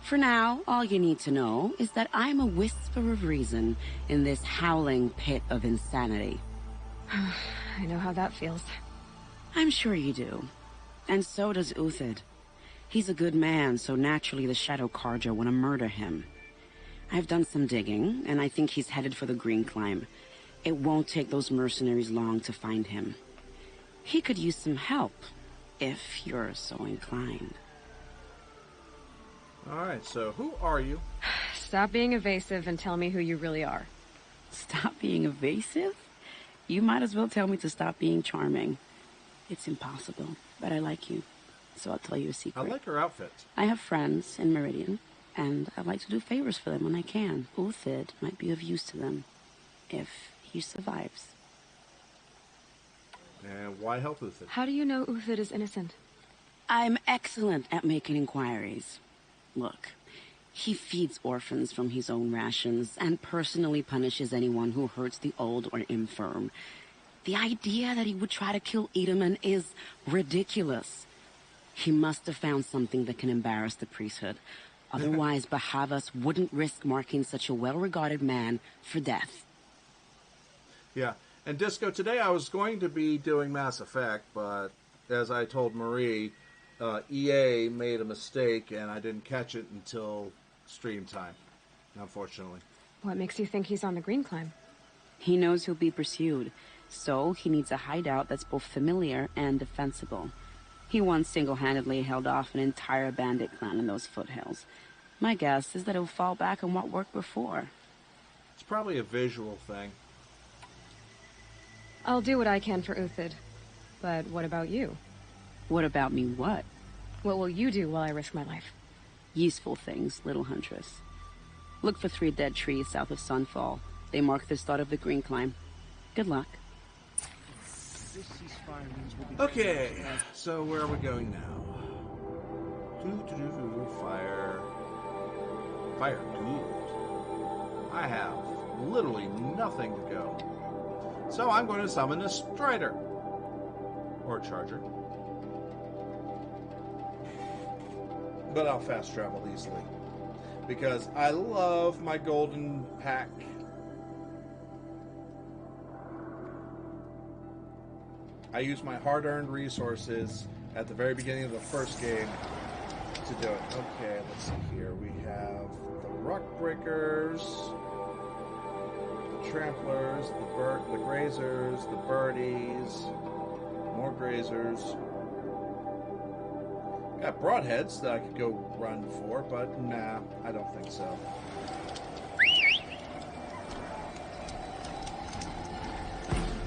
Speaker 15: For now, all you need to know is that I'm a whisper of reason in this howling pit of insanity.
Speaker 3: I know how that feels.
Speaker 15: I'm sure you do. And so does Uthid. He's a good man, so naturally the Shadow Karja want to murder him. I've done some digging, and I think he's headed for the Green Climb. It won't take those mercenaries long to find him. He could use some help, if you're so inclined.
Speaker 1: Alright, so who are you?
Speaker 3: Stop being evasive and tell me who you really are.
Speaker 15: Stop being evasive? You might as well tell me to stop being charming. It's impossible, but I like you, so I'll tell you a secret.
Speaker 1: I like her outfit.
Speaker 15: I have friends in Meridian, and I like to do favors for them when I can. Uthid might be of use to them, if he survives.
Speaker 1: And why help Uthid?
Speaker 3: How do you know Uthid is innocent?
Speaker 15: I'm excellent at making inquiries. Look, he feeds orphans from his own rations and personally punishes anyone who hurts the old or infirm. The idea that he would try to kill Edelman is ridiculous. He must have found something that can embarrass the priesthood. Otherwise, Bahavas wouldn't risk marking such a well-regarded man for death.
Speaker 1: Yeah, and Disco, today I was going to be doing Mass Effect, but as I told Marie, EA made a mistake and I didn't catch it until stream time, unfortunately.
Speaker 3: What makes you think he's on the Green Climb?
Speaker 15: He knows he'll be pursued. So, he needs a hideout that's both familiar and defensible. He once single-handedly held off an entire bandit clan in those foothills. My guess is that he'll fall back on what worked before.
Speaker 1: It's probably a visual thing.
Speaker 3: I'll do what I can for Uthid. But what about you?
Speaker 15: What about me what?
Speaker 3: What will you do while I risk my life?
Speaker 15: Useful things, little huntress. Look for 3 dead trees south of Sunfall. They mark the start of the Green Climb. Good luck.
Speaker 1: Okay, so where are we going now? Fire. Fire, good. I have literally nothing to go. So I'm going to summon a Strider. Or Charger. But I'll fast travel easily. Because I love my golden pack. I used my hard-earned resources at the very beginning of the first game to do it. Okay, let's see here. We have the Rock Breakers, the Tramplers, the Grazers, the Birdies, more Grazers. Got Broadheads that I could go run for, but nah, I don't think so.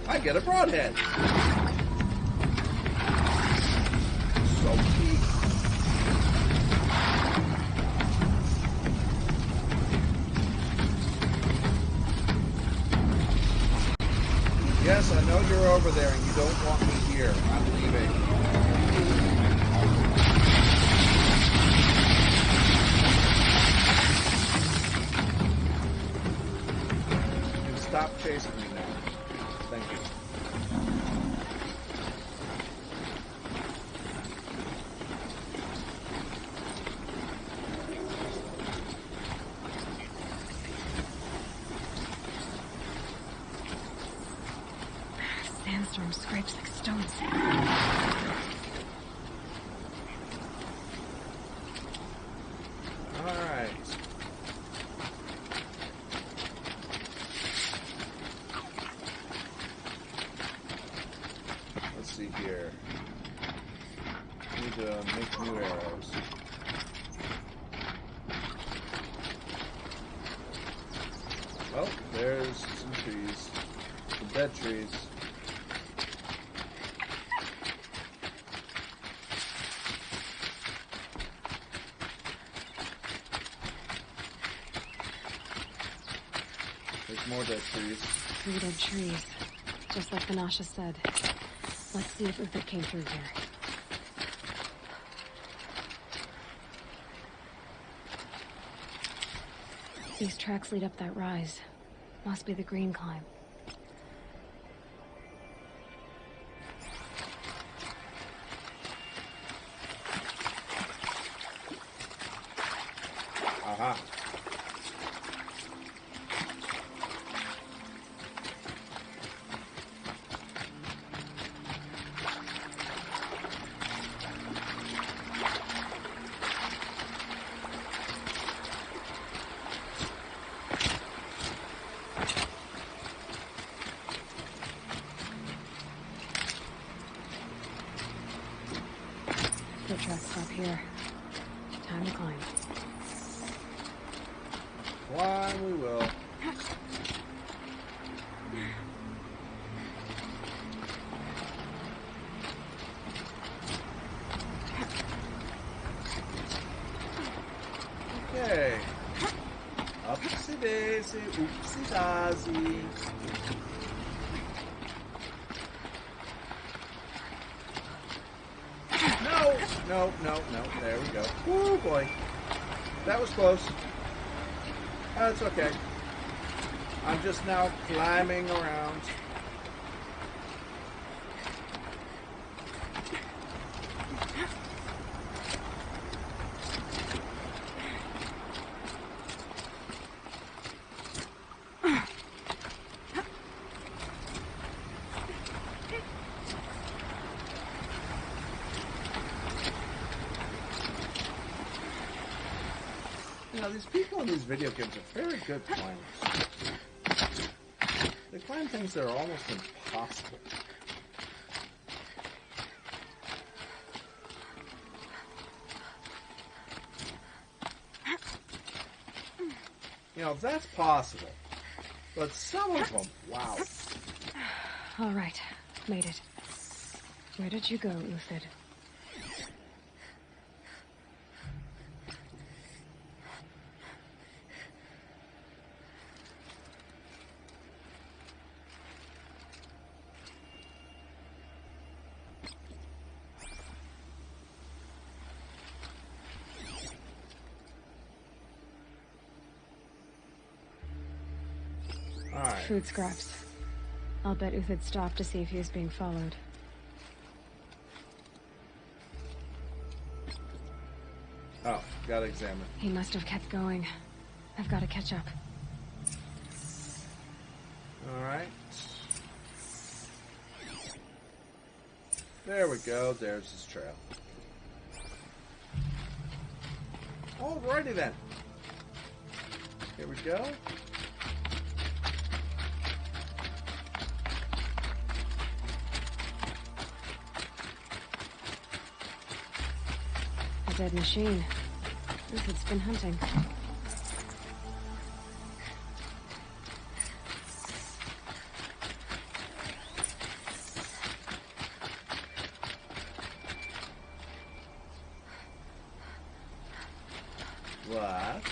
Speaker 1: I get a Broadhead! So cute. Yes, I know you're over there and you don't want me here. I'm leaving. You can stop chasing me now. Thank you.
Speaker 3: Sandstorm scrapes like stones.
Speaker 1: Alright. Let's see here. Need to make new arrows. Oh, there's some trees. Some dead trees. There's more dead trees.
Speaker 3: 3 dead trees. Just like Vanasha said. Let's see if Uther came through here. These tracks lead up that rise. Must be the green climb.
Speaker 1: Aha.
Speaker 3: The tracks stop here. Time to climb.
Speaker 1: Climb we will. Okay. Upsy daisy, oopsie daisy. No. There we go. Woo boy. That was close. That's okay. I'm just now climbing around. You know, these people in these video games are very good climbers. They climb things that are almost impossible. You know, that's possible. But some of them, wow.
Speaker 3: All right, made it. Where did you go, Uthid?
Speaker 1: Alright.
Speaker 3: Food scraps. I'll bet Uthid stopped to see if he was being followed.
Speaker 1: Oh, gotta examine.
Speaker 3: He must have kept going. I've got to catch up.
Speaker 1: Alright. There we go. There's his trail. Alrighty then. Here we go.
Speaker 3: A dead machine. Uthid's been hunting.
Speaker 1: What?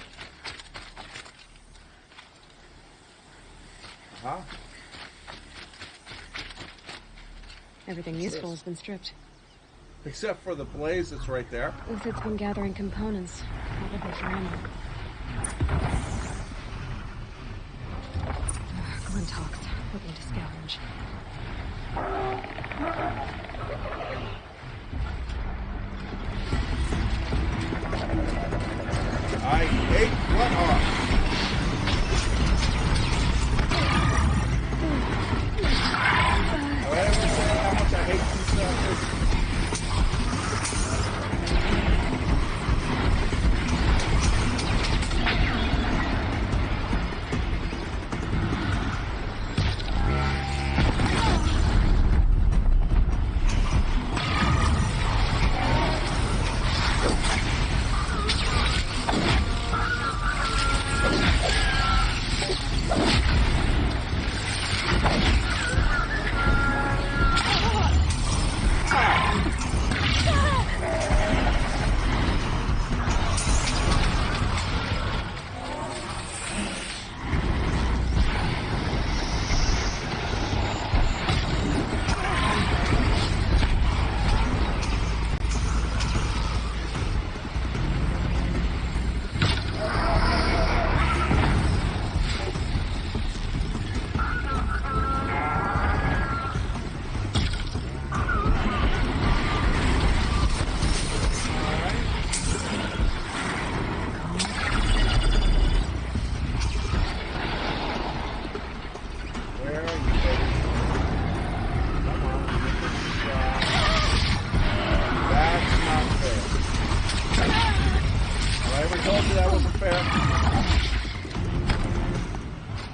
Speaker 1: Uh-huh.
Speaker 3: Everything useful has been stripped.
Speaker 1: Except for the blaze that's right there.
Speaker 3: Uthid's been gathering components, probably for ammo. Glenn talks, looking to scavenge.
Speaker 1: I hate what are. Alright, everyone say how much I hate these suckers.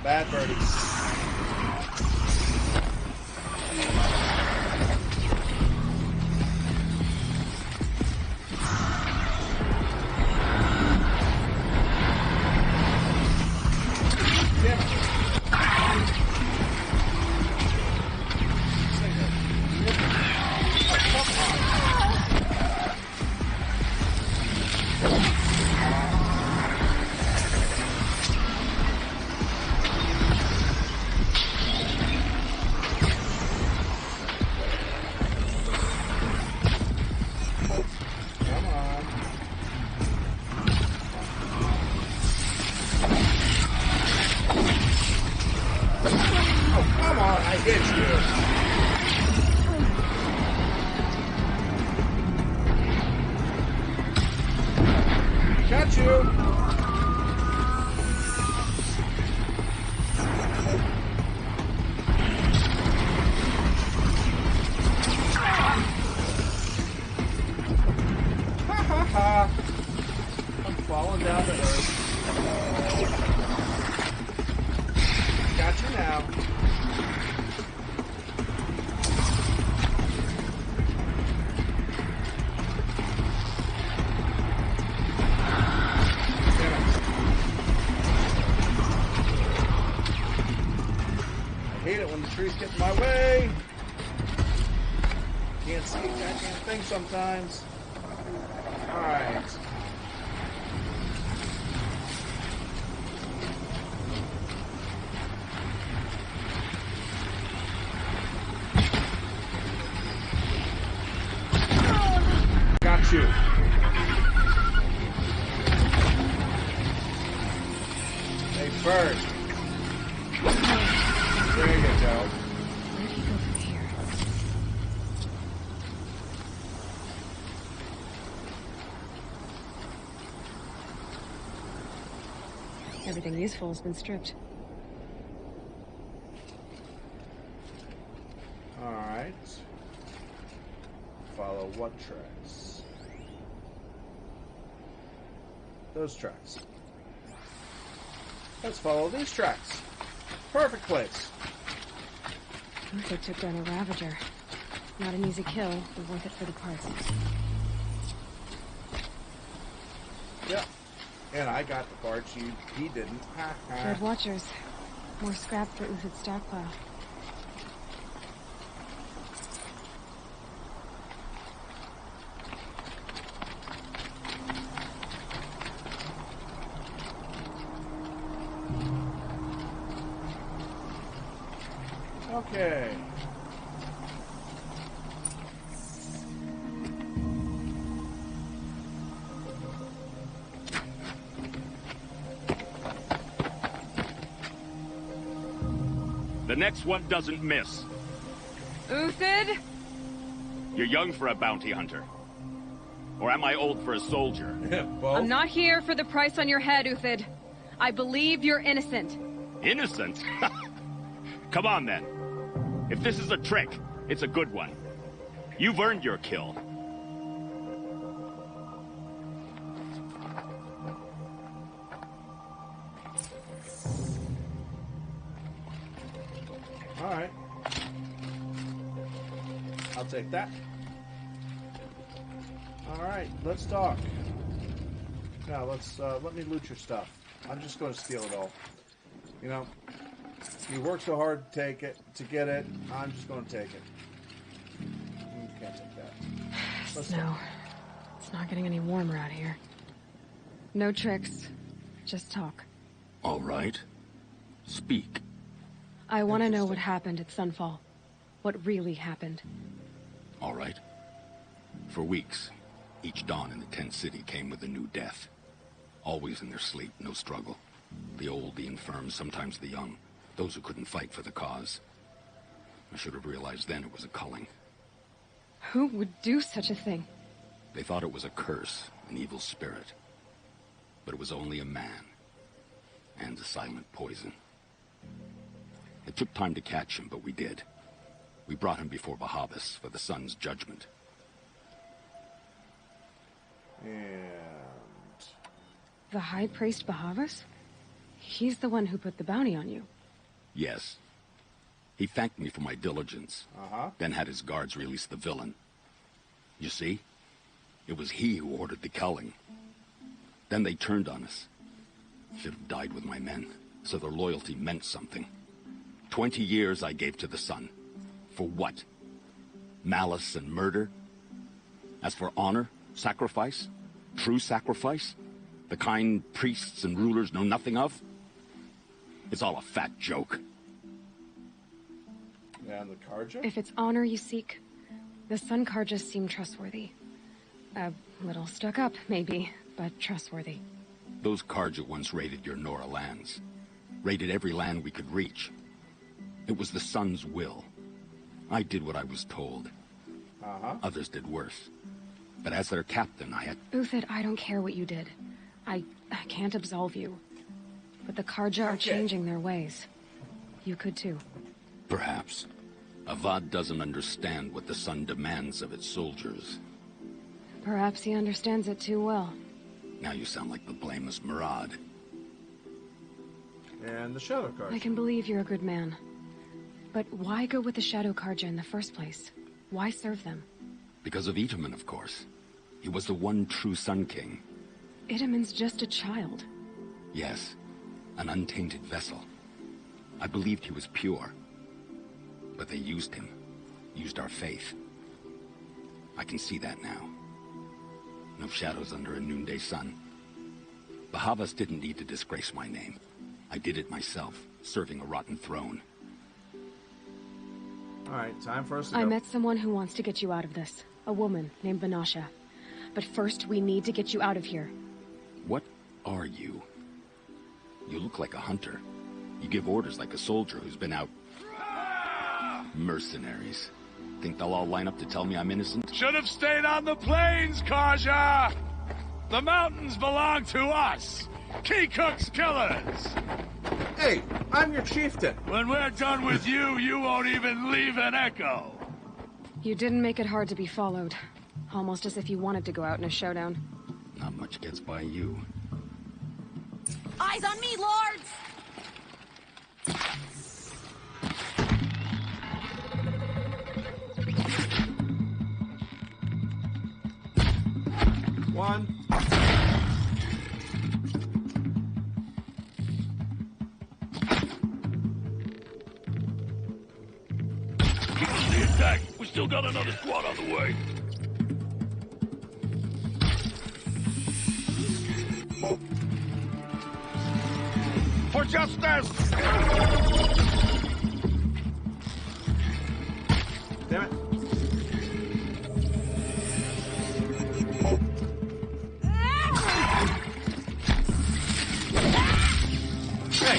Speaker 1: Bad birdie. Got you! Ha ha ha! I'm falling down to earth. Got you now. Trees get in my way. Can't see a goddamn thing sometimes. Alright. Got you. Hey, bird. There you go.
Speaker 3: Where do you go from here? Everything useful has been stripped.
Speaker 1: Alright. Follow what tracks? Those tracks. Let's follow these tracks. Perfect place.
Speaker 3: They took down a Ravager. Not an easy kill, but worth it for the parts.
Speaker 1: Yep. And I got the parts, he didn't. Ha ha.
Speaker 3: Dead Watchers. More scrap for Uthid's stockpile.
Speaker 1: Okay.
Speaker 7: The next one doesn't miss.
Speaker 3: Uthid?
Speaker 7: You're young for a bounty hunter. Or am I old for a soldier?
Speaker 3: I'm not here for the price on your head, Uthid. I believe you're innocent.
Speaker 7: Innocent? Come on, then. If this is a trick, it's a good one. You've earned your kill.
Speaker 1: All right. I'll take that. All right, let's talk. Now, let me loot your stuff. I'm just going to steal it all. You know, you worked so hard to take it, to get it. I'm just going to take it. You can't take that.
Speaker 3: Snow. It's not getting any warmer out here. No tricks. Just talk.
Speaker 6: All right. Speak.
Speaker 3: I want to know what happened at Sunfall. What really happened.
Speaker 6: All right. For weeks, each dawn in the tent city came with a new death. Always in their sleep, no struggle. The old, the infirm, sometimes the young. Those who couldn't fight for the cause. I should have realized then it was a culling.
Speaker 3: Who would do such a thing?
Speaker 6: They thought it was a curse, an evil spirit. But it was only a man. And a silent poison. It took time to catch him, but we did. We brought him before Bahavas for the sun's judgment.
Speaker 1: And...
Speaker 3: The High Priest Bahavas? He's the one who put the bounty on you.
Speaker 6: Yes. He thanked me for my diligence. Then had his guards release the villain. You see? It was he who ordered the culling. Then they turned on us. Should have died with my men, so their loyalty meant something. 20 years I gave to the sun. For what? Malice and murder? As for honor, sacrifice, true sacrifice, the kind priests and rulers know nothing of? It's all a fat joke.
Speaker 1: And the Karja?
Speaker 3: If it's honor you seek, the Sun Karjas seem trustworthy. A little stuck up, maybe, but trustworthy.
Speaker 6: Those Karja once raided your Nora lands. Raided every land we could reach. It was the Sun's will. I did what I was told. Others did worse. But as their captain, I had...
Speaker 3: Uthid, I don't care what you did. I can't absolve you. But the Karja are changing their ways. You could too.
Speaker 6: Perhaps. Avad doesn't understand what the Sun demands of its soldiers.
Speaker 3: Perhaps he understands it too well.
Speaker 6: Now you sound like the blameless Murad.
Speaker 1: And the Shadow Karja.
Speaker 3: I can believe you're a good man. But why go with the Shadow Karja in the first place? Why serve them?
Speaker 6: Because of Itaman, of course. He was the one true Sun King.
Speaker 3: Itaman's just a child.
Speaker 6: Yes. An untainted vessel. I believed he was pure. But they used him. Used our faith. I can see that now. No shadows under a noonday sun. Bahavas didn't need to disgrace my name. I did it myself, serving a rotten throne.
Speaker 1: Alright, time for us to go.
Speaker 3: I met someone who wants to get you out of this. A woman named Vanasha. But first, we need to get you out of here.
Speaker 6: What are you? You look like a hunter. You give orders like a soldier who's been out... Mercenaries. Think they'll all line up to tell me I'm innocent?
Speaker 7: Should have stayed on the plains, Karja! The mountains belong to us! Keycook's killers!
Speaker 1: Hey, I'm your chieftain.
Speaker 7: When we're done with you, you won't even leave an echo.
Speaker 3: You didn't make it hard to be followed. Almost as if you wanted to go out in a showdown.
Speaker 6: Not much gets by you.
Speaker 12: Eyes on me, lords!
Speaker 1: One.
Speaker 7: Keep us the attack. We still got another squad on the way. For justice!
Speaker 1: Damn it. Hey,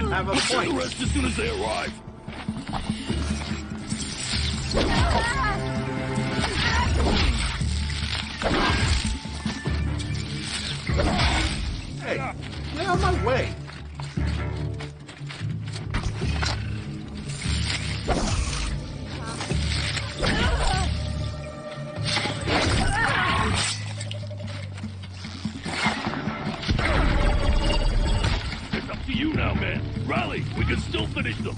Speaker 1: have a point.
Speaker 7: the rest as soon as they arrive.
Speaker 1: Hey, get out of my way.
Speaker 7: It's up to you now, man. Rally, we can still finish them.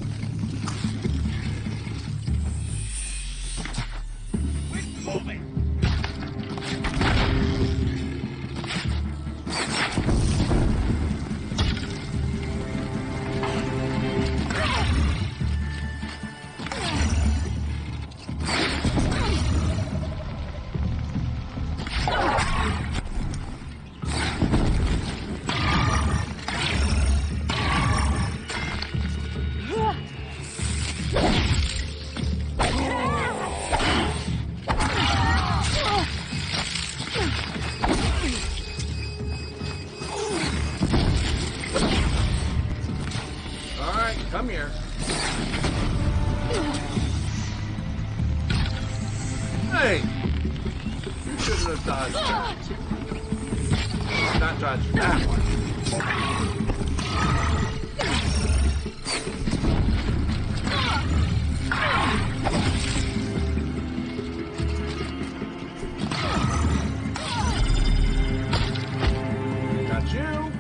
Speaker 7: We're moving.
Speaker 1: Come here. Hey! You shouldn't have dodged that. Not dodged that one. Got you.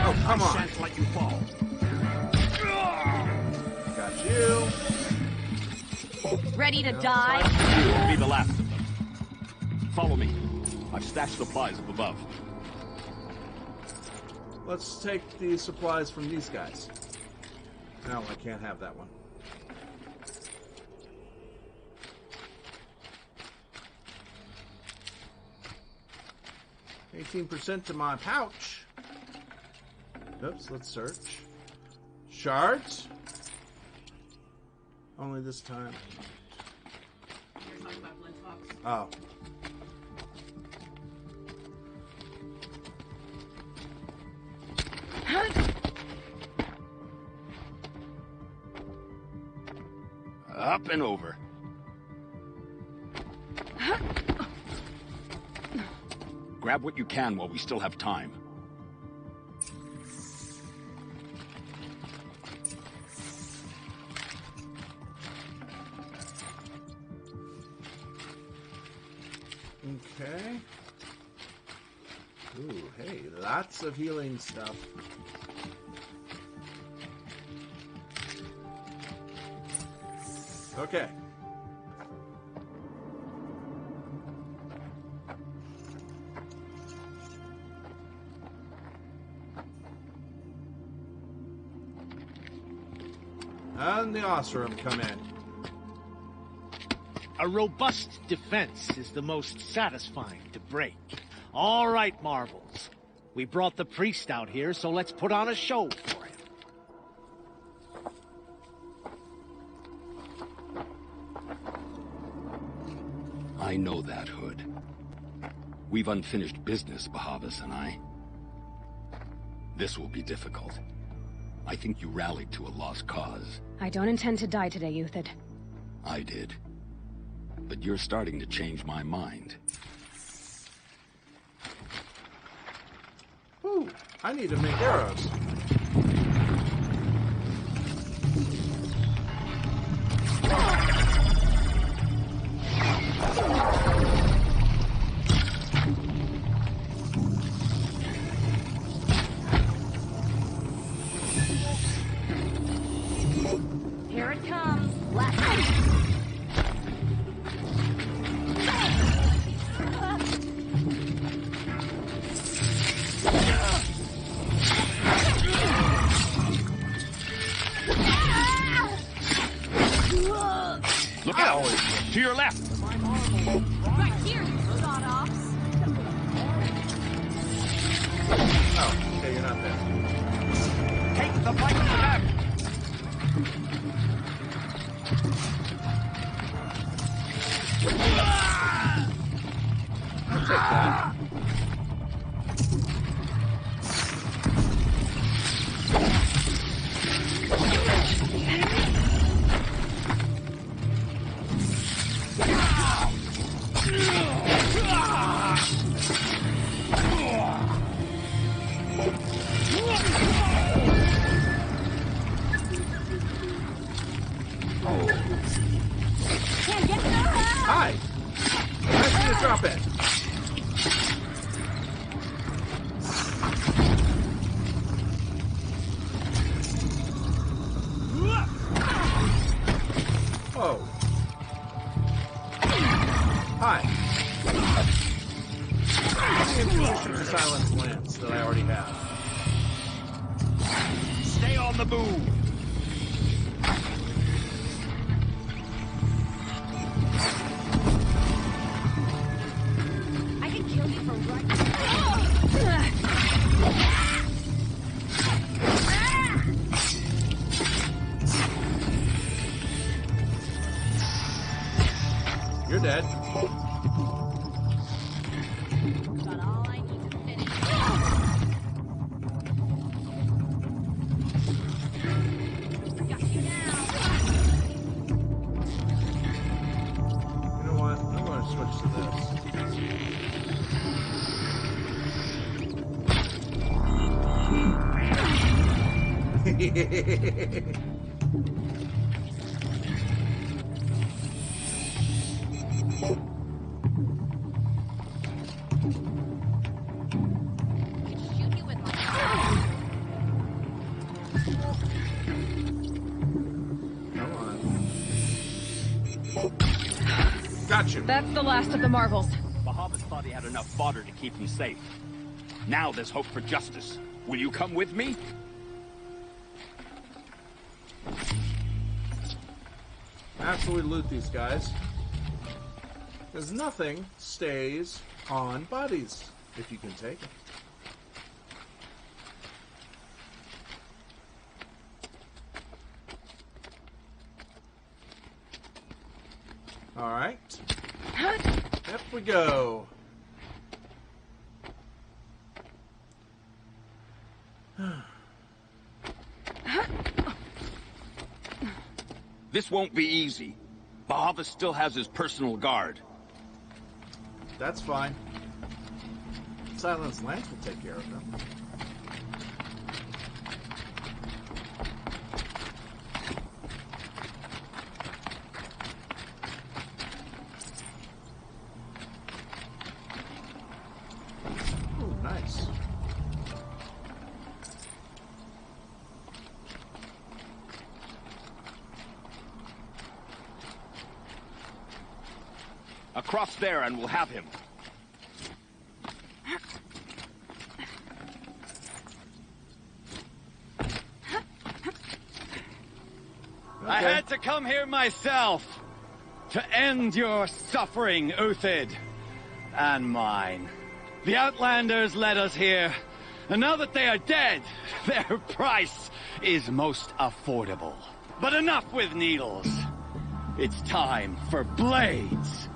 Speaker 1: Oh, come on. I shan't let you fall. Got you.
Speaker 12: Ready to die?
Speaker 7: You will be the last of them. Follow me. I've stashed supplies up above.
Speaker 1: Let's take the supplies from these guys. No, I can't have that one. %to my pouch. Oops, let's search. Shards? Only this time. Oh.
Speaker 7: Up and over. Grab what you can while we still have time.
Speaker 1: Okay. Ooh, hey, lots of healing stuff. Okay. And the Osram come in.
Speaker 16: A robust defense is the most satisfying to break. All right, Marvels. We brought the priest out here, so let's put on a show for him.
Speaker 7: I know that, Hood. We've unfinished business, Bahavas and I. This will be difficult. I think you rallied to a lost cause.
Speaker 3: I don't intend to die today, Euthyd.
Speaker 7: I did. But you're starting to change my mind.
Speaker 1: Ooh, I need to make arrows.
Speaker 12: Here it comes. Left.
Speaker 7: Look out! To your left!
Speaker 12: Right here, you sawed-offs.
Speaker 1: Oh, okay, you're not there.
Speaker 7: Take the fight to them!
Speaker 1: take that. Hi! Nice of you to drop in. Whoa. Hi. The information for Silence Lands that I already have.
Speaker 7: Stay on the move!
Speaker 12: I can kill you for right.
Speaker 1: You're dead.
Speaker 12: Got all I need to finish. Got you now.
Speaker 1: You know what? I'm going to switch to this.
Speaker 12: Shoot you with my.
Speaker 1: Come on. Got you.
Speaker 3: That's the last of the marvels.
Speaker 7: Bahavas thought he had enough fodder to keep him safe. Now there's hope for justice. Will you come with me?
Speaker 1: Absolutely loot these guys. Because nothing stays on bodies, if you can take it. Alright. Up we go.
Speaker 7: This won't be easy. Bahavas still has his personal guard.
Speaker 1: That's fine. Silence Lance will take care of them. Ooh, nice.
Speaker 7: Across there and we'll have him.
Speaker 13: I had to come here myself to end your suffering, Uthid, and mine. The Outlanders led us here, and now that they are dead, their price is most affordable. But enough with needles. It's time for blades.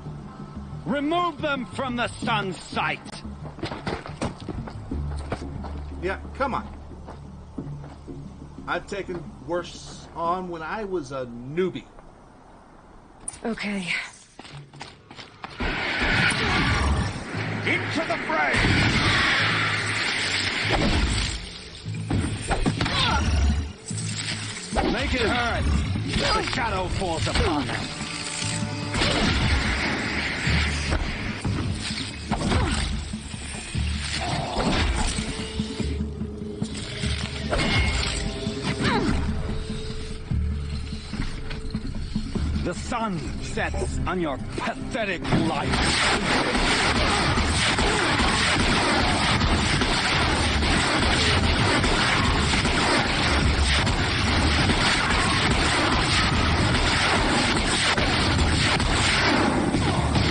Speaker 13: Remove them from the sun's sight.
Speaker 1: Yeah, come on. I've taken worse on when I was a newbie.
Speaker 3: Okay.
Speaker 7: Into the fray!
Speaker 13: Make it hurt. The shadow falls upon them. The sun sets on your pathetic life.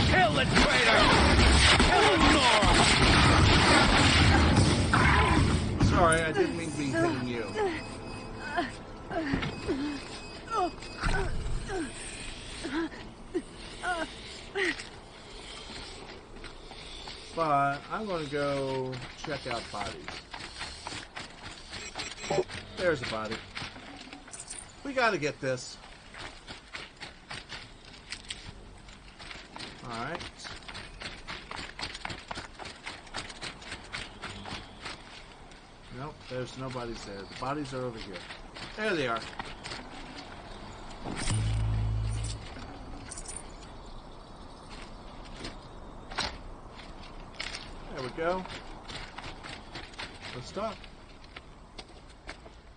Speaker 13: Kill the traitor! Kill him more!
Speaker 1: Sorry, I didn't mean to be hitting you. but I'm going to go check out bodies. There's a body. We got to get this. Alright. Nope, there's no bodies there. The bodies are over here. There they are. There we go. Let's talk.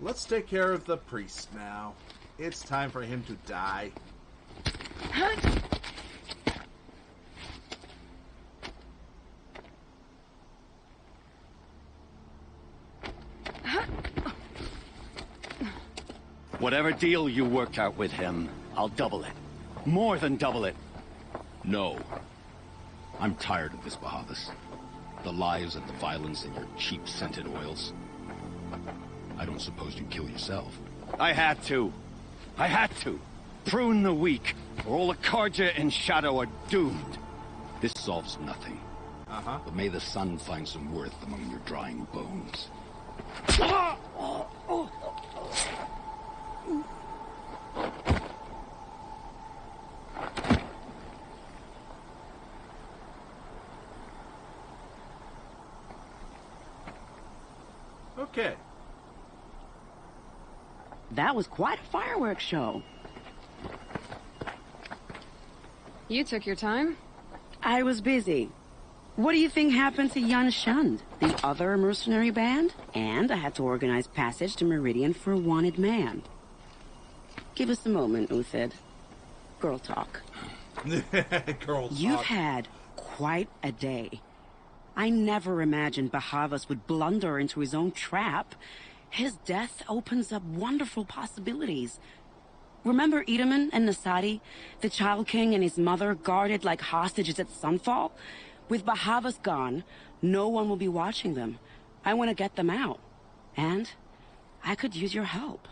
Speaker 1: Let's take care of the priest now. It's time for him to die.
Speaker 13: Whatever deal you worked out with him, I'll double it. More than double it.
Speaker 7: No. I'm tired of this, Bahavas. The lies and the violence and your cheap scented oils. I don't suppose you kill yourself.
Speaker 13: I had to. I had to. Prune the weak, or all the Karja in Shadow are doomed.
Speaker 7: This solves nothing. But may the sun find some worth among your drying bones.
Speaker 1: Okay.
Speaker 15: That was quite a fireworks show.
Speaker 3: You took your time?
Speaker 15: I was busy. What do you think happened to Yan Shund, the other mercenary band? And I had to organize passage to Meridian for a wanted man. Give us a moment, Uthid. Girl talk.
Speaker 1: Girl talk.
Speaker 15: You've had quite a day. I never imagined Bahavas would blunder into his own trap. His death opens up wonderful possibilities. Remember Edaman and Nasadi, the Child King and his mother guarded like hostages at Sunfall? With Bahavas gone, no one will be watching them. I want to get them out. And I could use your help.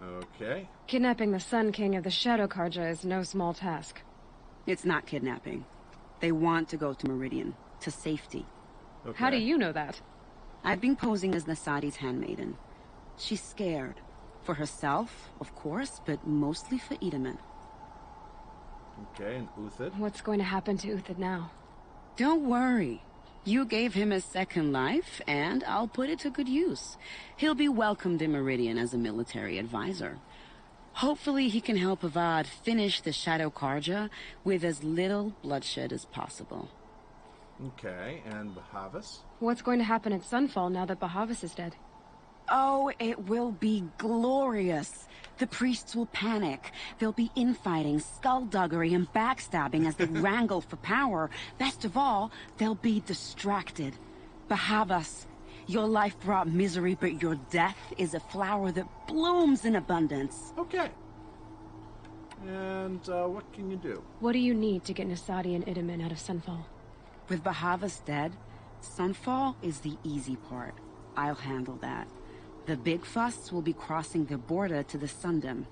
Speaker 1: Okay.
Speaker 3: Kidnapping the Sun King of the Shadow Karja is no small task.
Speaker 15: It's not kidnapping. They want to go to Meridian, to safety.
Speaker 3: Okay. How do you know that?
Speaker 15: I've been posing as Nasadi's handmaiden. She's scared. For herself, of course, but mostly for Edaman.
Speaker 1: Okay, and Uthid?
Speaker 3: What's going to happen to Uthid now?
Speaker 15: Don't worry. You gave him a second life, and I'll put it to good use. He'll be welcomed in Meridian as a military advisor. Hopefully he can help Avad finish the Shadow Karja with as little bloodshed as possible.
Speaker 1: Okay, and Bahavas?
Speaker 3: What's going to happen at Sunfall now that Bahavas is dead?
Speaker 15: Oh, it will be glorious. The priests will panic. There'll be infighting, skullduggery, and backstabbing as they wrangle for power. Best of all, they'll be distracted. Bahavas, your life brought misery, but your death is a flower that blooms in abundance.
Speaker 1: Okay. And what can you do?
Speaker 3: What do you need to get Nasadi and Edaman out of Sunfall?
Speaker 15: With Bahavas dead, Sunfall is the easy part. I'll handle that. The big fuss will be crossing the border to the Sundom.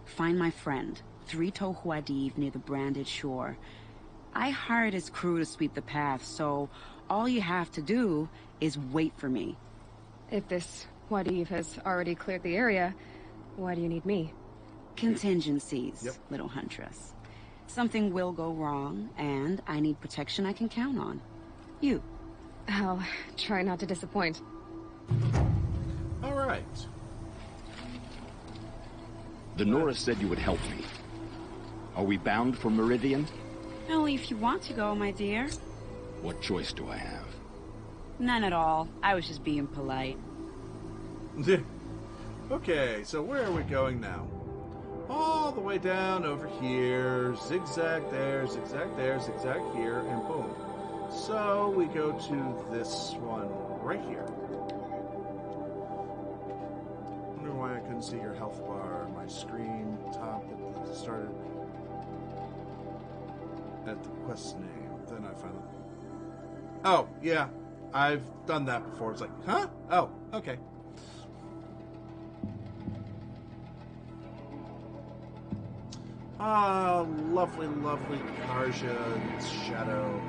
Speaker 15: Find my friend, Three-Toe Huadiv, near the branded shore. I hired his crew to sweep the path, so all you have to do is wait for me.
Speaker 3: If this Huadiv has already cleared the area, why do you need me?
Speaker 15: Contingencies, little huntress. Something will go wrong, and I need protection I can count on. You.
Speaker 3: I'll try not to disappoint.
Speaker 1: All right.
Speaker 7: The Nora said you would help me. Are we bound for Meridian?
Speaker 15: Only if you want to go, my dear.
Speaker 7: What choice do I have?
Speaker 15: None at all. I was just being polite.
Speaker 1: Okay, so where are we going now? All the way down over here, zigzag there, zigzag there, zigzag here, and boom. So we go to this one right here. Wonder why I couldn't see your health bar on my screen top. It started at the quest name. Then I finally... Oh, yeah. I've done that before. It's like, huh? Oh, okay. Ah, lovely, lovely Karja and Shadow.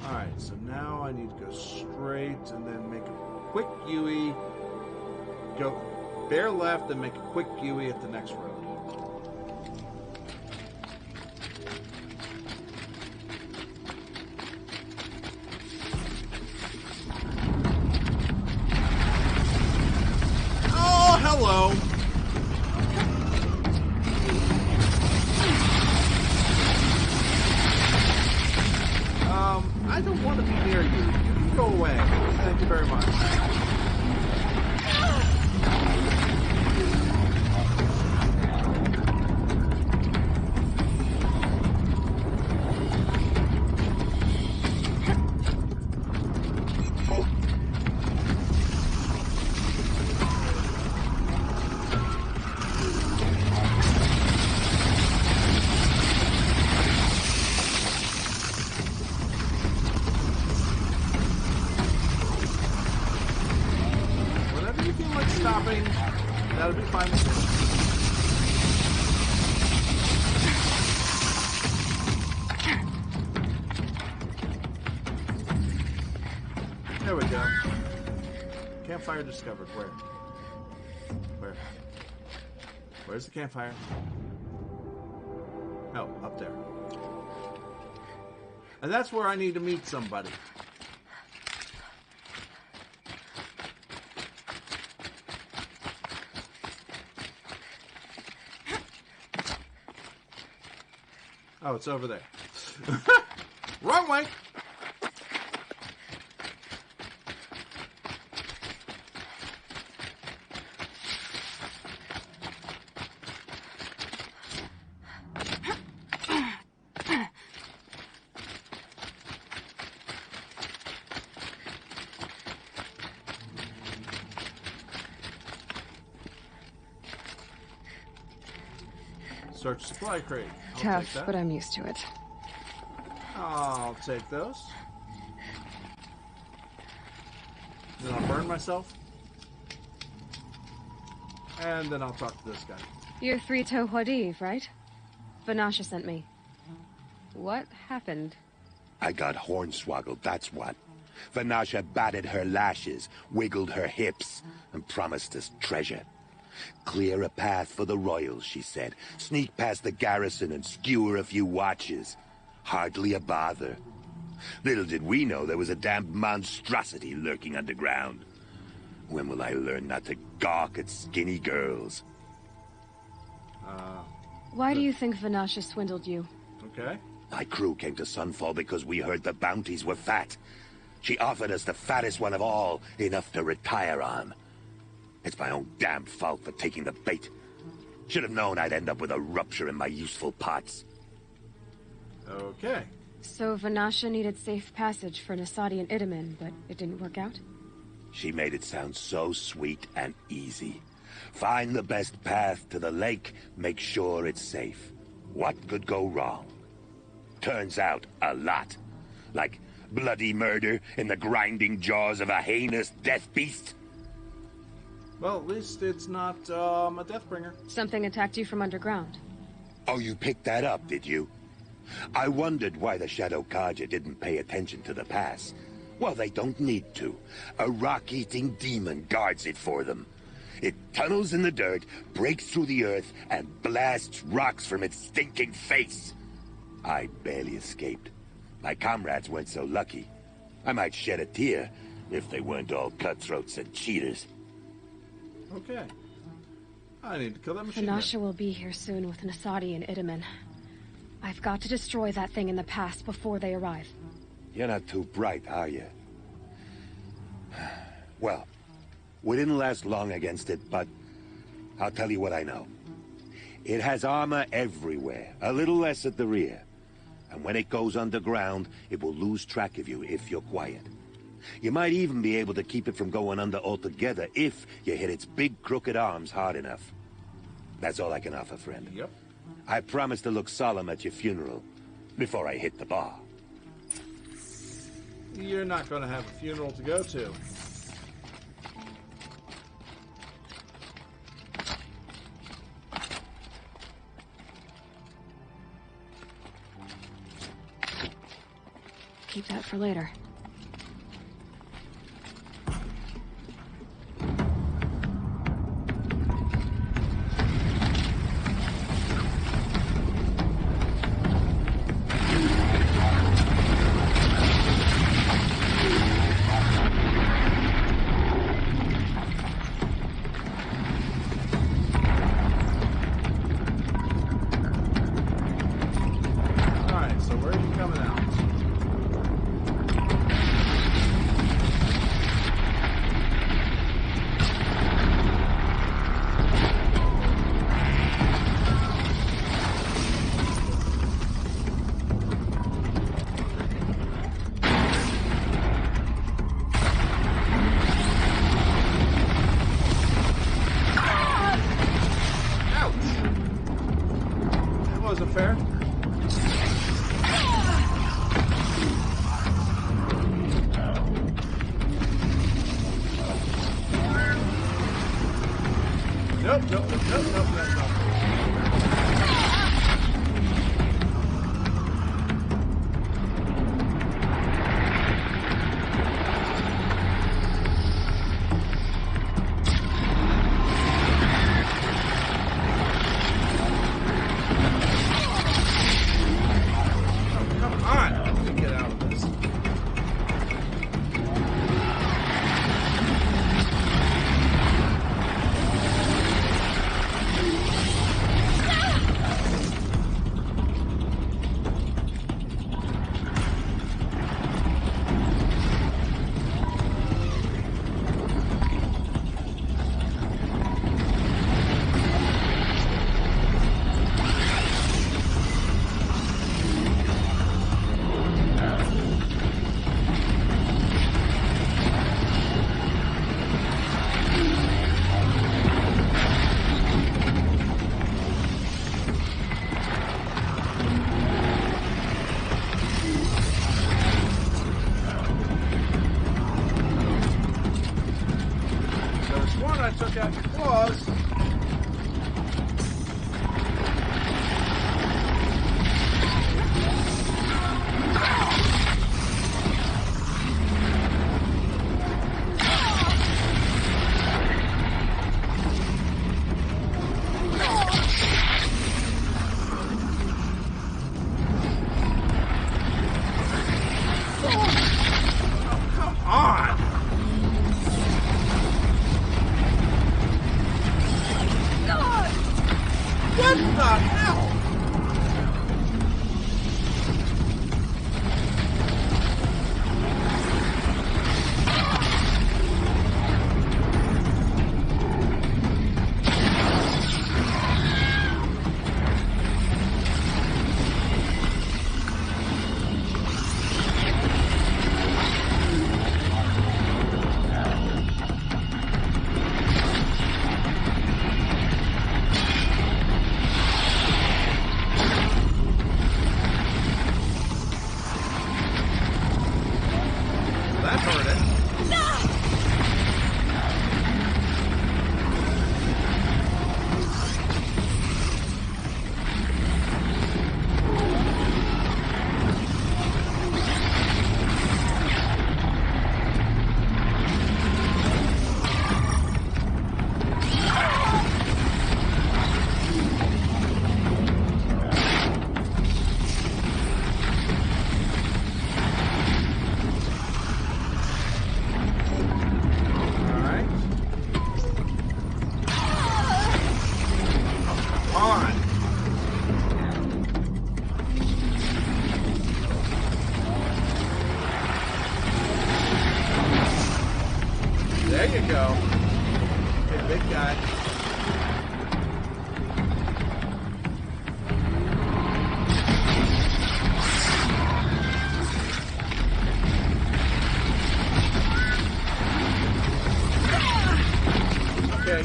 Speaker 1: Alright, so now I need to go straight and then make a quick U-E. Go bear left and make a quick U-E at the next road. Oh, hello! I don't want to be near you. You can go away. Thank you very much. That'll be fine with me. There we go. Campfire discovered. Where? Where? Where's the campfire? Oh, up there. And that's where I need to meet somebody. Oh, it's over there. Wrong way! Search supply crate.
Speaker 3: Tough, but I'm used to it.
Speaker 1: I'll take those. Then I'll burn myself. And then I'll talk to this guy.
Speaker 3: You're Three-Toe Huadiv, right? Vanasha sent me. What happened?
Speaker 18: I got hornswoggled, that's what. Vanasha batted her lashes, wiggled her hips, and promised us treasure. Clear a path for the royals, she said. Sneak past the garrison and skewer a few watches. Hardly a bother. Little did we know there was a damned monstrosity lurking underground. When will I learn not to gawk at skinny girls?
Speaker 3: Why do you think Vanasha swindled you?
Speaker 1: Okay.
Speaker 18: My crew came to Sunfall because we heard the bounties were fat. She offered us the fattest one of all, enough to retire on. It's my own damn fault for taking the bait. Should have known I'd end up with a rupture in my useful parts.
Speaker 1: Okay.
Speaker 3: So Vanasha needed safe passage for Nasadi and Itamen, but it didn't work out?
Speaker 18: She made it sound so sweet and easy. Find the best path to the lake, make sure it's safe. What could go wrong? Turns out, a lot. Like bloody murder in the grinding jaws of a heinous death beast.
Speaker 1: Well, at least it's not a Deathbringer.
Speaker 3: Something attacked you from underground.
Speaker 18: Oh, you picked that up, did you? I wondered why the Shadow Karja didn't pay attention to the pass. Well, they don't need to. A rock-eating demon guards it for them. It tunnels in the dirt, breaks through the earth, and blasts rocks from its stinking face. I barely escaped. My comrades weren't so lucky. I might shed a tear if they weren't all cutthroats and cheaters.
Speaker 1: Okay. I need to kill that machine.
Speaker 3: Vanasha will be here soon with Nasadi and Itamen. I've got to destroy that thing in the past before they arrive.
Speaker 18: You're not too bright, are you? Well, we didn't last long against it, but I'll tell you what I know. It has armor everywhere, a little less at the rear. And when it goes underground, it will lose track of you if you're quiet. You might even be able to keep it from going under altogether if you hit its big crooked arms hard enough. That's all I can offer, friend.
Speaker 1: Yep.
Speaker 18: I promise to look solemn at your funeral before I hit the bar.
Speaker 1: You're not going to have a funeral to go to.
Speaker 3: Keep that for later.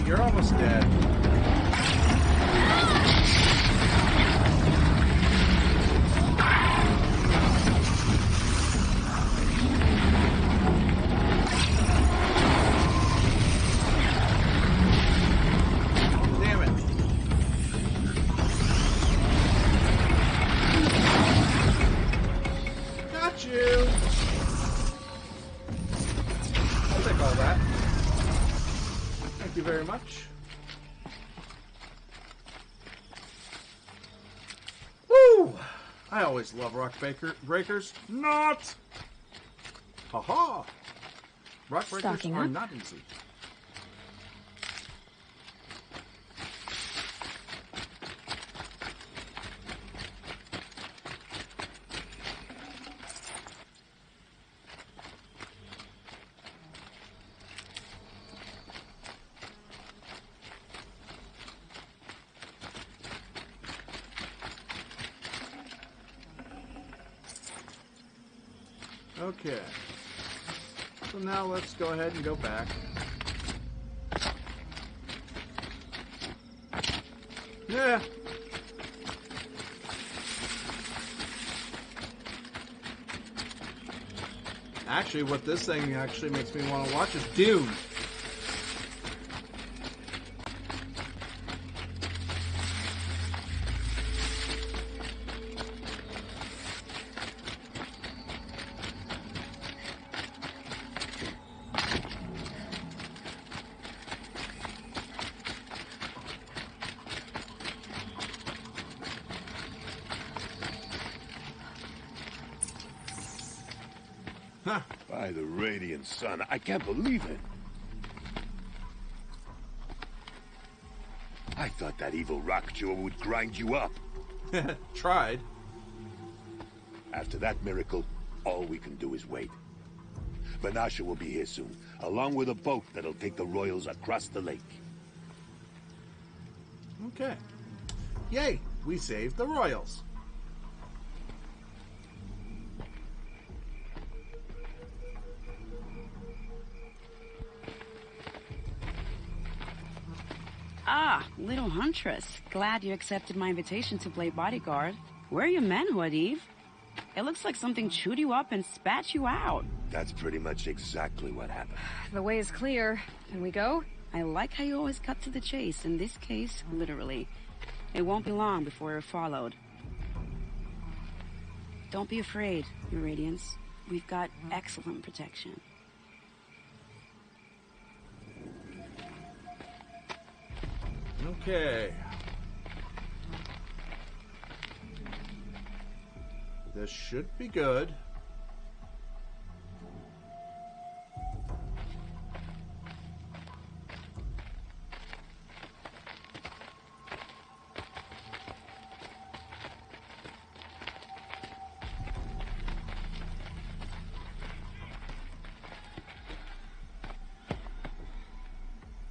Speaker 1: You're almost dead. very much. Woo! I always love rock breakers. Not! Haha! Rock breakers
Speaker 3: Stocking
Speaker 1: are
Speaker 3: up.
Speaker 1: not easy. Okay. So now let's go ahead and go back. Yeah. Actually, what this thing actually makes me want to watch is Dune.
Speaker 18: By the radiant sun, I can't believe it. I thought that evil rock jewel would grind you up.
Speaker 1: Tried.
Speaker 18: After that miracle, all we can do is wait. Vanasha will be here soon, along with a boat that'll take the royals across the lake.
Speaker 1: Okay. Yay! We saved the royals.
Speaker 15: Ah, little huntress. Glad you accepted my invitation to play bodyguard. Where are your men, Huadiv? It looks like something chewed you up and spat you out.
Speaker 18: That's pretty much exactly what happened.
Speaker 3: The way is clear. Can we go?
Speaker 15: I like how you always cut to the chase. In this case, literally. It won't be long before you're followed. Don't be afraid, Your Radiance. We've got excellent protection.
Speaker 1: Okay. This should be good.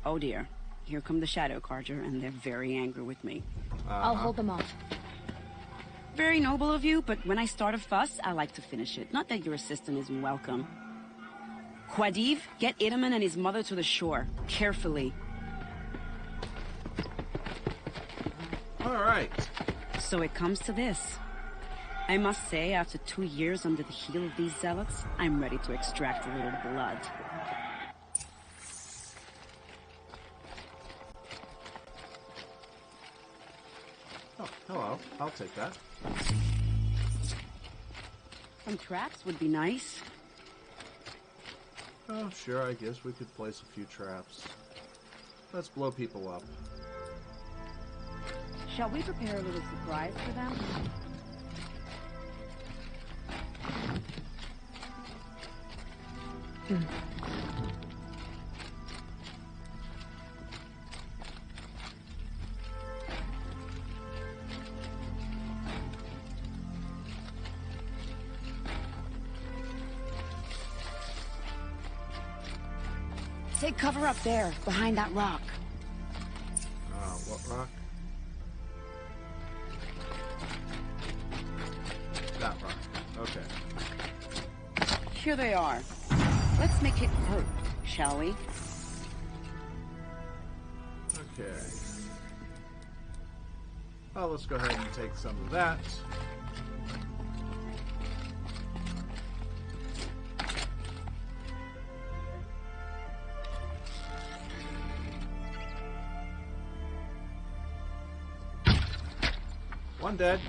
Speaker 15: Oh dear. Here come the Shadow Carja, and they're very angry with me.
Speaker 3: I'll hold them off.
Speaker 15: Very noble of you, but when I start a fuss, I like to finish it. Not that your assistant isn't welcome. Huadiv, get Idaman and his mother to the shore. Carefully.
Speaker 1: Alright.
Speaker 15: So it comes to this. I must say, after 2 years under the heel of these zealots, I'm ready to extract a little blood.
Speaker 1: Oh, hello. I'll take that.
Speaker 15: Some traps would be nice.
Speaker 1: Oh, sure, I guess we could place a few traps. Let's blow people up.
Speaker 15: Shall we prepare a little surprise for them? Take cover up there, behind that rock.
Speaker 1: What rock? That rock. Okay.
Speaker 15: Here they are. Let's make it hurt, shall we?
Speaker 1: Okay. Well, let's go ahead and take some of that. One dead.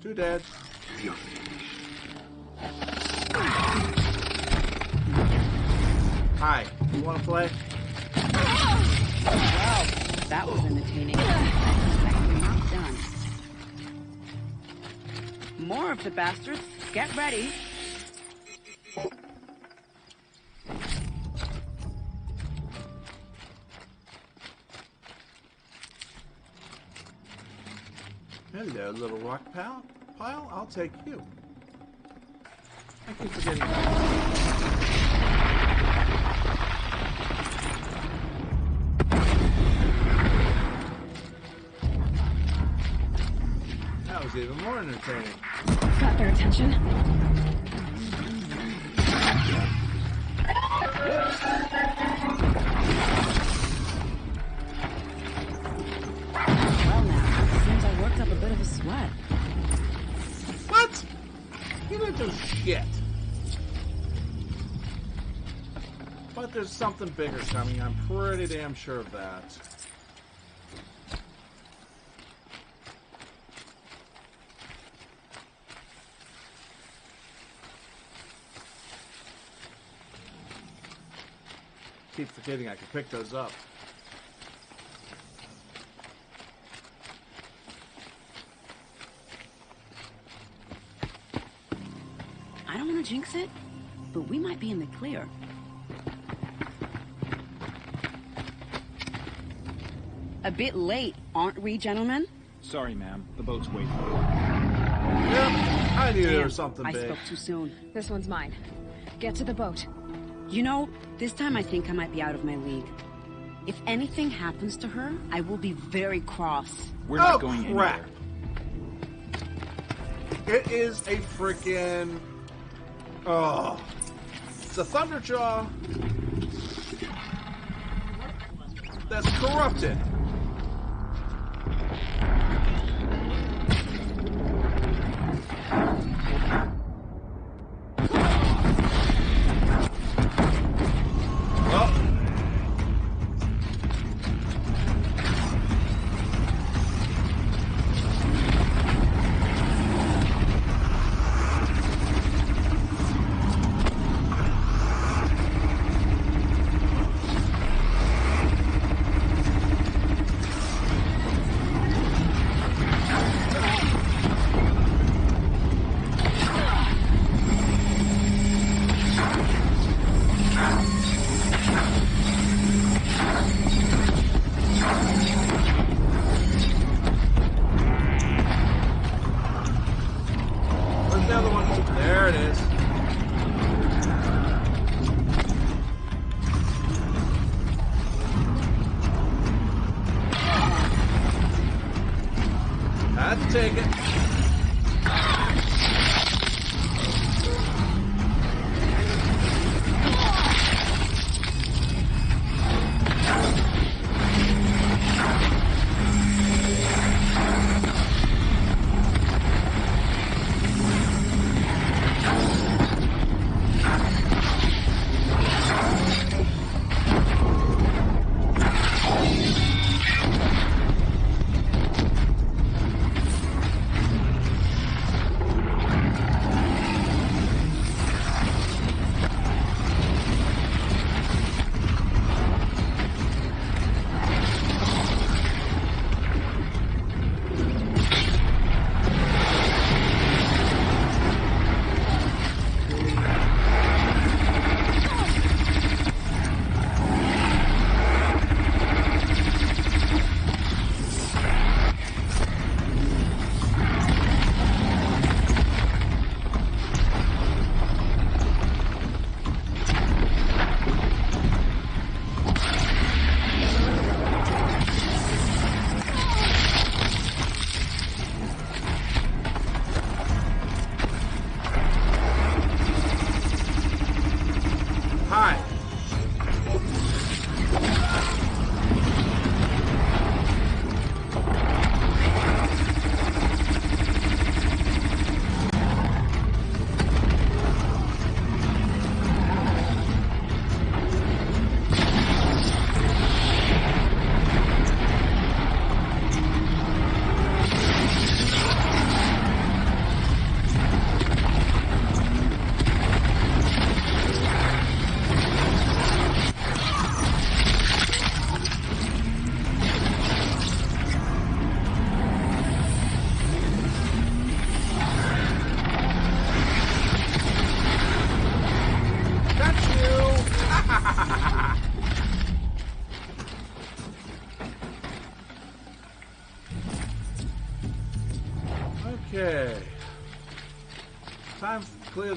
Speaker 1: Two dead.
Speaker 7: You're finished.
Speaker 1: Hi, you want to play?
Speaker 15: Wow, that was entertaining. I suspect we're not done. More of the bastards. Get ready.
Speaker 1: Hello, little rock pile. I'll take you. I keep forgetting that. That was even more entertaining.
Speaker 3: Got their attention.
Speaker 15: Well now, seems I worked up a bit of a sweat.
Speaker 1: What? You didn't do shit. But there's something bigger coming. I'm pretty damn sure of that. Keep forgetting I can pick those up.
Speaker 15: I don't want to jinx it, but we might be in the clear. A bit late, aren't we, gentlemen?
Speaker 19: Sorry, ma'am. The boat's waiting.
Speaker 1: Yep, I knew there was something
Speaker 15: I
Speaker 1: big.
Speaker 15: spoke too soon.
Speaker 3: This one's mine. Get to the boat.
Speaker 15: You know, this time I think I might be out of my league. If anything happens to her, I will be very cross.
Speaker 19: We're not going
Speaker 1: crap.
Speaker 19: anywhere.
Speaker 1: It is a freaking... Oh. It's a Thunderjaw that's corrupted. Where's the other one? There it is. Had to take it.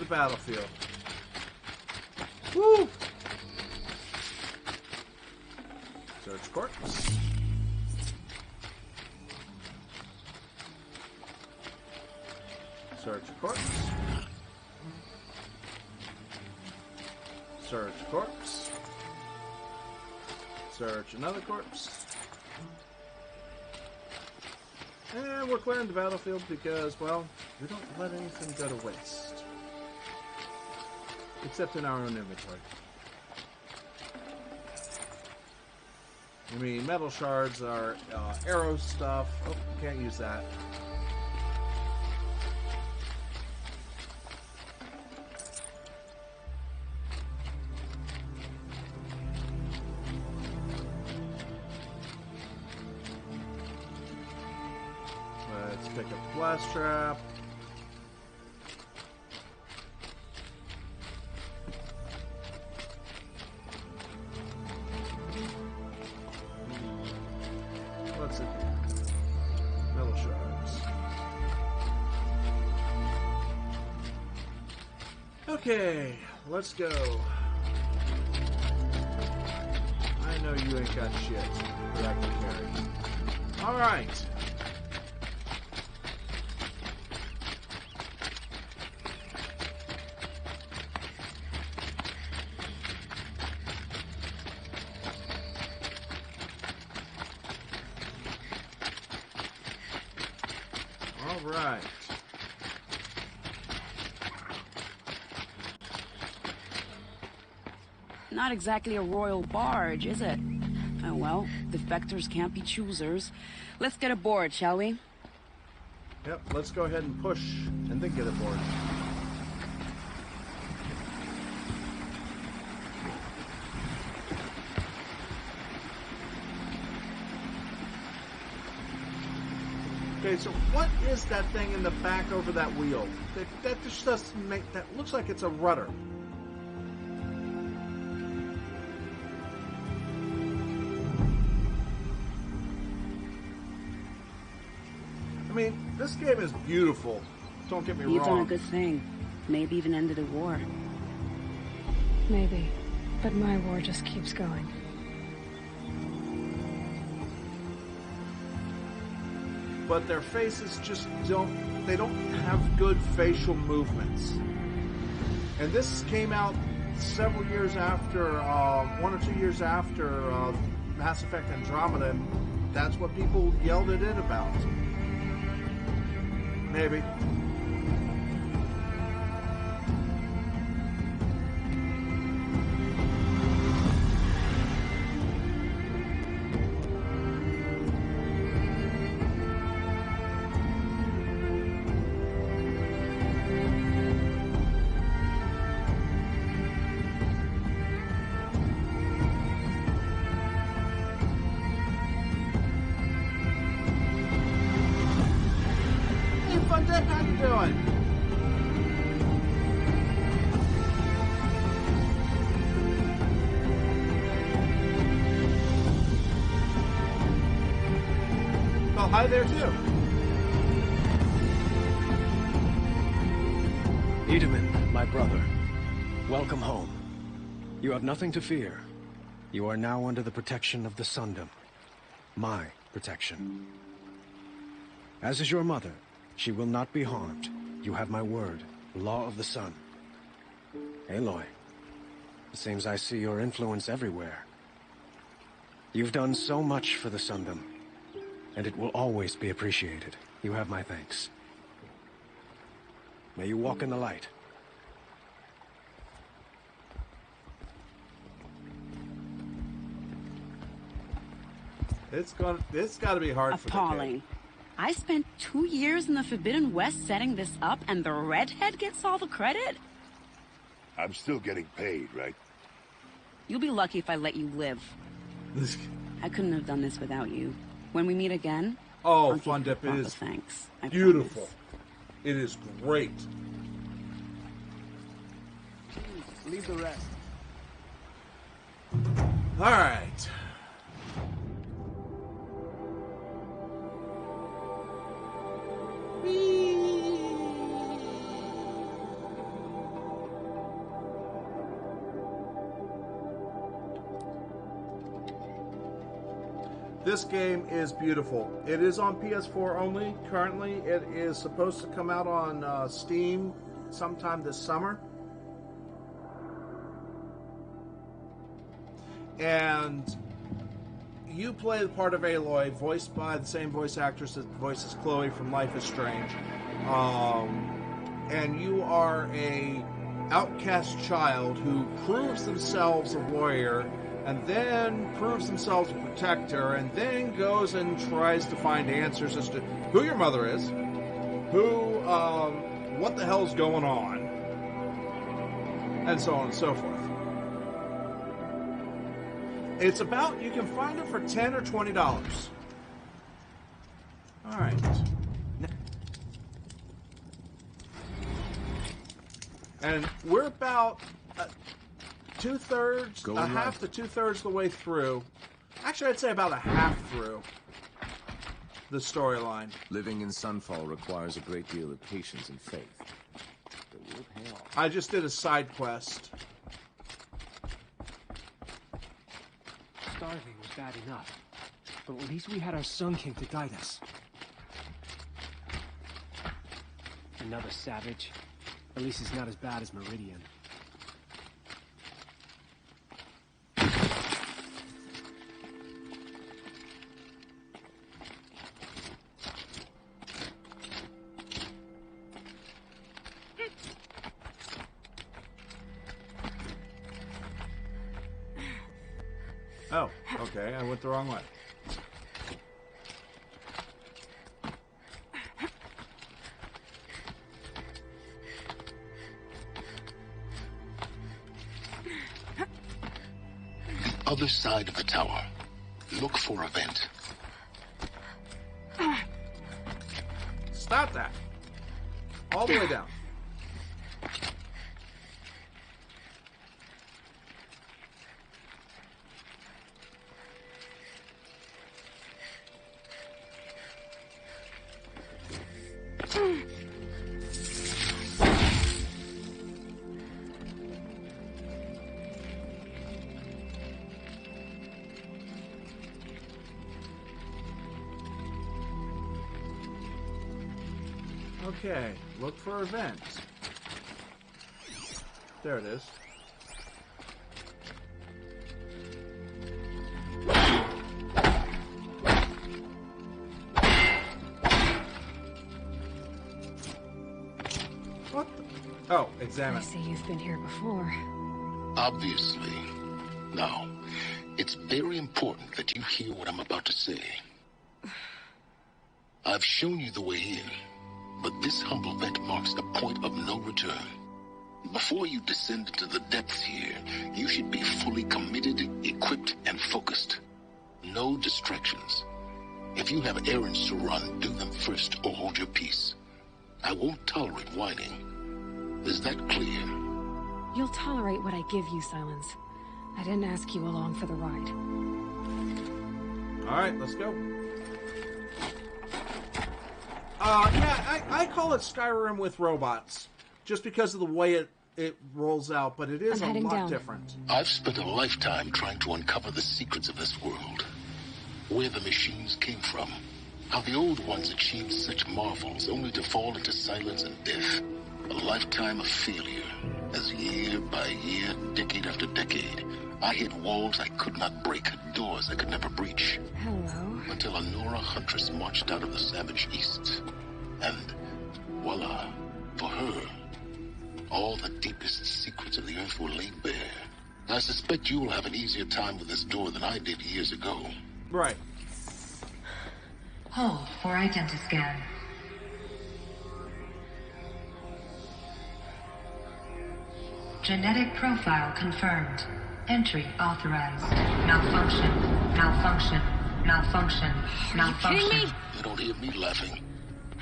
Speaker 1: the battlefield. Woo! Search corpse. Search corpse. Search corpse. Search another corpse. And we're clearing the battlefield because, well, we don't let anything go to waste. Except in our own inventory. I mean, metal shards are arrow stuff. Oh, can't use that. Let's pick up the blast trap. What's it? Metal shards. Okay, let's go. I know you ain't got shit that I can carry. Alright. Alright.
Speaker 15: Not exactly a royal barge, is it? Oh well, defectors can't be choosers. Let's get aboard, shall we?
Speaker 1: Yep, let's go ahead and push and then get aboard. Okay, so what is that thing in the back over that wheel? That just doesn't make... That looks like it's a rudder. I mean, this game is beautiful. Don't get me wrong.
Speaker 15: You've done a good thing. Maybe even ended a war.
Speaker 3: Maybe. But my war just keeps going.
Speaker 1: But their faces just don't... They don't have good facial movements. And this came out several years after, 1 or 2 years after Mass Effect Andromeda, and that's what people yelled at it about. Maybe. How you doing? Well, hi there too.
Speaker 17: Itaman, my brother, welcome home. You have nothing to fear. You are now under the protection of the Sundom. My protection. As is your mother, she will not be harmed. You have my word. Law of the Sun. Aloy, it seems I see your influence everywhere. You've done so much for the Sundom, and it will always be appreciated. You have my thanks. May you walk in the light.
Speaker 1: It's got to be hard for the
Speaker 15: Appalling. I spent 2 years in the Forbidden West setting this up, and the redhead gets all the credit?
Speaker 18: I'm still getting paid, right?
Speaker 15: You'll be lucky if I let you live. I couldn't have done this without you. When we meet again,
Speaker 1: oh, Fun Dip, it is
Speaker 15: thanks.
Speaker 1: beautiful. Promise. It is great.
Speaker 16: Leave the rest.
Speaker 1: All right. This game is beautiful. It is on PS4 only currently. It is supposed to come out on Steam sometime this summer. And you play the part of Aloy, voiced by the same voice actress that voices Chloe from Life is Strange. And you are a outcast child who proves themselves a warrior, and then proves themselves a protector, and then goes and tries to find answers as to who your mother is, what the hell's going on, and so on and so forth. It's about, you can find it for $10 or $20. All right. And we're about half to two-thirds the way through. Actually, I'd say about a half through the storyline.
Speaker 5: Living in Sunfall requires a great deal of patience and faith. It will pay off.
Speaker 1: I just did a side quest.
Speaker 17: Starving was bad enough, but at least we had our Sun King to guide us. Another savage. At least it's not as bad as Meridian.
Speaker 1: Oh, okay, I went the wrong way.
Speaker 4: Other side of the tower. Look for a vent.
Speaker 1: Stop that. All the way down. Okay, look for events. There it is. What the? Oh, examine.
Speaker 3: I see you've been here before.
Speaker 4: Obviously. Now, it's very important that you hear what I'm about to say. I've shown you the way in. But this humble vent marks a point of no return. Before you descend into the depths here, you should be fully committed, equipped, and focused. No distractions. If you have errands to run, do them first or hold your peace. I won't tolerate whining. Is that clear?
Speaker 3: You'll tolerate what I give you, Silence. I didn't ask you along for the ride.
Speaker 1: All right, let's go. I call it Skyrim with robots, just because of the way it rolls out, but it is a lot different.
Speaker 4: I've spent a lifetime trying to uncover the secrets of this world. Where the machines came from. How the old ones achieved such marvels only to fall into silence and death. A lifetime of failure, as year by year, decade after decade, I hit walls I could not break, doors I could never breach.
Speaker 3: Hello.
Speaker 4: Until a Nora huntress marched out of the savage east. And, voila, for her, all the deepest secrets of the earth were laid bare. I suspect you will have an easier time with this door than I did years ago.
Speaker 1: Right.
Speaker 20: Hold for identiscan. Genetic profile confirmed. Entry authorized. Malfunction. Malfunction. Malfunction. Malfunction.
Speaker 3: Are you kidding me?
Speaker 4: You don't hear me laughing.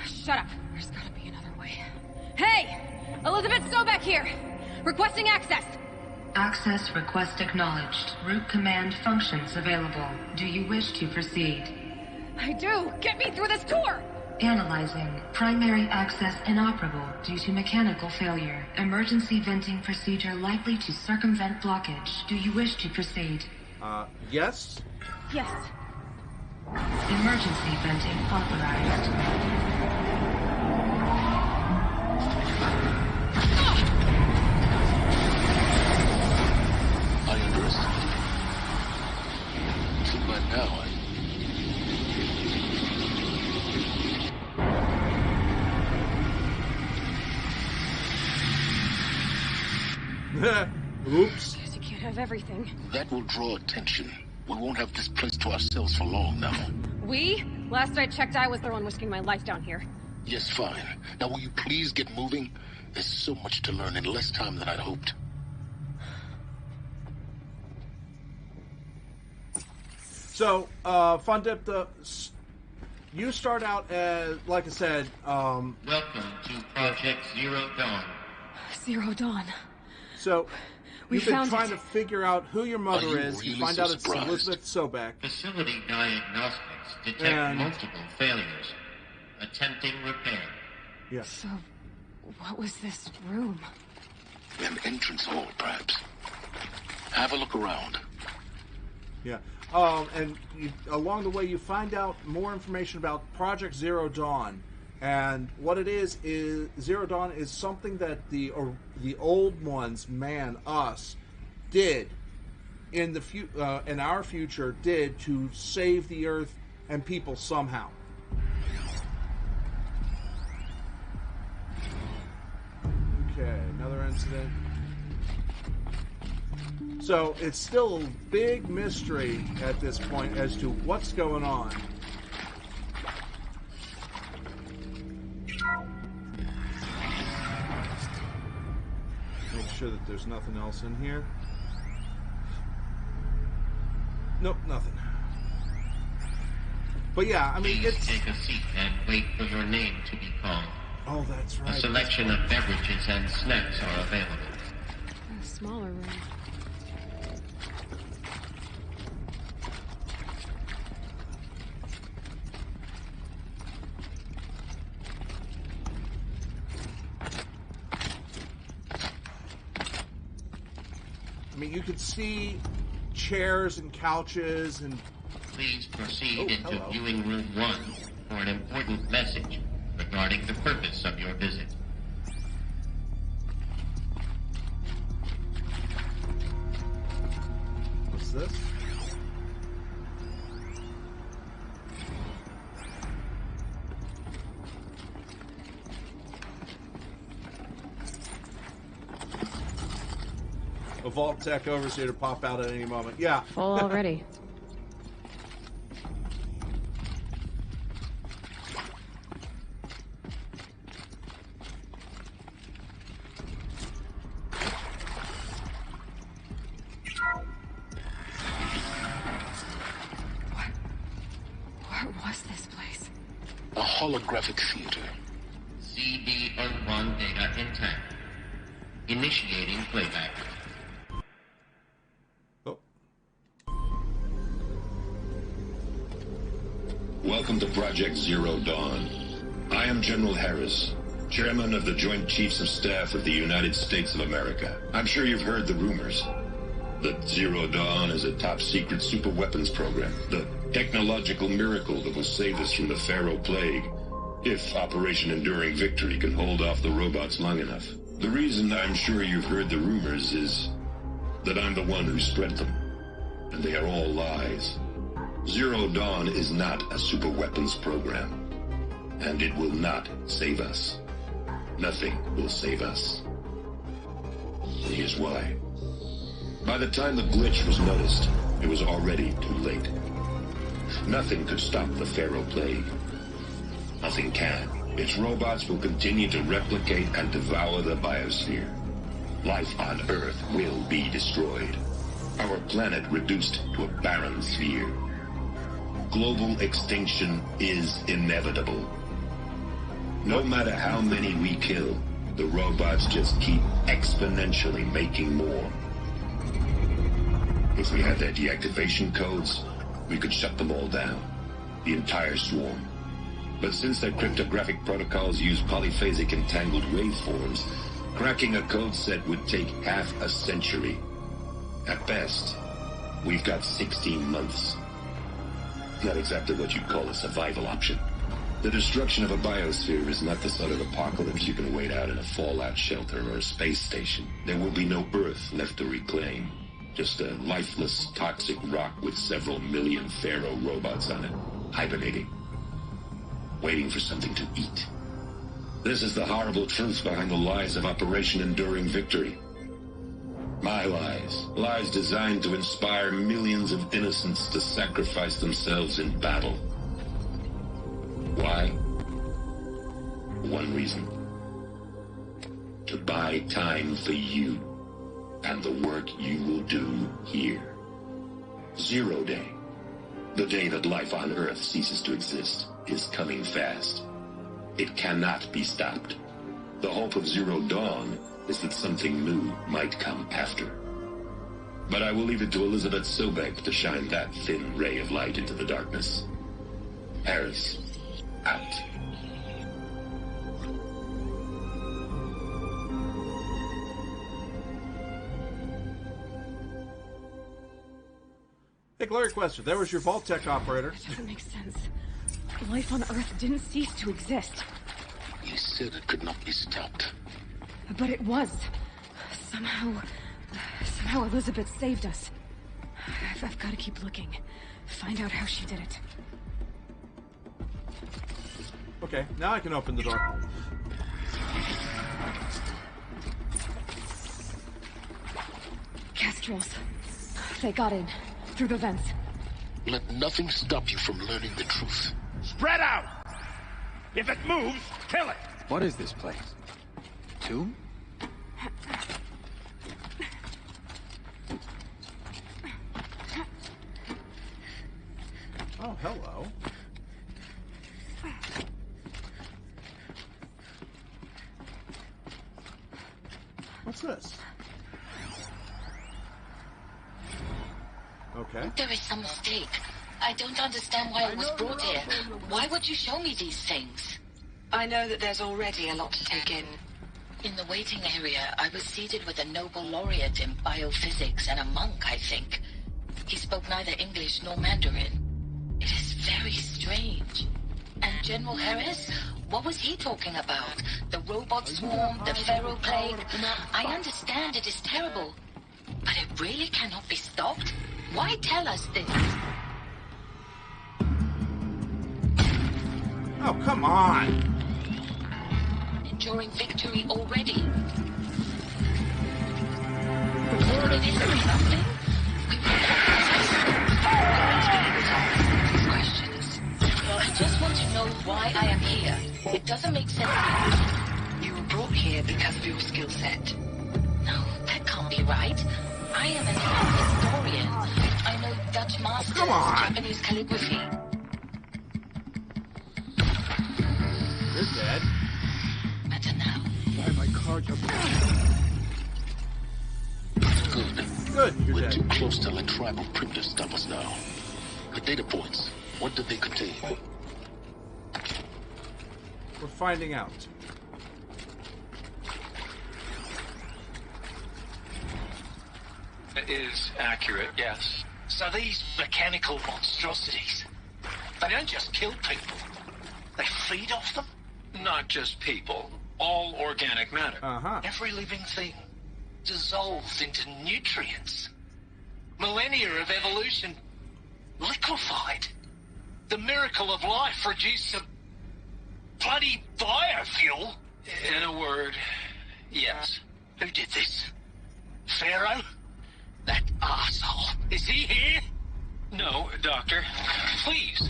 Speaker 3: Shut up. There's gotta be another way. Hey! Elizabeth Sobeck here! Requesting access!
Speaker 20: Access request acknowledged. Root command functions available. Do you wish to proceed?
Speaker 3: I do! Get me through this tour!
Speaker 20: Analyzing. Primary access inoperable due to mechanical failure. Emergency venting procedure likely to circumvent blockage. Do you wish to proceed?
Speaker 1: Yes?
Speaker 3: Yes.
Speaker 20: Emergency venting authorized.
Speaker 4: I underestimate. See, by now,
Speaker 1: Oops.
Speaker 3: Guess you can't have everything.
Speaker 4: That will draw attention. We won't have this place to ourselves for long now.
Speaker 3: We? Last I checked, I was the one risking my life down here.
Speaker 4: Yes, fine. Now will you please get moving? There's so much to learn in less time than I'd hoped.
Speaker 1: So, Fundip, you start out as, like I said,
Speaker 21: Welcome to Project Zero Dawn.
Speaker 3: Zero Dawn.
Speaker 1: So, you've been trying
Speaker 3: it.
Speaker 1: to figure out who your mother is.
Speaker 4: Really
Speaker 1: you find out it's Elizabeth Sobek.
Speaker 21: Facility diagnostics detect
Speaker 1: And-
Speaker 21: multiple failures. Attempting repair.
Speaker 1: Yes.
Speaker 3: So, what was this room?
Speaker 4: An entrance hall, perhaps. Have a look around.
Speaker 1: Yeah. And along the way, you find out more information about Project Zero Dawn. And what it is Zero Dawn is something that the old ones, us, did in our future, did to save the Earth and people somehow. Okay, another incident. So it's still a big mystery at this point as to what's going on. Make sure that there's nothing else in here. Nope, nothing. But yeah, I mean,
Speaker 21: Please take a seat and wait for your name to be called.
Speaker 1: Oh, that's right.
Speaker 21: A selection of beverages and snacks are available.
Speaker 3: A smaller room.
Speaker 1: I mean, you could see chairs and couches and...
Speaker 21: Please proceed into viewing room 1 for an important message regarding the purpose of your visit.
Speaker 1: What's this? A vault tech overseer to pop out at any moment. Yeah.
Speaker 3: Full already. What was this place?
Speaker 4: A holographic theater.
Speaker 21: CD01 data intact. Initiating playback.
Speaker 22: Welcome to Project Zero Dawn. I am General Harris, Chairman of the Joint Chiefs of Staff of the United States of America. I'm sure you've heard the rumors that Zero Dawn is a top-secret superweapons program, the technological miracle that will save us from the Pharaoh Plague, if Operation Enduring Victory can hold off the robots long enough. The reason I'm sure you've heard the rumors is that I'm the one who spread them, and they are all lies. Zero Dawn is not a superweapons program, and it will not save us. Nothing will save us. Here's why. By the time the glitch was noticed, it was already too late. Nothing could stop the Pharaoh Plague. Nothing can. Its robots will continue to replicate and devour the biosphere. Life on Earth will be destroyed. Our planet reduced to a barren sphere. Global extinction is inevitable. No matter how many we kill, the robots just keep exponentially making more. If we had their deactivation codes, we could shut them all down. The entire swarm. But since their cryptographic protocols use polyphasic entangled waveforms, cracking a code set would take half a century. At best, we've got 16 months. not exactly what you'd call a survival option. The destruction of a biosphere is not the sort of apocalypse you can wait out in a fallout shelter or a space station. There will be no Earth left to reclaim. Just a lifeless, toxic rock with several million Pharaoh robots on it, hibernating, waiting for something to eat. This is the horrible truth behind the lies of Operation Enduring Victory. My lies. Lies designed to inspire millions of innocents to sacrifice themselves in battle. Why? One reason. To buy time for you and the work you will do here. 0 Day, the day that life on Earth ceases to exist, is coming fast. It cannot be stopped. The hope of Zero Dawn is that something new might come after. But I will leave it to Elizabeth Sobek to shine that thin ray of light into the darkness. Harris, out.
Speaker 1: Hey, Claire, question. There was your Vault Tech operator.
Speaker 3: Doesn't make sense. Life on Earth didn't cease to exist.
Speaker 4: You said it could not be stopped.
Speaker 3: But it was. Somehow Elizabeth saved us. I've got to keep looking. Find out how she did it.
Speaker 1: Okay, now I can open the door.
Speaker 3: Kestrels. They got in. Through the vents.
Speaker 4: Let nothing stop you from learning the truth.
Speaker 9: Spread out! If it moves, kill it!
Speaker 17: What is this place? Tomb?
Speaker 1: Oh, hello. What's this? Okay.
Speaker 8: There is some mistake. I don't understand why I was brought here. Why would you show me these things?
Speaker 14: I know that there's already a lot to take in.
Speaker 8: In the waiting area, I was seated with a Nobel laureate in biophysics and a monk, I think. He spoke neither English nor Mandarin. It is very strange. And General Harris? What was he talking about? The robot swarm, the Pharaoh plague? I understand it is terrible. But it really cannot be stopped? Why tell us this?
Speaker 1: Oh, come on!
Speaker 8: Enduring victory already. The word it isn't nothing? Questions. I just want to know why I am here. It doesn't make sense to me.
Speaker 14: You were brought here because of your skill set.
Speaker 8: No, that can't be right. I am an historian. I know Dutch masters, Japanese calligraphy.
Speaker 1: You're dead.
Speaker 8: Better now.
Speaker 17: Why my card up?
Speaker 4: Good.
Speaker 1: You're
Speaker 4: We're
Speaker 1: dead.
Speaker 4: too close to let tribal primitives stop us now. The data points. What did they contain?
Speaker 1: We're finding out.
Speaker 6: It is accurate, yes.
Speaker 16: So these mechanical monstrosities, they don't just kill people, they feed off them?
Speaker 6: Not just people, all organic matter.
Speaker 16: Every living thing dissolves into nutrients. Millennia of evolution liquefied. The miracle of life produced a bloody biofuel.
Speaker 6: In a word, yes.
Speaker 16: Who did this? Pharaoh? That arsehole. Is he here?
Speaker 6: No, Doctor.
Speaker 16: Please,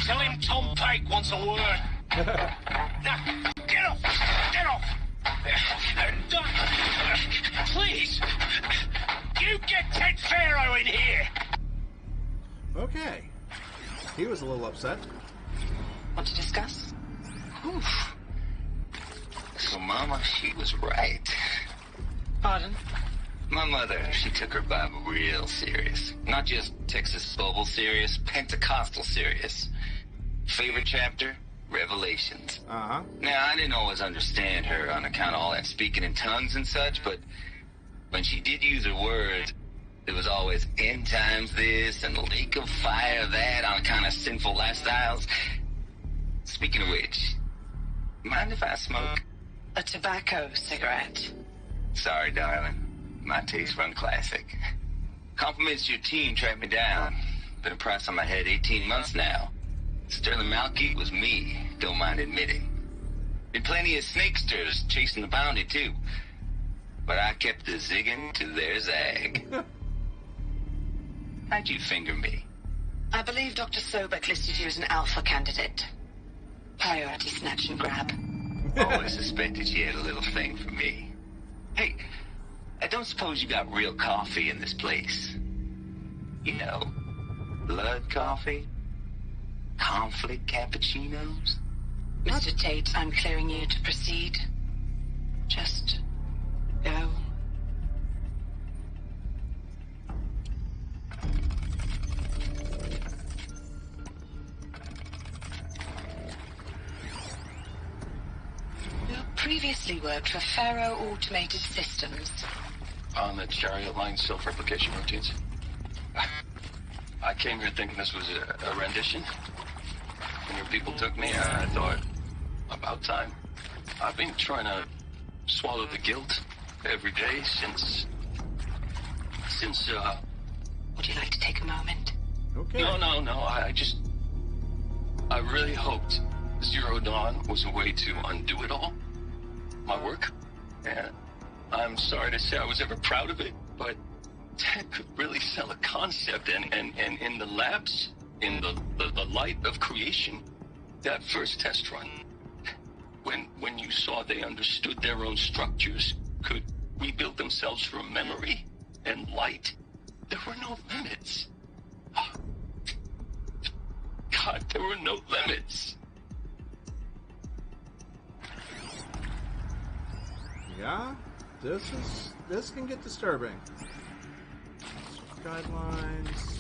Speaker 16: tell him Tom Pike wants a word. Now, get off! Get off! Doctor, please, you get Ted Pharaoh in here!
Speaker 1: Okay. He was a little upset.
Speaker 14: Want to discuss?
Speaker 16: Oof.
Speaker 23: So, Mama, she was right.
Speaker 16: Pardon?
Speaker 23: My mother, she took her Bible real serious. Not just Texas Bible serious, Pentecostal serious. Favorite chapter? Revelations. Now, I didn't always understand her on account of all that speaking in tongues and such, but when she did use her words,
Speaker 7: There was always end times this and lake of fire that on kind of sinful lifestyles. Speaking of which, mind if I smoke?
Speaker 14: A tobacco cigarette.
Speaker 7: Sorry, darling. My taste run classic. Compliments to your team tracked me down. Been a price on my head 18 months now. Sterling Malkeet was me, don't mind admitting. Been plenty of snakesters chasing the bounty, too. But I kept the zigging to their zag. How'd you finger me?
Speaker 14: I believe Dr. Sobek listed you as an alpha candidate. Priority snatch and grab.
Speaker 7: Always suspected she had a little thing for me. Hey, I don't suppose you got real coffee in this place. You know, blood coffee? Conflict cappuccinos?
Speaker 14: Mr. Tate, I'm clearing you to proceed. Just go. You previously worked for Faro Automated Systems.
Speaker 6: On the chariot line self-replication routines. I came here thinking this was a rendition. When your people took me, I thought, about time. I've been trying to swallow the guilt every day since,
Speaker 14: Would you like to take a moment?
Speaker 1: Okay.
Speaker 6: No, I really hoped Zero Dawn was a way to undo it all. My work. And I'm sorry to say I was ever proud of it, but Ted could really sell a concept, and in the labs, in the light of creation, that first test run, when you saw they understood their own structures, could rebuild themselves from memory and light, there were no limits. God, there were no limits.
Speaker 1: Yeah, this can get disturbing. Guidelines.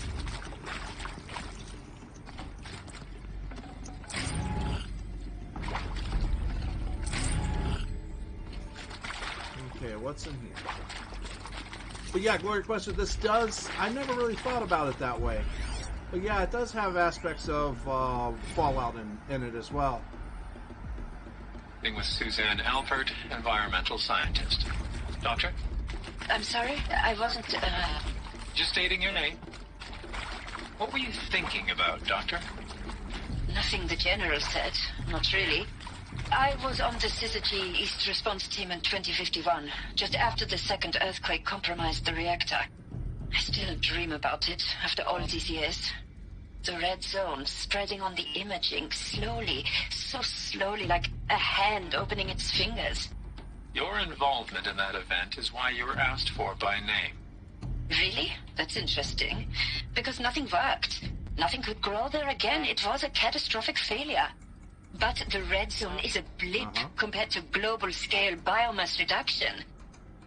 Speaker 1: Okay, what's in here? But yeah, Glory Quest, this does... I never really thought about it that way. But yeah, it does have aspects of Fallout in it as well.
Speaker 2: With Suzanne Alpert, environmental scientist. Doctor?
Speaker 14: I'm sorry, I wasn't,
Speaker 2: Just stating your name. What were you thinking about, Doctor?
Speaker 14: Nothing the General said. Not really. I was on the Syzygy East Response Team in 2051, just after the second earthquake compromised the reactor. I still dream about it, after all these years. The red zone spreading on the imaging, slowly, so slowly, like a hand opening its fingers.
Speaker 2: Your involvement in that event is why you were asked for by name.
Speaker 14: Really? That's interesting. Because nothing worked. Nothing could grow there again. It was a catastrophic failure. But the red zone is a blip compared to global-scale biomass reduction.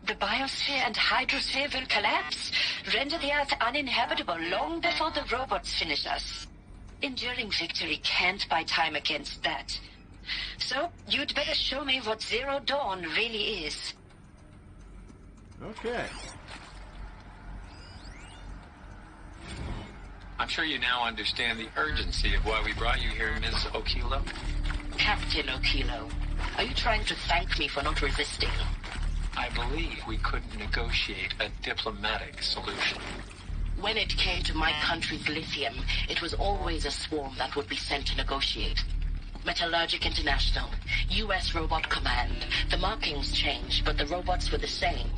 Speaker 14: The biosphere and hydrosphere will collapse, render the Earth uninhabitable long before the robots finish us. Enduring victory can't buy time against that. So, you'd better show me what Zero Dawn really is.
Speaker 1: Okay.
Speaker 2: I'm sure you now understand the urgency of why we brought you here, Ms. Okilo.
Speaker 14: Captain Okilo, are you trying to thank me for not resisting?
Speaker 2: I believe we couldn't negotiate a diplomatic solution.
Speaker 14: When it came to my country's lithium, it was always a swarm that would be sent to negotiate. Metallurgic International, U.S. Robot Command. The markings changed, but the robots were the same.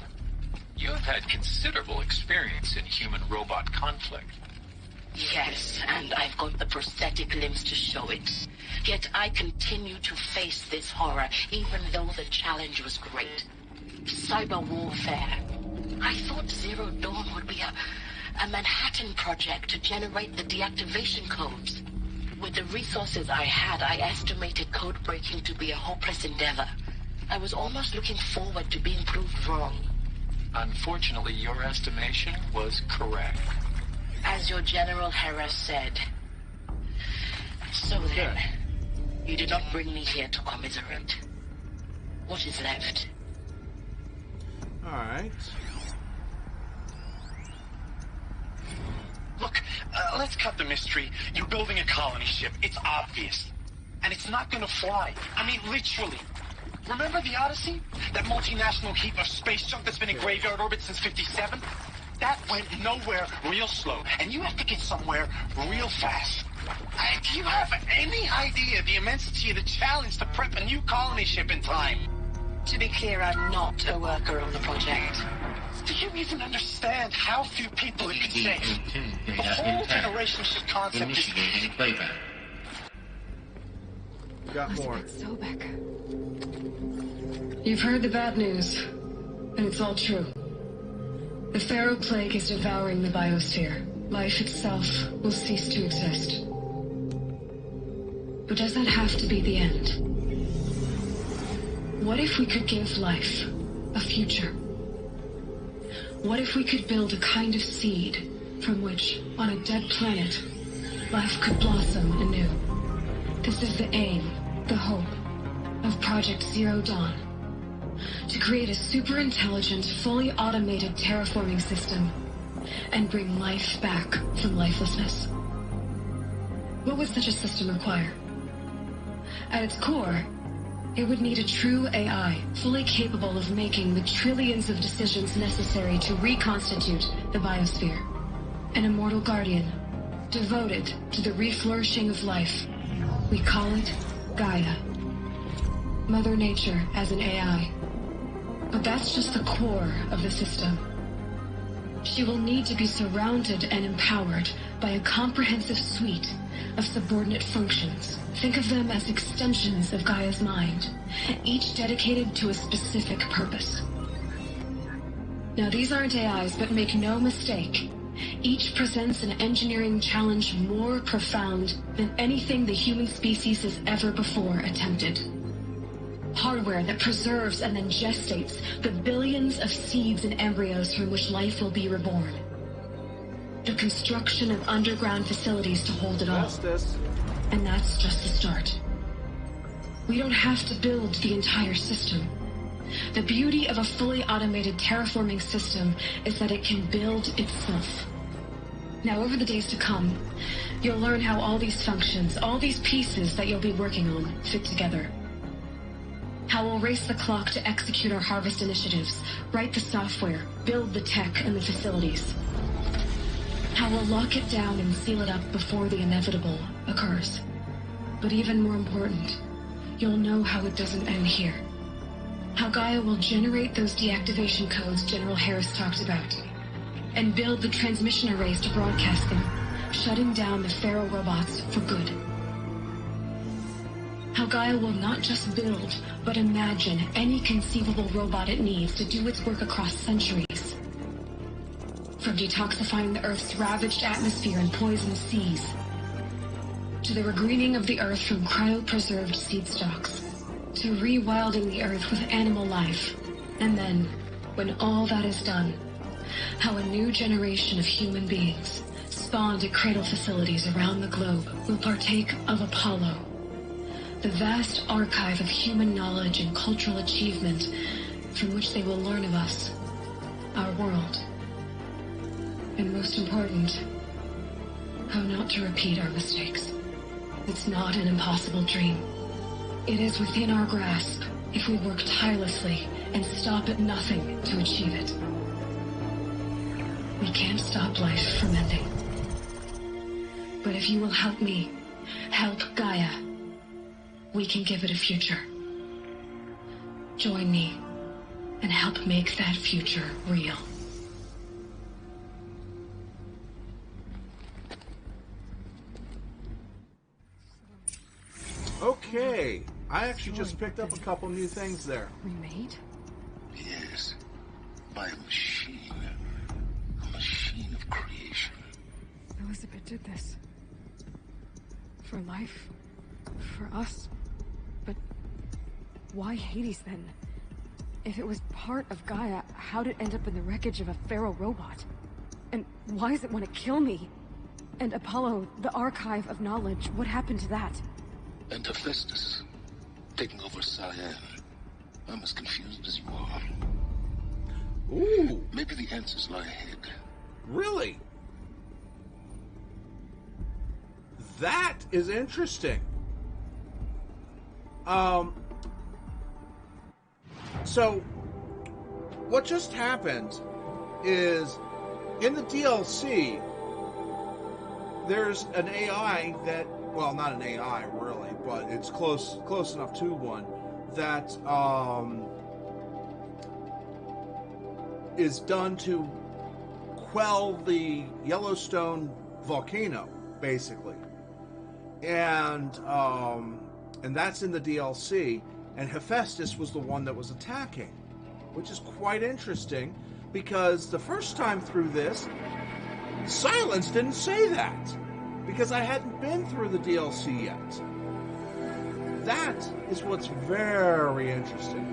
Speaker 2: You have had considerable experience in human-robot conflict.
Speaker 14: Yes, and I've got the prosthetic limbs to show it. Yet I continue to face this horror, even though the challenge was great. Cyber warfare. I thought Zero Dawn would be a Manhattan project to generate the deactivation codes. With the resources I had, I estimated code breaking to be a hopeless endeavor. I was almost looking forward to being proved wrong.
Speaker 2: Unfortunately, your estimation was correct.
Speaker 14: As your General Harris said. So then, you did not bring me here to commiserate. What is left?
Speaker 1: Alright.
Speaker 10: let's cut the mystery. You're building a colony ship. It's obvious. And it's not gonna fly. I mean, literally. Remember the Odyssey? That multinational heap of space junk that's been in graveyard orbit since 57? That went nowhere real slow. And you have to get somewhere real fast. Do you have any idea the immensity of the challenge to prep a new colony ship in time?
Speaker 14: To be clear, I'm not a worker on the project.
Speaker 10: Do you even understand how few people it could save? The whole generation ship concept is...
Speaker 21: playback.
Speaker 1: Got more.
Speaker 3: Sobek.
Speaker 20: You've heard the bad news, and it's all true. The Pharaoh Plague is devouring the biosphere. Life itself will cease to exist. But does that have to be the end? What if we could give life a future? What if we could build a kind of seed from which, on a dead planet, life could blossom anew? This is the aim, the hope, of Project Zero Dawn. To create a super-intelligent, fully automated terraforming system and bring life back from lifelessness. What would such a system require? At its core, it would need a true AI, fully capable of making the trillions of decisions necessary to reconstitute the biosphere. An immortal guardian, devoted to the reflourishing of life. We call it Gaia. Mother Nature as an AI. But that's just the core of the system. She will need to be surrounded and empowered by a comprehensive suite of subordinate functions. Think of them as extensions of Gaia's mind, each dedicated to a specific purpose. Now, these aren't AIs, but make no mistake, each presents an engineering challenge more profound than anything the human species has ever before attempted. Hardware that preserves and then gestates the billions of seeds and embryos from which life will be reborn. The construction of underground facilities to hold it all. And that's just the start. We don't have to build the entire system. The beauty of a fully automated terraforming system is that it can build itself. Now, over the days to come, you'll learn how all these functions, all these pieces that you'll be working on, fit together. How we'll race the clock to execute our harvest initiatives, write the software, build the tech and the facilities. How we'll lock it down and seal it up before the inevitable occurs. But even more important, you'll know how it doesn't end here. How Gaia will generate those deactivation codes General Harris talked about, and build the transmission arrays to broadcast them, shutting down the Pharaoh robots for good. How Gaia will not just build, but imagine any conceivable robot it needs to do its work across centuries. From detoxifying the Earth's ravaged atmosphere and poisoned seas, to the regreening of the Earth from cryopreserved seed stalks, to rewilding the Earth with animal life. And then, when all that is done, how a new generation of human beings, spawned at cradle facilities around the globe, will partake of Apollo, the vast archive of human knowledge and cultural achievement from which they will learn of us, our world. And most important, how not to repeat our mistakes. It's not an impossible dream. It is within our grasp if we work tirelessly and stop at nothing to achieve it. We can't stop life from ending. But if you will help me, help Gaia, we can give it a future. Join me and help make that future real.
Speaker 1: Okay, I actually just picked up a couple new things there.
Speaker 3: Remade?
Speaker 18: Yes, by a machine. A machine of creation.
Speaker 3: Elizabeth did this. For life. For us. But why Hades then? If it was part of Gaia, how'd it end up in the wreckage of a Pharaoh robot? And why does it want to kill me? And Apollo, the archive of knowledge, what happened to that?
Speaker 18: And Hephaestus, taking over Cyan. I'm as confused as you are.
Speaker 1: Ooh.
Speaker 18: Maybe the answers lie ahead.
Speaker 1: Really? that is interesting. So, what just happened is, in the DLC, there's an AI that, well, not an AI really, but it's close enough to one, that is done to quell the Yellowstone volcano, basically. And that's in the DLC. And Hephaestus was the one that was attacking, which is quite interesting, because the first time through this, Silence didn't say that, because I hadn't been through the DLC yet. That is what's very interesting.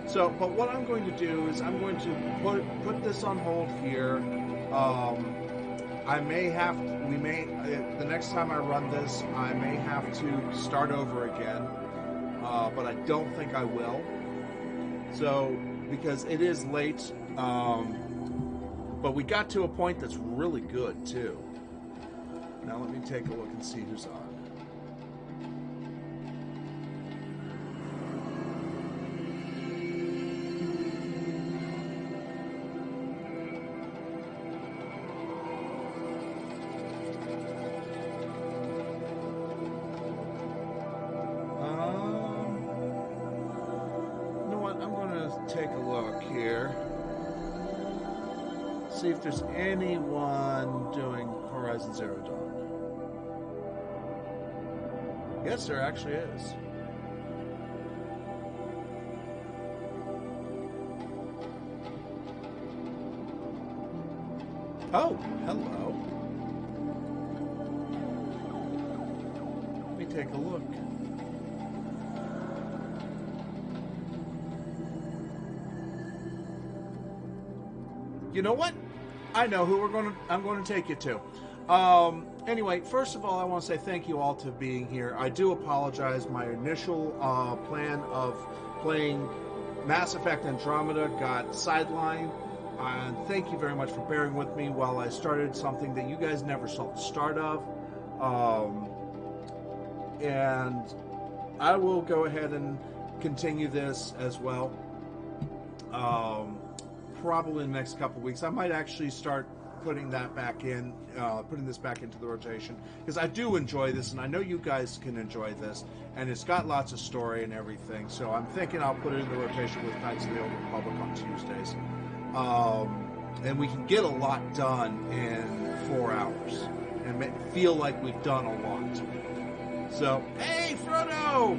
Speaker 1: So, but what I'm going to do is I'm going to put this on hold here. I may have, the next time I run this, I may have to start over again. But I don't think I will. So, because it is late, but we got to a point that's really good, too. Now let me take a look and see who's on. Take a look here. See if there's anyone doing Horizon Zero Dawn. Yes, there actually is. Oh, hello. Let me take a look. You know what? I know who I'm going to take you to. Anyway, first of all, I want to say thank you all to being here. I do apologize. My initial plan of playing Mass Effect Andromeda got sidelined. And thank you very much for bearing with me while I started something that you guys never saw the start of. And I will go ahead and continue this as well. Probably in the next couple weeks. I might actually start putting that back in, putting this back into the rotation, because I do enjoy this, and I know you guys can enjoy this, and it's got lots of story and everything, so I'm thinking I'll put it in the rotation with Knights of the Old Republic on Tuesdays. And we can get a lot done in 4 hours, and feel like we've done a lot. So, hey, Frodo!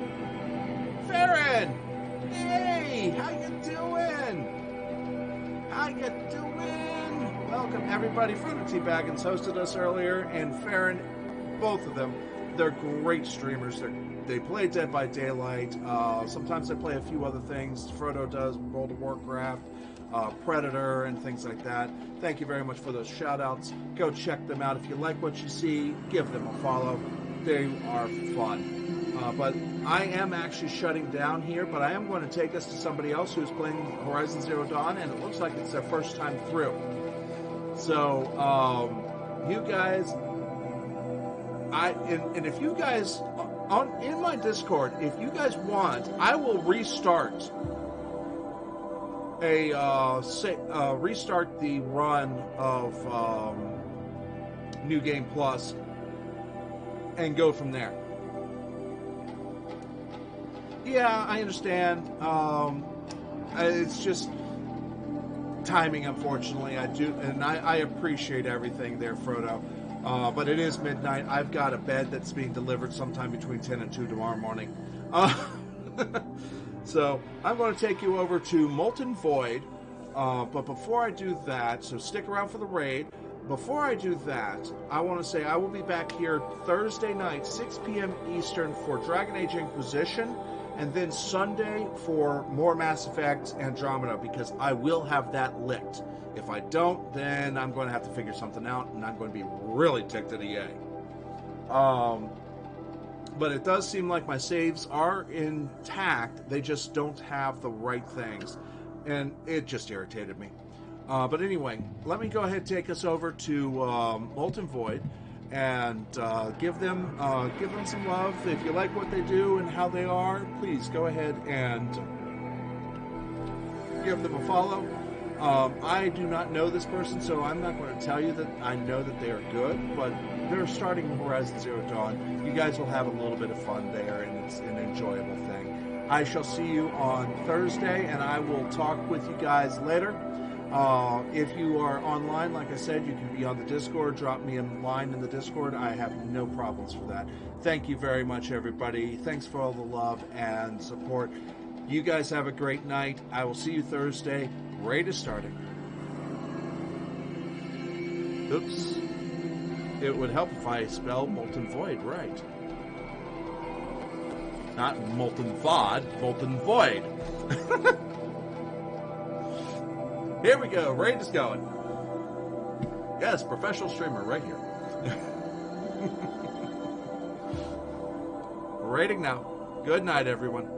Speaker 1: Farron! Hey, how you doing? How you doing? Welcome, everybody. Frodo T. Baggins hosted us earlier, and Farron, both of them, they're great streamers. They play Dead by Daylight. Sometimes they play a few other things. Frodo does World of Warcraft, Predator, and things like that. Thank you very much for those shout-outs. Go check them out. If you like what you see, give them a follow. They are fun. But I am actually shutting down here, but I am going to take us to somebody else who's playing Horizon Zero Dawn, and it looks like it's their first time through. So, you guys, and if you guys, in my Discord, if you guys want, I will restart restart the run of New Game Plus and go from there. Yeah, I understand. It's just timing, unfortunately. I appreciate everything there, Frodo. But it is midnight. I've got a bed that's being delivered sometime between 10 and 2 tomorrow morning. So I'm going to take you over to Molten Void. But before I do that, so stick around for the raid. Before I do that, I want to say I will be back here Thursday night, 6 p.m. Eastern, for Dragon Age Inquisition. And then Sunday for more Mass Effect Andromeda, because I will have that licked. If I don't, then I'm going to have to figure something out, and I'm going to be really ticked at EA. But it does seem like my saves are intact. They just don't have the right things. And it just irritated me. But anyway, let me go ahead and take us over to Molten Void. and give them some love. If you like what they do and how they are, please go ahead and give them a follow. I do not know this person, so I'm not going to tell you that I know that they are good, but they're starting Horizon Zero Dawn. You guys will have a little bit of fun there, and it's an enjoyable thing. I shall see you on Thursday, and I will talk with you guys later. If you are online, like I said, you can be on the Discord. Drop me a line in the Discord. I have no problems for that. Thank you very much, everybody. Thanks for all the love and support. You guys have a great night. I will see you Thursday. Raid is starting. Oops. It would help if I spell Molten Void right. Not Molten Vod, Molten Void. Here we go. Raid is going. Yes, professional streamer right here. Raiding now. Good night, everyone.